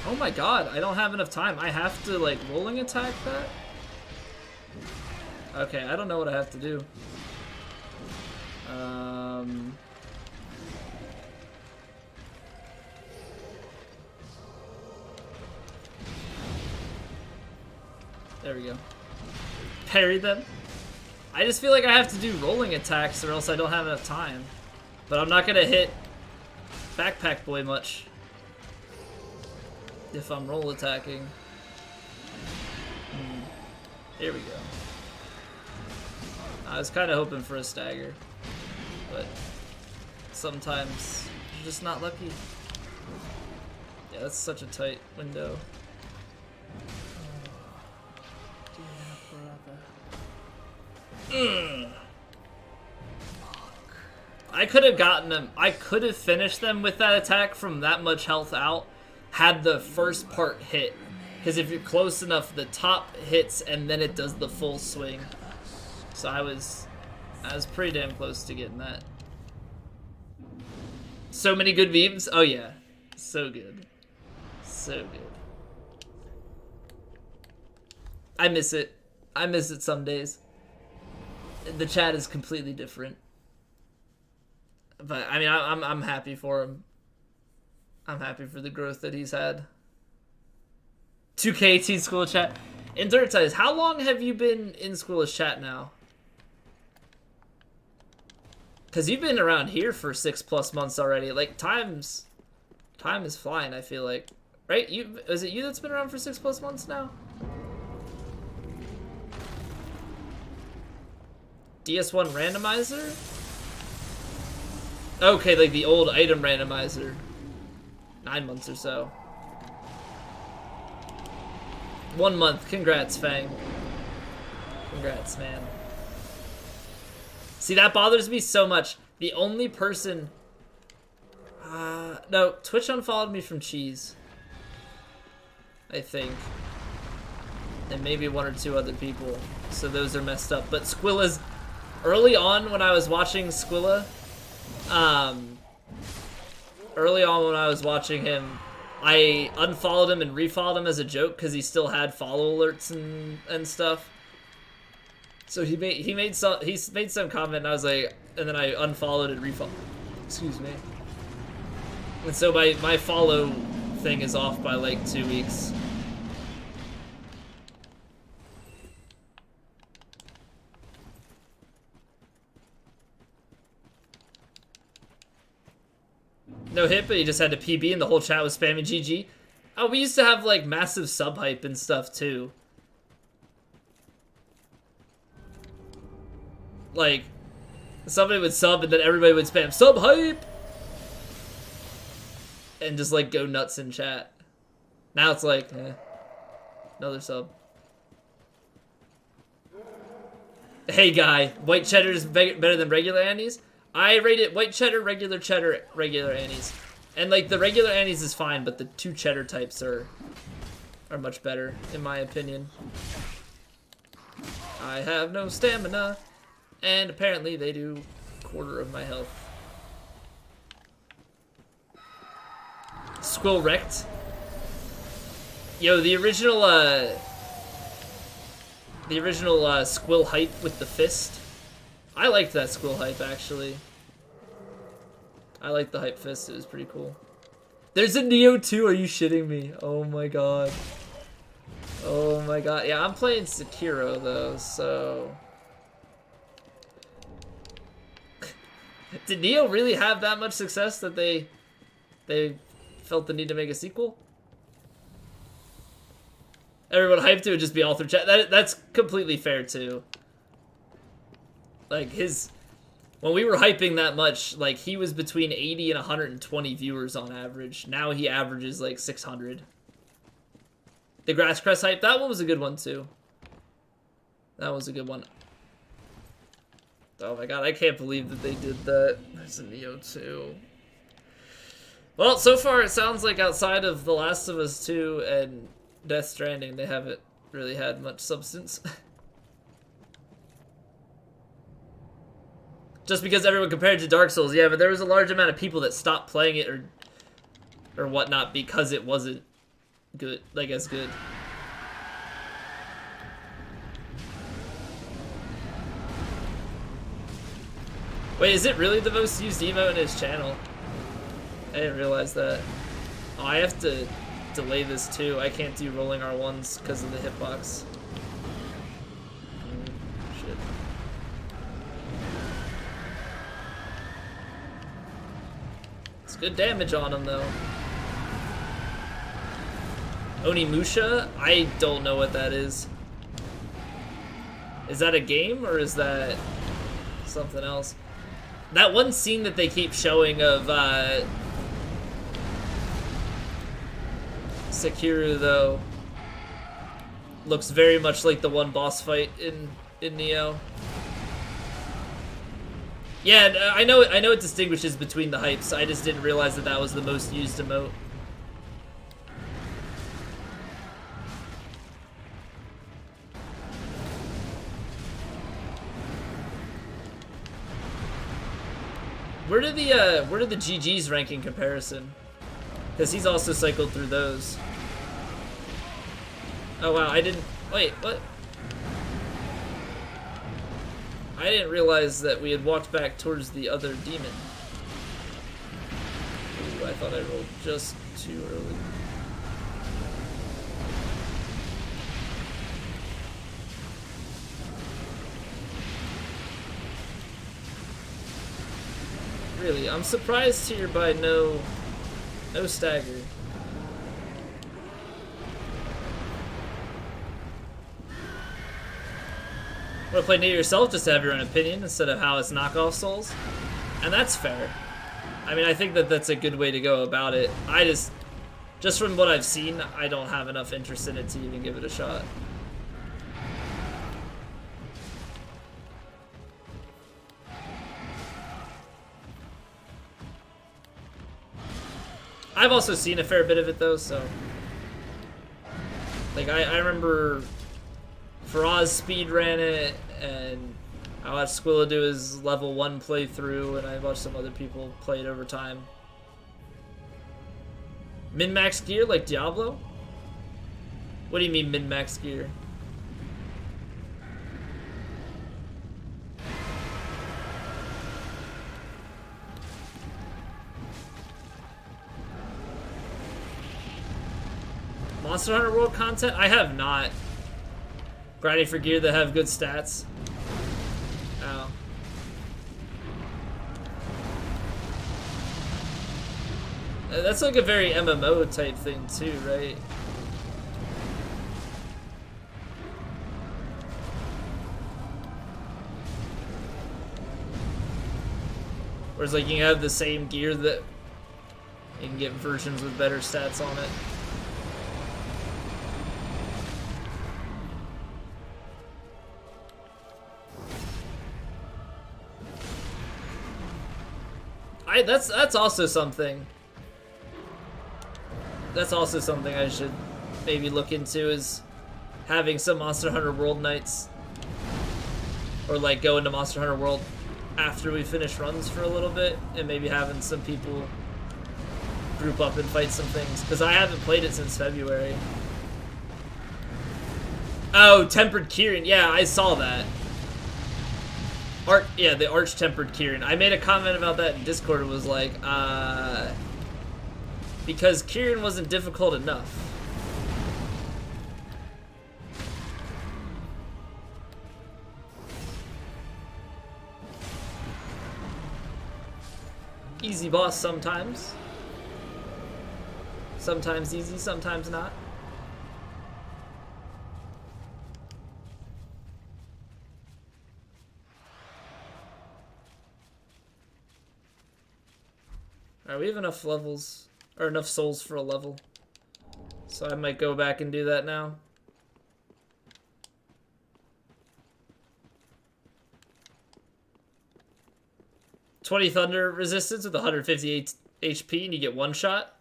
S1: Oh my god, I don't have enough time. I have to like rolling attack that? Okay, I don't know what I have to do. There we go. Parry them. I just feel like I have to do rolling attacks or else I don't have enough time. But I'm not gonna hit Backpack Boy much if I'm roll attacking. Here we go. I was kind of hoping for a stagger, but sometimes you're just not lucky. Yeah, that's such a tight window. I could have gotten them. I could have finished them with that attack from that much health out had the first part hit. Because if you're close enough, the top hits and then it does the full swing. So I was pretty damn close to getting that. So many good memes. Oh yeah, so good, so good. I miss it. I miss it some days. The chat is completely different. But I mean, I'm happy for him. I'm happy for the growth that he's had. 2K18 school chat. In Dirt Ties, how long have you been in schoolish chat now? Because you've been around here for 6+ months already. Like, time is flying, I feel like. Right? Is it you that's been around for 6+ months now? DS1 randomizer? Okay, like the old item randomizer. 9 months or so. 1 month. Congrats, Fang. Congrats, man. See, that bothers me so much. The only person... no, Twitch unfollowed me from Cheese. I think. And maybe 1 or 2 other people. So those are messed up. But Squilla's... Early on when I was watching Squilla... Early on when I was watching him, I unfollowed him and refollowed him as a joke because he still had follow alerts and stuff. So he made some comment and I was like, and then I unfollowed and refollowed. Excuse me. And so my follow thing is off by like 2 weeks. No hit, but he just had to PB and the whole chat was spamming GG. Oh, we used to have like massive sub hype and stuff too. Like, somebody would sub and then everybody would spam sub hype and just like go nuts in chat. Now it's like, another sub. Hey guy, white cheddar is better than regular Annie's? I rate it white cheddar, regular Annie's. And like the regular Annie's is fine, but the 2 cheddar types are much better, in my opinion. I have no stamina, and apparently they do 1/4 of my health. Squill wrecked. Yo, the original Squill hype with the fist. I liked that Squill hype, actually. I liked the hype fist, it was pretty cool. There's a Neo 2, are you shitting me? Oh my god. Oh my god. Yeah, I'm playing Sekiro, though, so... Did Neo really have that much success that they felt the need to make a sequel? Everyone hyped it would just be all through chat. That's completely fair too. Like when we were hyping that much, like he was between 80 and 120 viewers on average. Now he averages like 600. The Grass Crest hype, that one was a good one too. That was a good one. Oh my god, I can't believe that they did that. There's a Neo 2. Well, so far it sounds like outside of The Last of Us 2 and Death Stranding, they haven't really had much substance. Just because everyone compared to Dark Souls, yeah, but there was a large amount of people that stopped playing it or whatnot because it wasn't good, like as good. Wait, is it really the most used emote in his channel? I didn't realize that. Oh, I have to delay this too. I can't do rolling R1s because of the hitbox. Shit. It's good damage on him though. Onimusha? I don't know what that is. Is that a game or is that something else? That one scene that they keep showing of Sekiro though looks very much like the one boss fight in Neo. Yeah, I know it distinguishes between the hypes. I just didn't realize that that was the most used emote. Where did the GG's rank in comparison? Because he's also cycled through those. Oh wow, I didn't... Wait, what? I didn't realize that we had walked back towards the other demon. Ooh, I thought I rolled just too early. Really, I'm surprised here by no stagger. Want to play Near yourself just to have your own opinion instead of how it's knockoff Souls? And that's fair. I mean, I think that that's a good way to go about it. I just from what I've seen, I don't have enough interest in it to even give it a shot. I've also seen a fair bit of it though, so like I remember Faraz speedran it, and I watched Squilla do his level 1 playthrough, and I watched some other people play it over time. Min-max gear like Diablo? What do you mean min-max gear? Monster Hunter World content? I have not. Grinding for gear that have good stats. Oh. That's like a very MMO type thing too, right? Whereas like you have the same gear that you can get versions with better stats on it. That's also something. That's also something I should maybe look into, is having some Monster Hunter World nights, or like go into Monster Hunter World after we finish runs for a little bit, and maybe having some people group up and fight some things, because I haven't played it since February. Oh, Tempered Kieran. Yeah, I saw that. Yeah, the Arch-Tempered Kieran. I made a comment about that in Discord. It was like, because Kieran wasn't difficult enough. Easy boss sometimes. Sometimes easy, sometimes not. Alright, we have enough levels, or enough souls for a level. So I might go back and do that now. $20 Thunder resistance with 158 HP and you get one shot.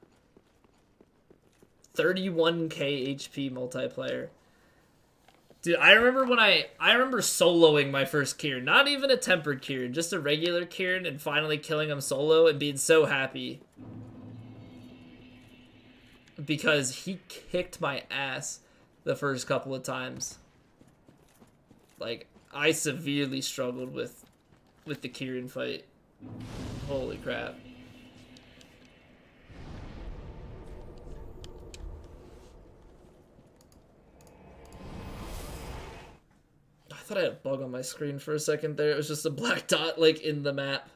S1: 31k HP multiplayer. Dude, I remember when I remember soloing my first Kieran. Not even a tempered Kieran, just a regular Kieran, and finally killing him solo and being so happy. Because he kicked my ass the first couple of times. Like, I severely struggled with the Kieran fight. Holy crap. I thought I had a bug on my screen for a second there. It was just a black dot, like, in the map.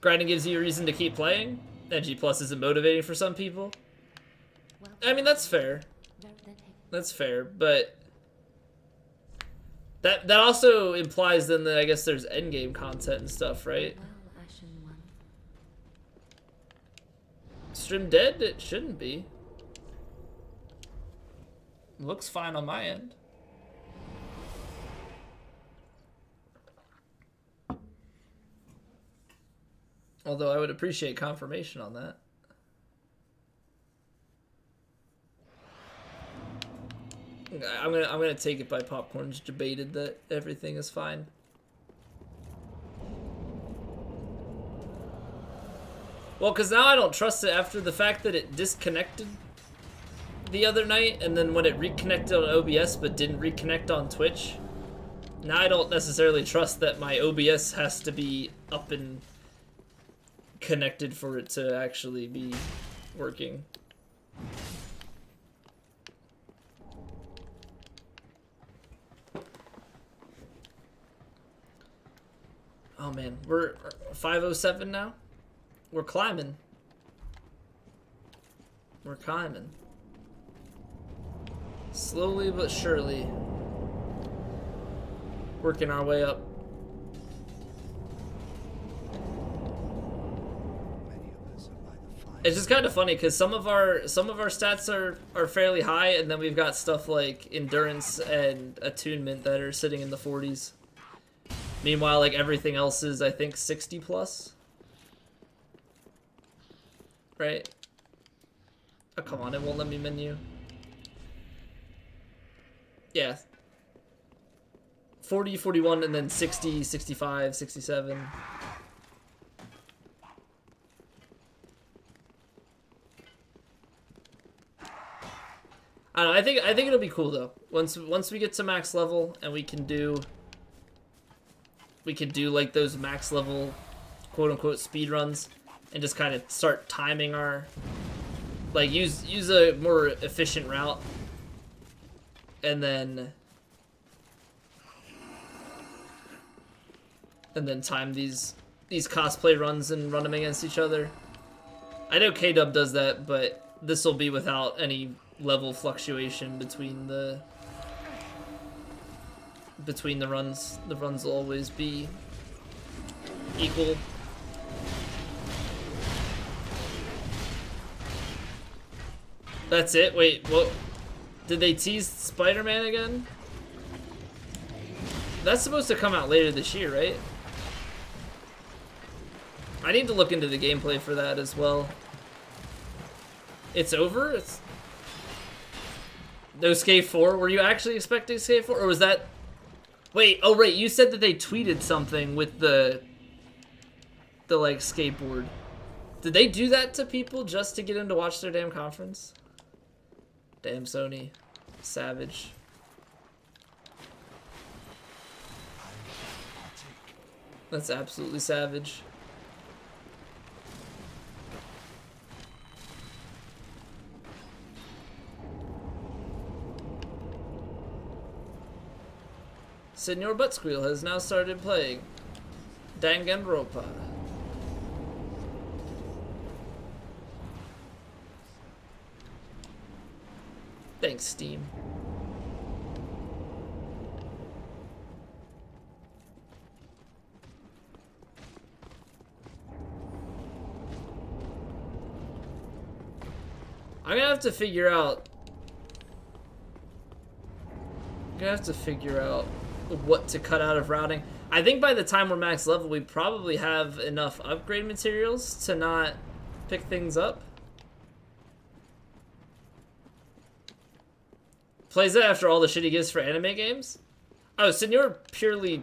S1: Grinding gives you a reason to keep playing. NG Plus isn't motivating for some people. I mean, that's fair. That's fair, but that also implies then that I guess there's endgame content and stuff, right? Stream dead? It shouldn't be. Looks fine on my end. Although I would appreciate confirmation on that. I'm gonna take it by Popcorn's debated that everything is fine. Well, because now I don't trust it after the fact that it disconnected the other night, and then when it reconnected on OBS but didn't reconnect on Twitch. Now I don't necessarily trust that my OBS has to be up and connected for it to actually be working. Oh man, we're 507 now. We're climbing. We're climbing. Slowly but surely. Working our way up. It's just kind of funny because some of our stats are fairly high, and then we've got stuff like endurance and attunement that are sitting in the 40s. Meanwhile, like everything else is, I think, 60 plus. Right? Oh, come on, it won't let me menu. Yeah. 40, 41, and then 60, 65, 67. I don't know, I think it'll be cool though. Once we get to max level and we can do like those max level quote unquote speed runs and just kind of start timing our, like, use a more efficient route and then time these cosplay runs and run them against each other. I know K-Dub does that, but this will be without any level fluctuation between the runs. The runs will always be equal. That's it? Wait, what? Did they tease Spider-Man again? That's supposed to come out later this year, right? I need to look into the gameplay for that as well. It's over? It's... No Skate 4? Were you actually expecting Skate 4? Or was that... Wait, oh right, you said that they tweeted something with the like, skateboard. Did they do that to people just to get in to watch their damn conference? Damn Sony. Savage. That's absolutely savage. Senor Buttsqueal has now started playing Danganronpa. Thanks, Steam. I'm gonna have to figure out what to cut out of routing. I think by the time we're max level, we probably have enough upgrade materials to not pick things up. Plays that after all the shit he gives for anime games? Oh, Senor purely...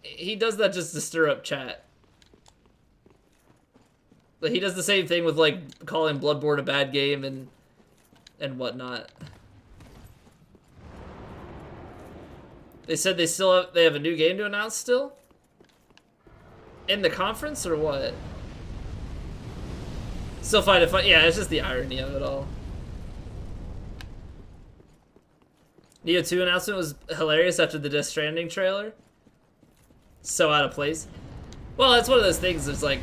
S1: He does that just to stir up chat. Like, he does the same thing with, like, calling Bloodborne a bad game and whatnot. They said they have a new game to announce still? In the conference or what? Still find it fun. Yeah, it's just the irony of it all. Neo 2 announcement was hilarious after the Death Stranding trailer. So out of place. Well, that's one of those things that's like,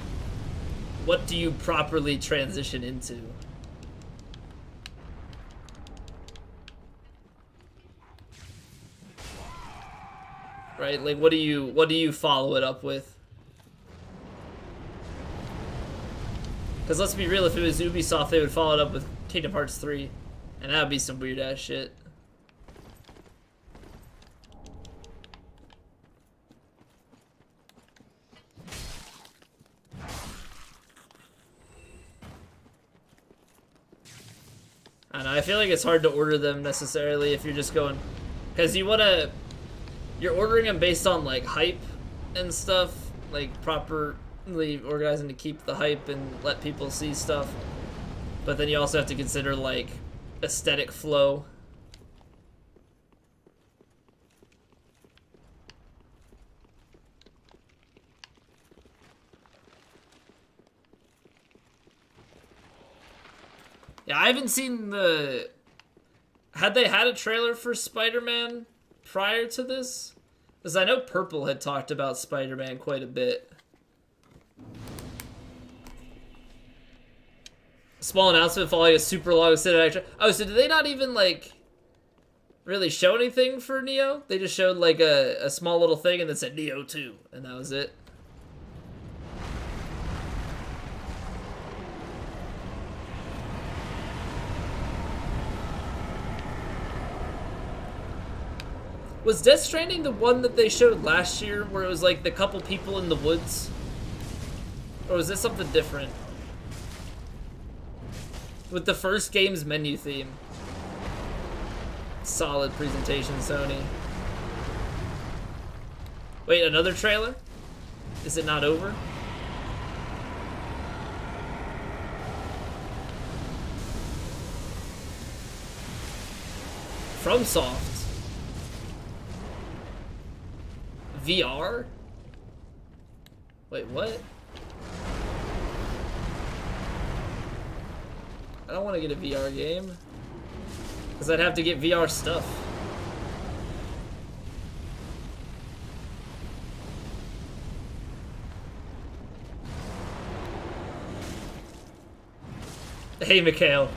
S1: what do you properly transition into? Right? Like, what do you follow it up with? Because let's be real, if it was Ubisoft, they would follow it up with Kingdom Hearts 3. And that would be some weird ass shit. I don't know, I feel like it's hard to order them necessarily if you're just going... Because you're ordering them based on, like, hype and stuff. Like, properly organizing to keep the hype and let people see stuff. But then you also have to consider, like, aesthetic flow. Yeah, I haven't seen the... Had they had a trailer for Spider-Man prior to this? Because I know Purple had talked about Spider-Man quite a bit. Small announcement following a super long cinematic. Oh, so did they not even, like, really show anything for Neo? They just showed, like, a small little thing and then said Neo 2, and that was it. Was Death Stranding the one that they showed last year where it was like the couple people in the woods? Or was this something different? With the first game's menu theme. Solid presentation, Sony. Wait, another trailer? Is it not over? FromSoft. VR? Wait, what? I don't want to get a VR game. Because I'd have to get VR stuff. Hey, Mikhail.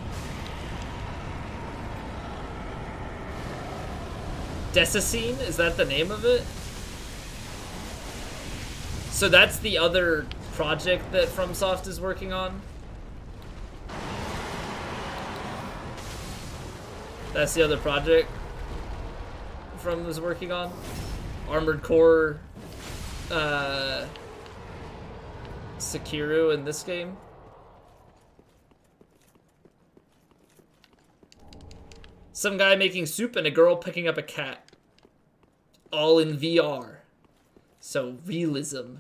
S1: Desicine? Is that the name of it? So that's the other project that FromSoft is working on? That's the other project From was working on? Armored Core Sekiro in this game? Some guy making soup and a girl picking up a cat. All in VR. So, realism.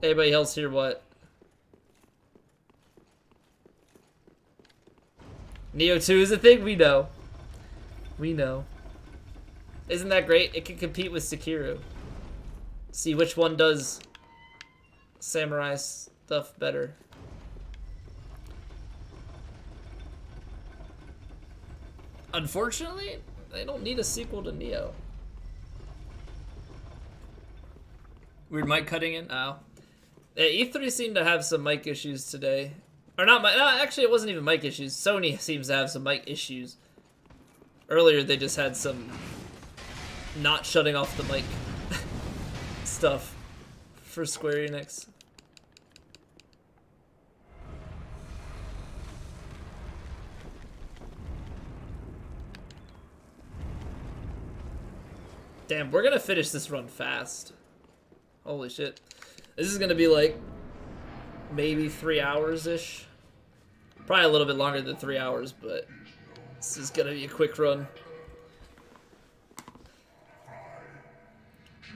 S1: Anybody else here what? Neo 2 is a thing? We know. We know. Isn't that great? It can compete with Sekiro. See which one does samurai stuff better. Unfortunately, they don't need a sequel to Neo. Weird mic cutting in? Oh. E3 seemed to have some mic issues today. Or not mic, no, actually it wasn't even mic issues. Sony seems to have some mic issues. Earlier they just had some not shutting off the mic stuff for Square Enix. Damn, we're gonna finish this run fast. Holy shit. This is gonna be like maybe 3 hours-ish. Probably a little bit longer than 3 hours, but this is gonna be a quick run.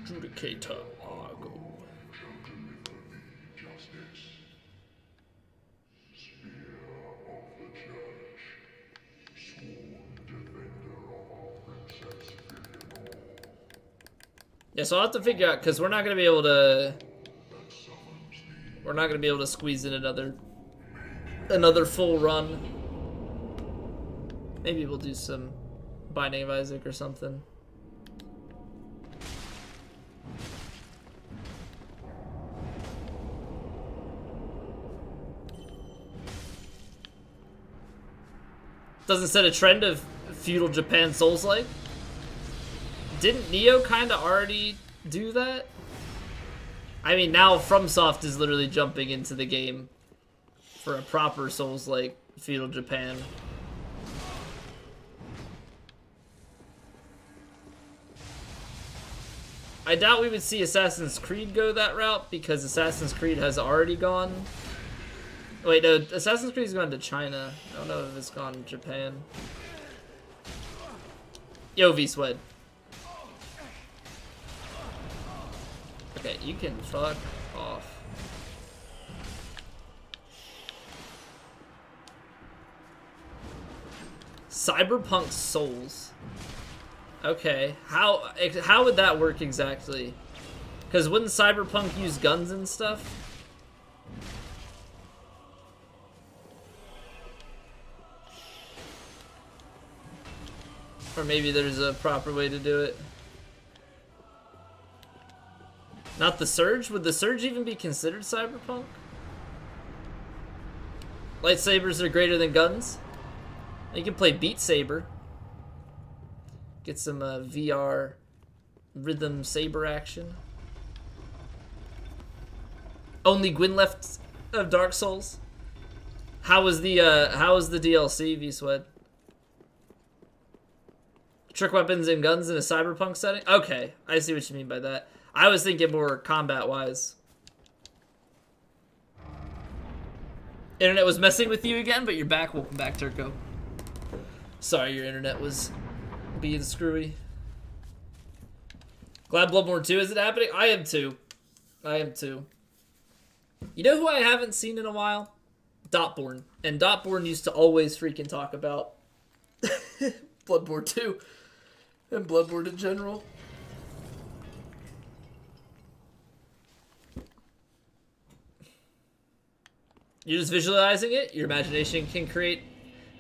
S1: Judicator Argo. Yeah, so I'll have to figure out, because we're not gonna be able to squeeze in another full run. Maybe we'll do some Binding of Isaac or something. Doesn't set a trend of feudal Japan Souls-like? Didn't Neo kind of already do that? I mean, now FromSoft is literally jumping into the game for a proper Souls-like feudal Japan. I doubt we would see Assassin's Creed go that route, because Assassin's Creed has already gone... Wait, no, Assassin's Creed's gone to China. I don't know if it's gone to Japan. Yo, V-Swed. Okay, you can fuck off. Cyberpunk Souls. Okay, how would that work exactly? Because wouldn't Cyberpunk use guns and stuff? Or maybe there's a proper way to do it. Not the Surge? Would the Surge even be considered Cyberpunk? Lightsabers are greater than guns? You can play Beat Saber. Get some VR rhythm saber action. Only Gwyn left of Dark Souls. How was the DLC, V-Swed? Trick weapons and guns in a cyberpunk setting? Okay, I see what you mean by that. I was thinking more combat-wise. Internet was messing with you again, but you're back. Welcome back, Turco. Sorry, your internet was being screwy. Glad Bloodborne 2 isn't happening? I am too. I am too. You know who I haven't seen in a while? Dotborn. And Dotborn used to always freaking talk about Bloodborne 2. And Bloodborne in general. You're just visualizing it. Your imagination can create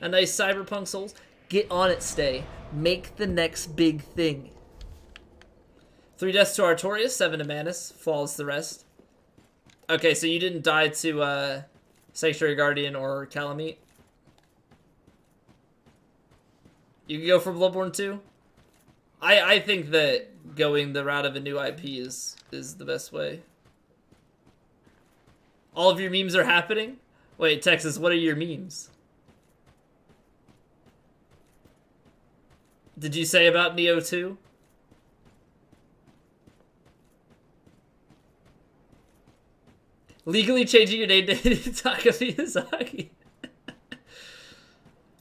S1: a nice cyberpunk Souls. Get on it, Stay. Make the next big thing. 3 deaths to Artorias, 7 to Manus. Falls the rest. Okay, so you didn't die to Sanctuary Guardian or Calamite? You can go for Bloodborne 2? I think that going the route of a new IP is the best way. All of your memes are happening? Wait, Texas, what are your memes? Did you say about Neo 2? Legally changing your name to Hidetaka Miyazaki.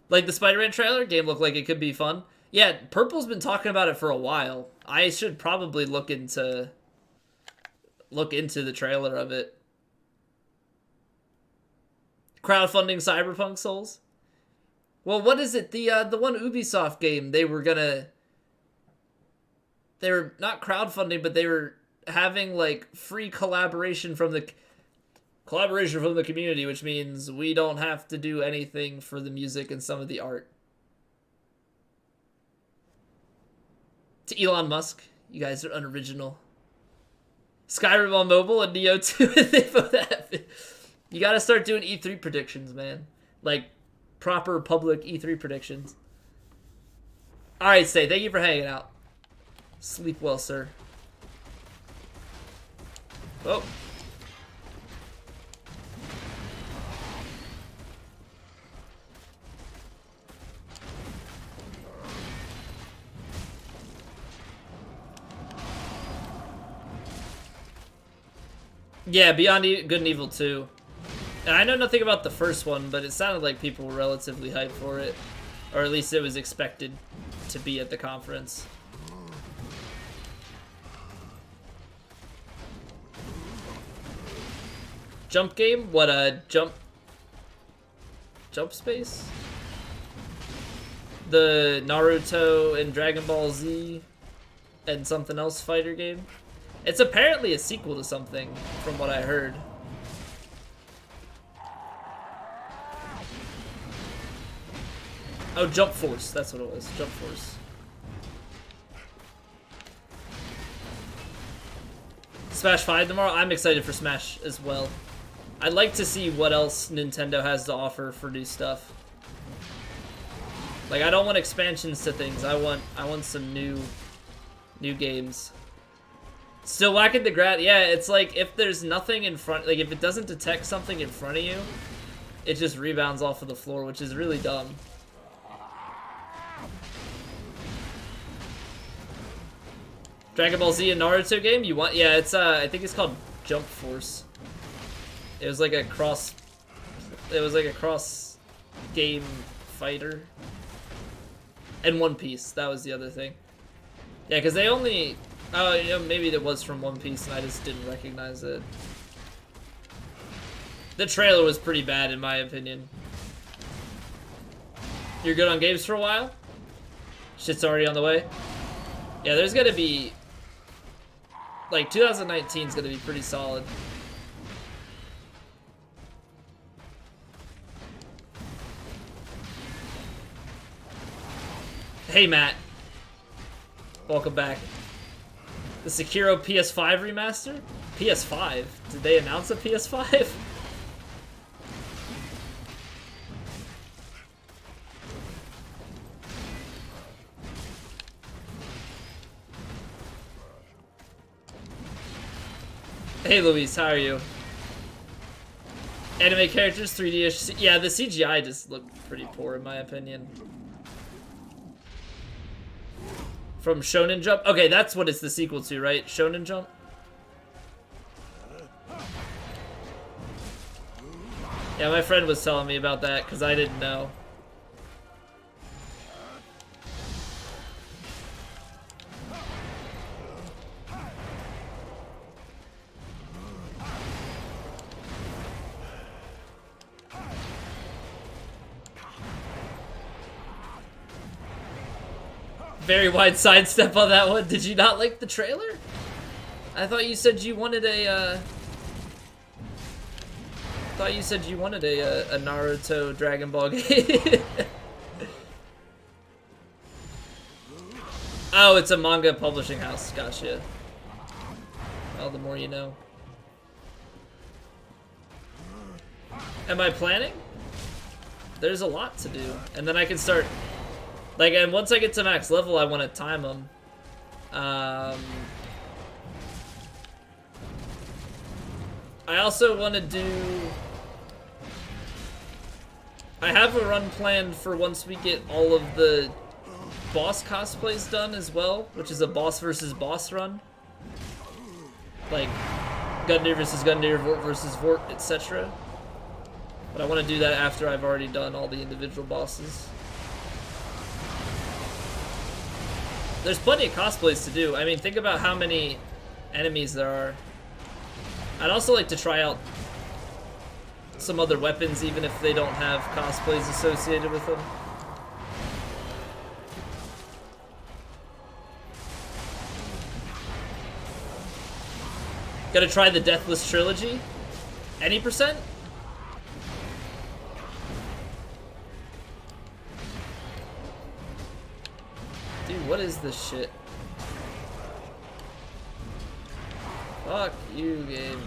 S1: Like the Spider-Man trailer? Game looked like it could be fun. Yeah, Purple's been talking about it for a while. I should probably look into the trailer of it. Crowdfunding Cyberpunk Souls? Well, what is it? The one Ubisoft game they were not crowdfunding, but they were having like free collaboration from the community, which means we don't have to do anything for the music and some of the art. To Elon Musk, you guys are unoriginal. Skyrim on mobile and Neo 2, they both have it. You gotta start doing E3 predictions, man. Like, proper public E3 predictions. Alright, Stay, thank you for hanging out. Sleep well, sir. Oh. Yeah, Beyond Good and Evil 2. And I know nothing about the first one, but it sounded like people were relatively hyped for it. Or at least it was expected to be at the conference. Jump game? What, jump space? The Naruto and Dragon Ball Z and something else fighter game? It's apparently a sequel to something, from what I heard. Oh, Jump Force. That's what it was. Jump Force. Smash 5 tomorrow? I'm excited for Smash as well. I'd like to see what else Nintendo has to offer for new stuff. Like, I don't want expansions to things. I want some new games. Still whacking the grass. Yeah, it's like if there's nothing in front, like if it doesn't detect something in front of you, it just rebounds off of the floor, which is really dumb. Dragon Ball Z and Naruto game? You want? Yeah, it's I think it's called Jump Force. It was like a cross game fighter. And One Piece, that was the other thing. Yeah, because they only... Oh, you know, maybe it was from One Piece and I just didn't recognize it. The trailer was pretty bad in my opinion. You're good on games for a while? Shit's already on the way? Yeah, there's gonna be... Like, 2019 is gonna be pretty solid. Hey, Matt. Welcome back. The Sekiro PS5 remaster? PS5? Did they announce a PS5? Hey, Luis, how are you? Anime characters, 3D-ish. Yeah, the CGI just looked pretty poor in my opinion. From Shonen Jump? Okay, that's what it's the sequel to, right? Shonen Jump? Yeah, my friend was telling me about that because I didn't know. Very wide sidestep on that one. Did you not like the trailer? I thought you said you wanted a, a Naruto Dragon Ball game. Oh, it's a manga publishing house. Gotcha. Well, the more you know. Am I planning? There's a lot to do. And then I can start... Like, and once I get to max level, I want to time them. I also want to do... I have a run planned for once we get all of the boss cosplays done as well, which is a boss versus boss run. Like, Gundyr versus Gundyr, Vort versus Vort, etc. But I want to do that after I've already done all the individual bosses. There's plenty of cosplays to do. I mean, think about how many enemies there are. I'd also like to try out some other weapons, even if they don't have cosplays associated with them. Gonna try the Deathless Trilogy. Any percent? Dude, what is this shit? Fuck you, game.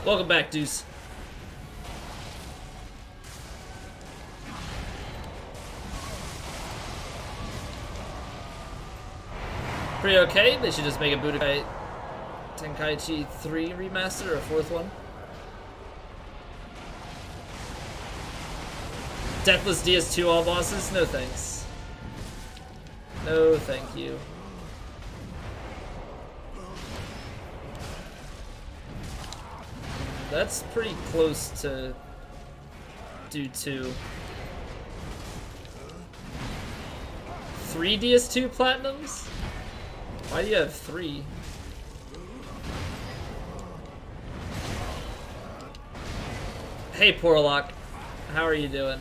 S1: Welcome back, Deuce. Pretty okay. They should just make a Budokai Tenkaichi 3 remaster or a 4th one. Deathless DS2 all bosses? No thanks. No thank you. That's pretty close to do 2. 3 DS2 platinums? Why do you have 3? Hey Porlock, how are you doing?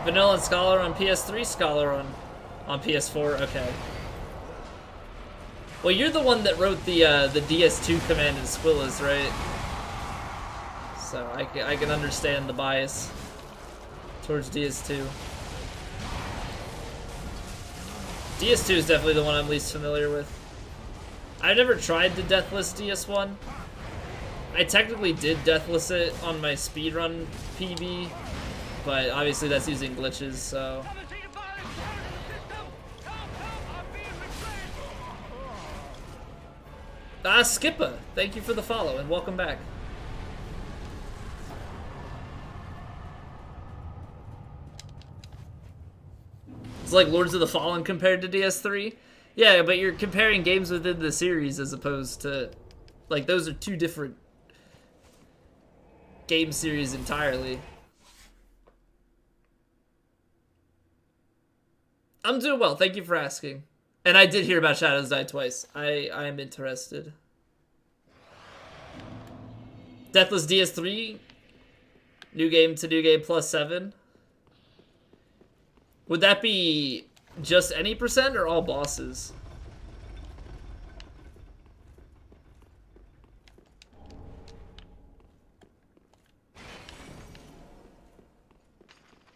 S1: Vanilla and Scholar on PS3, Scholar on PS4. Okay. Well, you're the one that wrote the DS2 command in Squillas, right? So I can understand the bias towards DS2. DS2 is definitely the one I'm least familiar with. I've never tried the Deathless DS1. I technically did Deathless it on my speedrun PB. But obviously that's using glitches, so... Ah, Skippa! Thank you for the follow, and welcome back. It's like Lords of the Fallen compared to DS3? Yeah, but you're comparing games within the series as opposed to... Like, those are 2 different game series entirely. I'm doing well, thank you for asking. And I did hear about Shadows Die Twice. I am interested. Deathless DS3. New game to new game plus 7. Would that be just any percent or all bosses?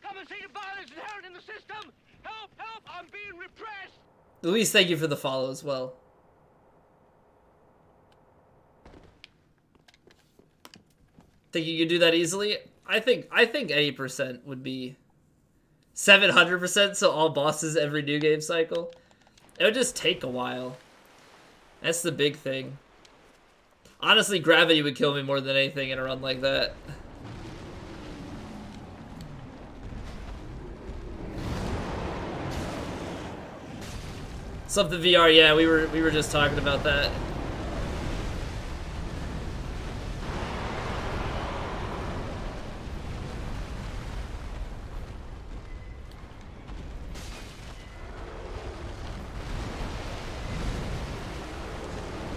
S3: Come and see the violence inherent in the system! Help! Help! I'm being repressed!
S1: Luis, thank you for the follow as well. Think you could do that easily? I think any percent would be 700%, so all bosses every new game cycle. It would just take a while. That's the big thing. Honestly, gravity would kill me more than anything in a run like that. Something VR, yeah, we were just talking about that.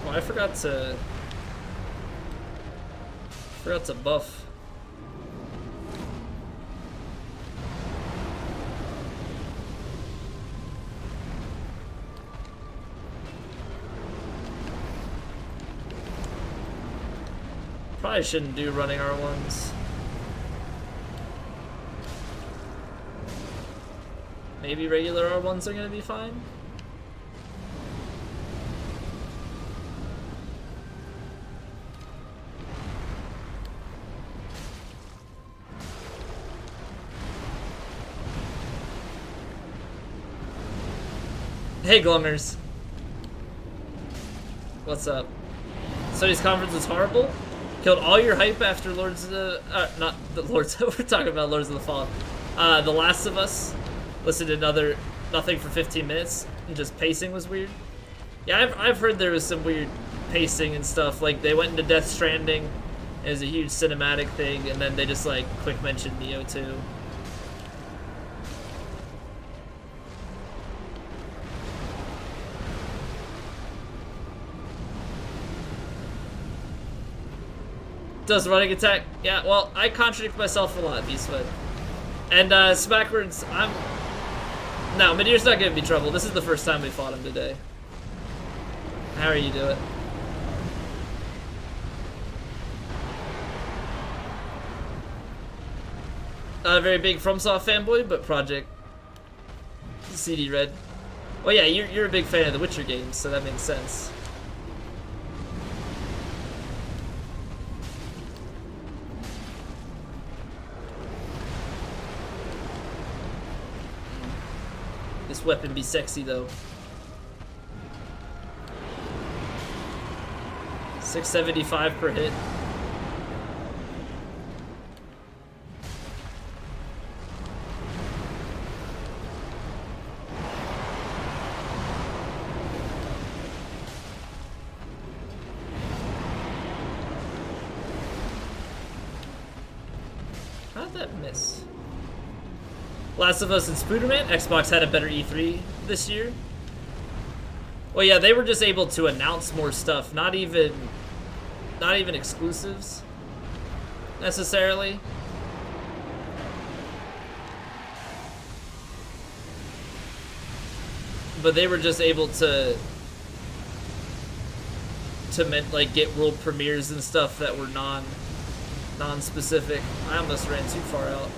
S1: Oh, I forgot to buff. Probably shouldn't do running R1s. Maybe regular R1s are gonna be fine. Hey Glungers. What's up? Studies conference was horrible. Killed all your hype after Lords of the... not the Lords... We're talking about Lords of the Fallen. The Last of Us. Listened to nothing for 15 minutes. And just pacing was weird. Yeah, I've heard there was some weird pacing and stuff. Like, they went into Death Stranding. It was a huge cinematic thing. And then they just, like, quick mentioned Neo 2. Does running attack? Yeah, well, I contradict myself a lot, Beastwood. And, Smackwards, No, Meteor's not giving me trouble. This is the first time we fought him today. How are you doing? Not a very big FromSoft fanboy, but Project CD Red. Well, yeah, you're a big fan of the Witcher games, so that makes sense. This weapon be sexy though. 675 per hit. How'd that miss? Last of Us and Spooderman, Xbox had a better E3 this year. Well, yeah, they were just able to announce more stuff, not even exclusives necessarily. But they were just able to like get world premieres and stuff that were non-specific. I almost ran too far out.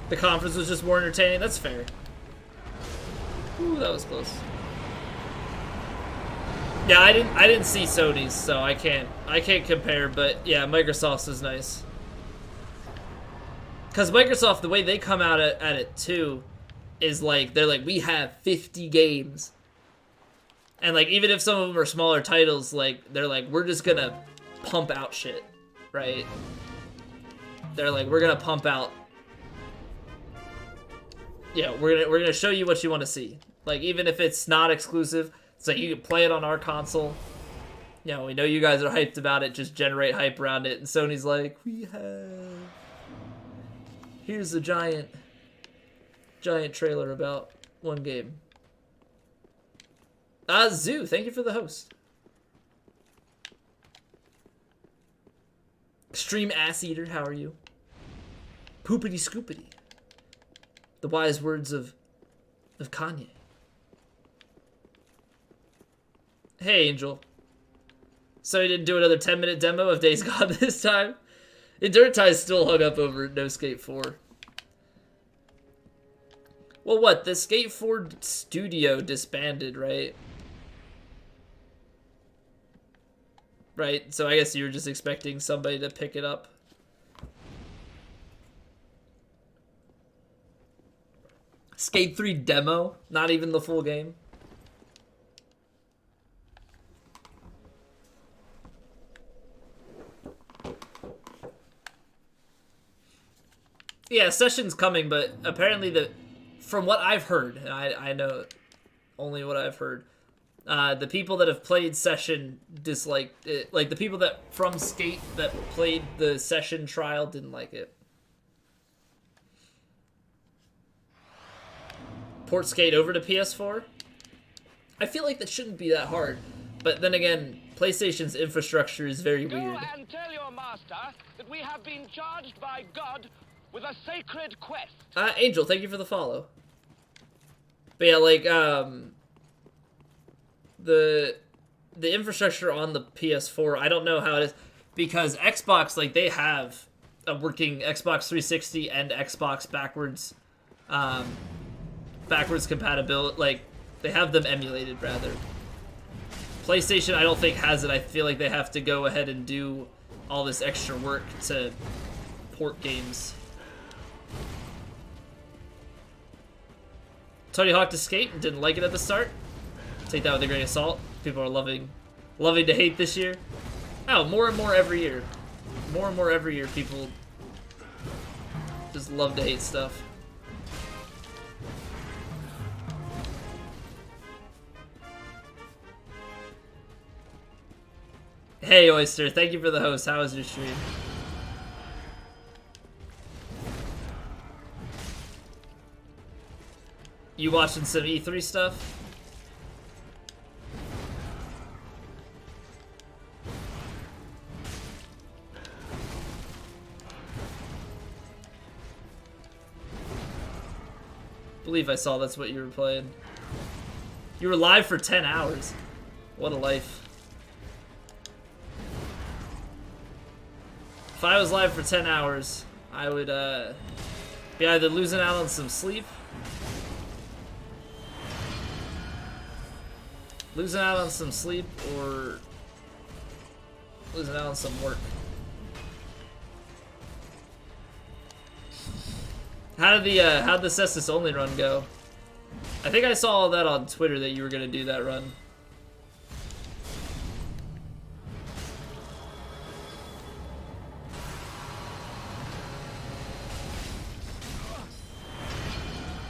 S1: The conference was just more entertaining. That's fair. Ooh, that was close. Yeah, I didn't see Sony's, so I can't compare. But yeah, Microsoft's was nice. Cause Microsoft, the way they come out at it too, is like they're like, we have 50 games, and like even if some of them are smaller titles, like they're like, we're just gonna pump out shit, right? They're like, we're gonna pump out. Yeah, we're gonna show you what you want to see. Like even if it's not exclusive, so you can play it on our console. You know, we know you guys are hyped about it. Just generate hype around it. And Sony's like, here's a giant trailer about one game. Zoo, thank you for the host. Stream Ass Eater, how are you? Poopity scoopity. The wise words of Kanye. Hey, Angel. So you didn't do another 10-minute demo of Days Gone this time? Endurtie's still hung up over No Skate 4. Well, what? The Skate 4 studio disbanded, right? Right, so I guess you were just expecting somebody to pick it up. Skate 3 demo, not even the full game. Yeah, Session's coming, but apparently from what I've heard, and I know only what I've heard, the people that have played Session disliked it. Like the people that from Skate that played the Session trial didn't like it. Port Skate over to PS4? I feel like that shouldn't be that hard. But then again, PlayStation's infrastructure is very weird.
S3: Go and tell your master that we have been charged by God with a sacred quest.
S1: Angel, thank you for the follow. But yeah, like, the infrastructure on the PS4, I don't know how it is. Because Xbox, like, they have a working Xbox 360 and Xbox backwards compatibility, like they have them emulated rather. PlayStation I don't think has it. I feel like they have to go ahead and do all this extra work to port games. Tony Hawk to Skate and didn't like it at the start. Take that with a grain of salt. People are loving to hate this year. Oh, more and more every year. More and more every year people just love to hate stuff. Hey, Oyster, thank you for the host. How was your stream? You watching some E3 stuff? I believe I saw that's what you were playing. You were live for 10 hours. What a life. If I was live for 10 hours, I would be either losing out on some sleep, or losing out on some work. How'd the Cestus only run go? I think I saw all that on Twitter that you were gonna do that run.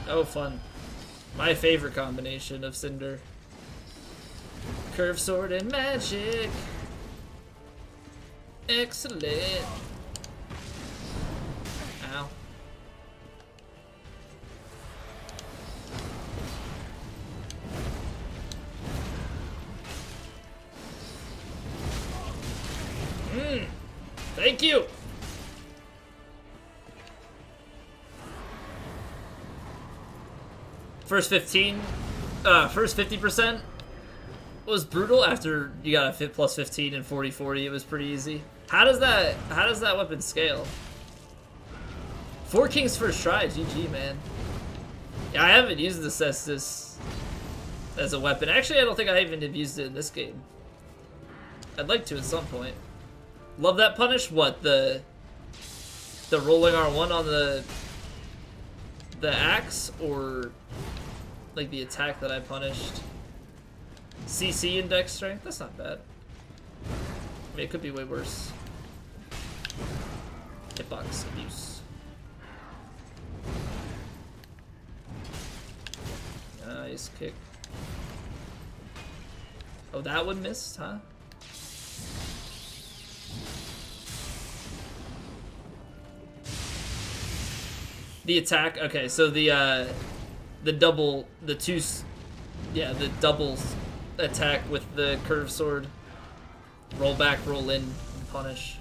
S1: Oh, fun. My favorite combination of Cinder. Curve sword and magic. Excellent. Ow. Thank you. First 50% was brutal. After you got a fit plus 15 and 40-40, it was pretty easy. How does that weapon scale? 4 kings first try, GG, man. Yeah, I haven't used the Cestus as a weapon. Actually, I don't think I even have used it in this game. I'd like to at some point. Love that punish. What, the rolling R1 on the axe, or like the attack that I punished? CC and dex strength? That's not bad. I mean, it could be way worse. Hitbox abuse. Nice kick. Oh, that one missed, huh? The attack, okay, so the double attack with the curved sword. Roll back, roll in, punish.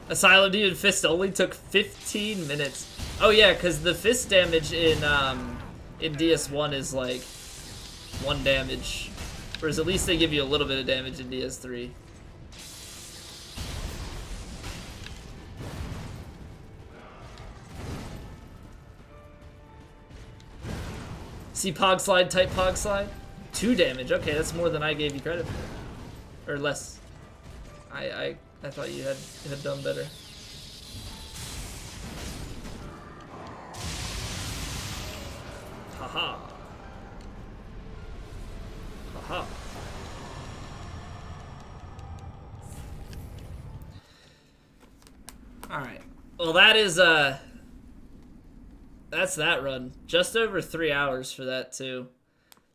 S1: Asylum Demon Fist only took 15 minutes. Oh yeah, because the fist damage in DS1 is like 1 damage. Whereas at least they give you a little bit of damage in DS3. See Pog Slide, type Pog Slide? 2 damage, okay, that's more than I gave you credit for. Or less. I thought you had done better. Haha. Haha. Alright. Well, that is, that's that run. Just over 3 hours for that, too.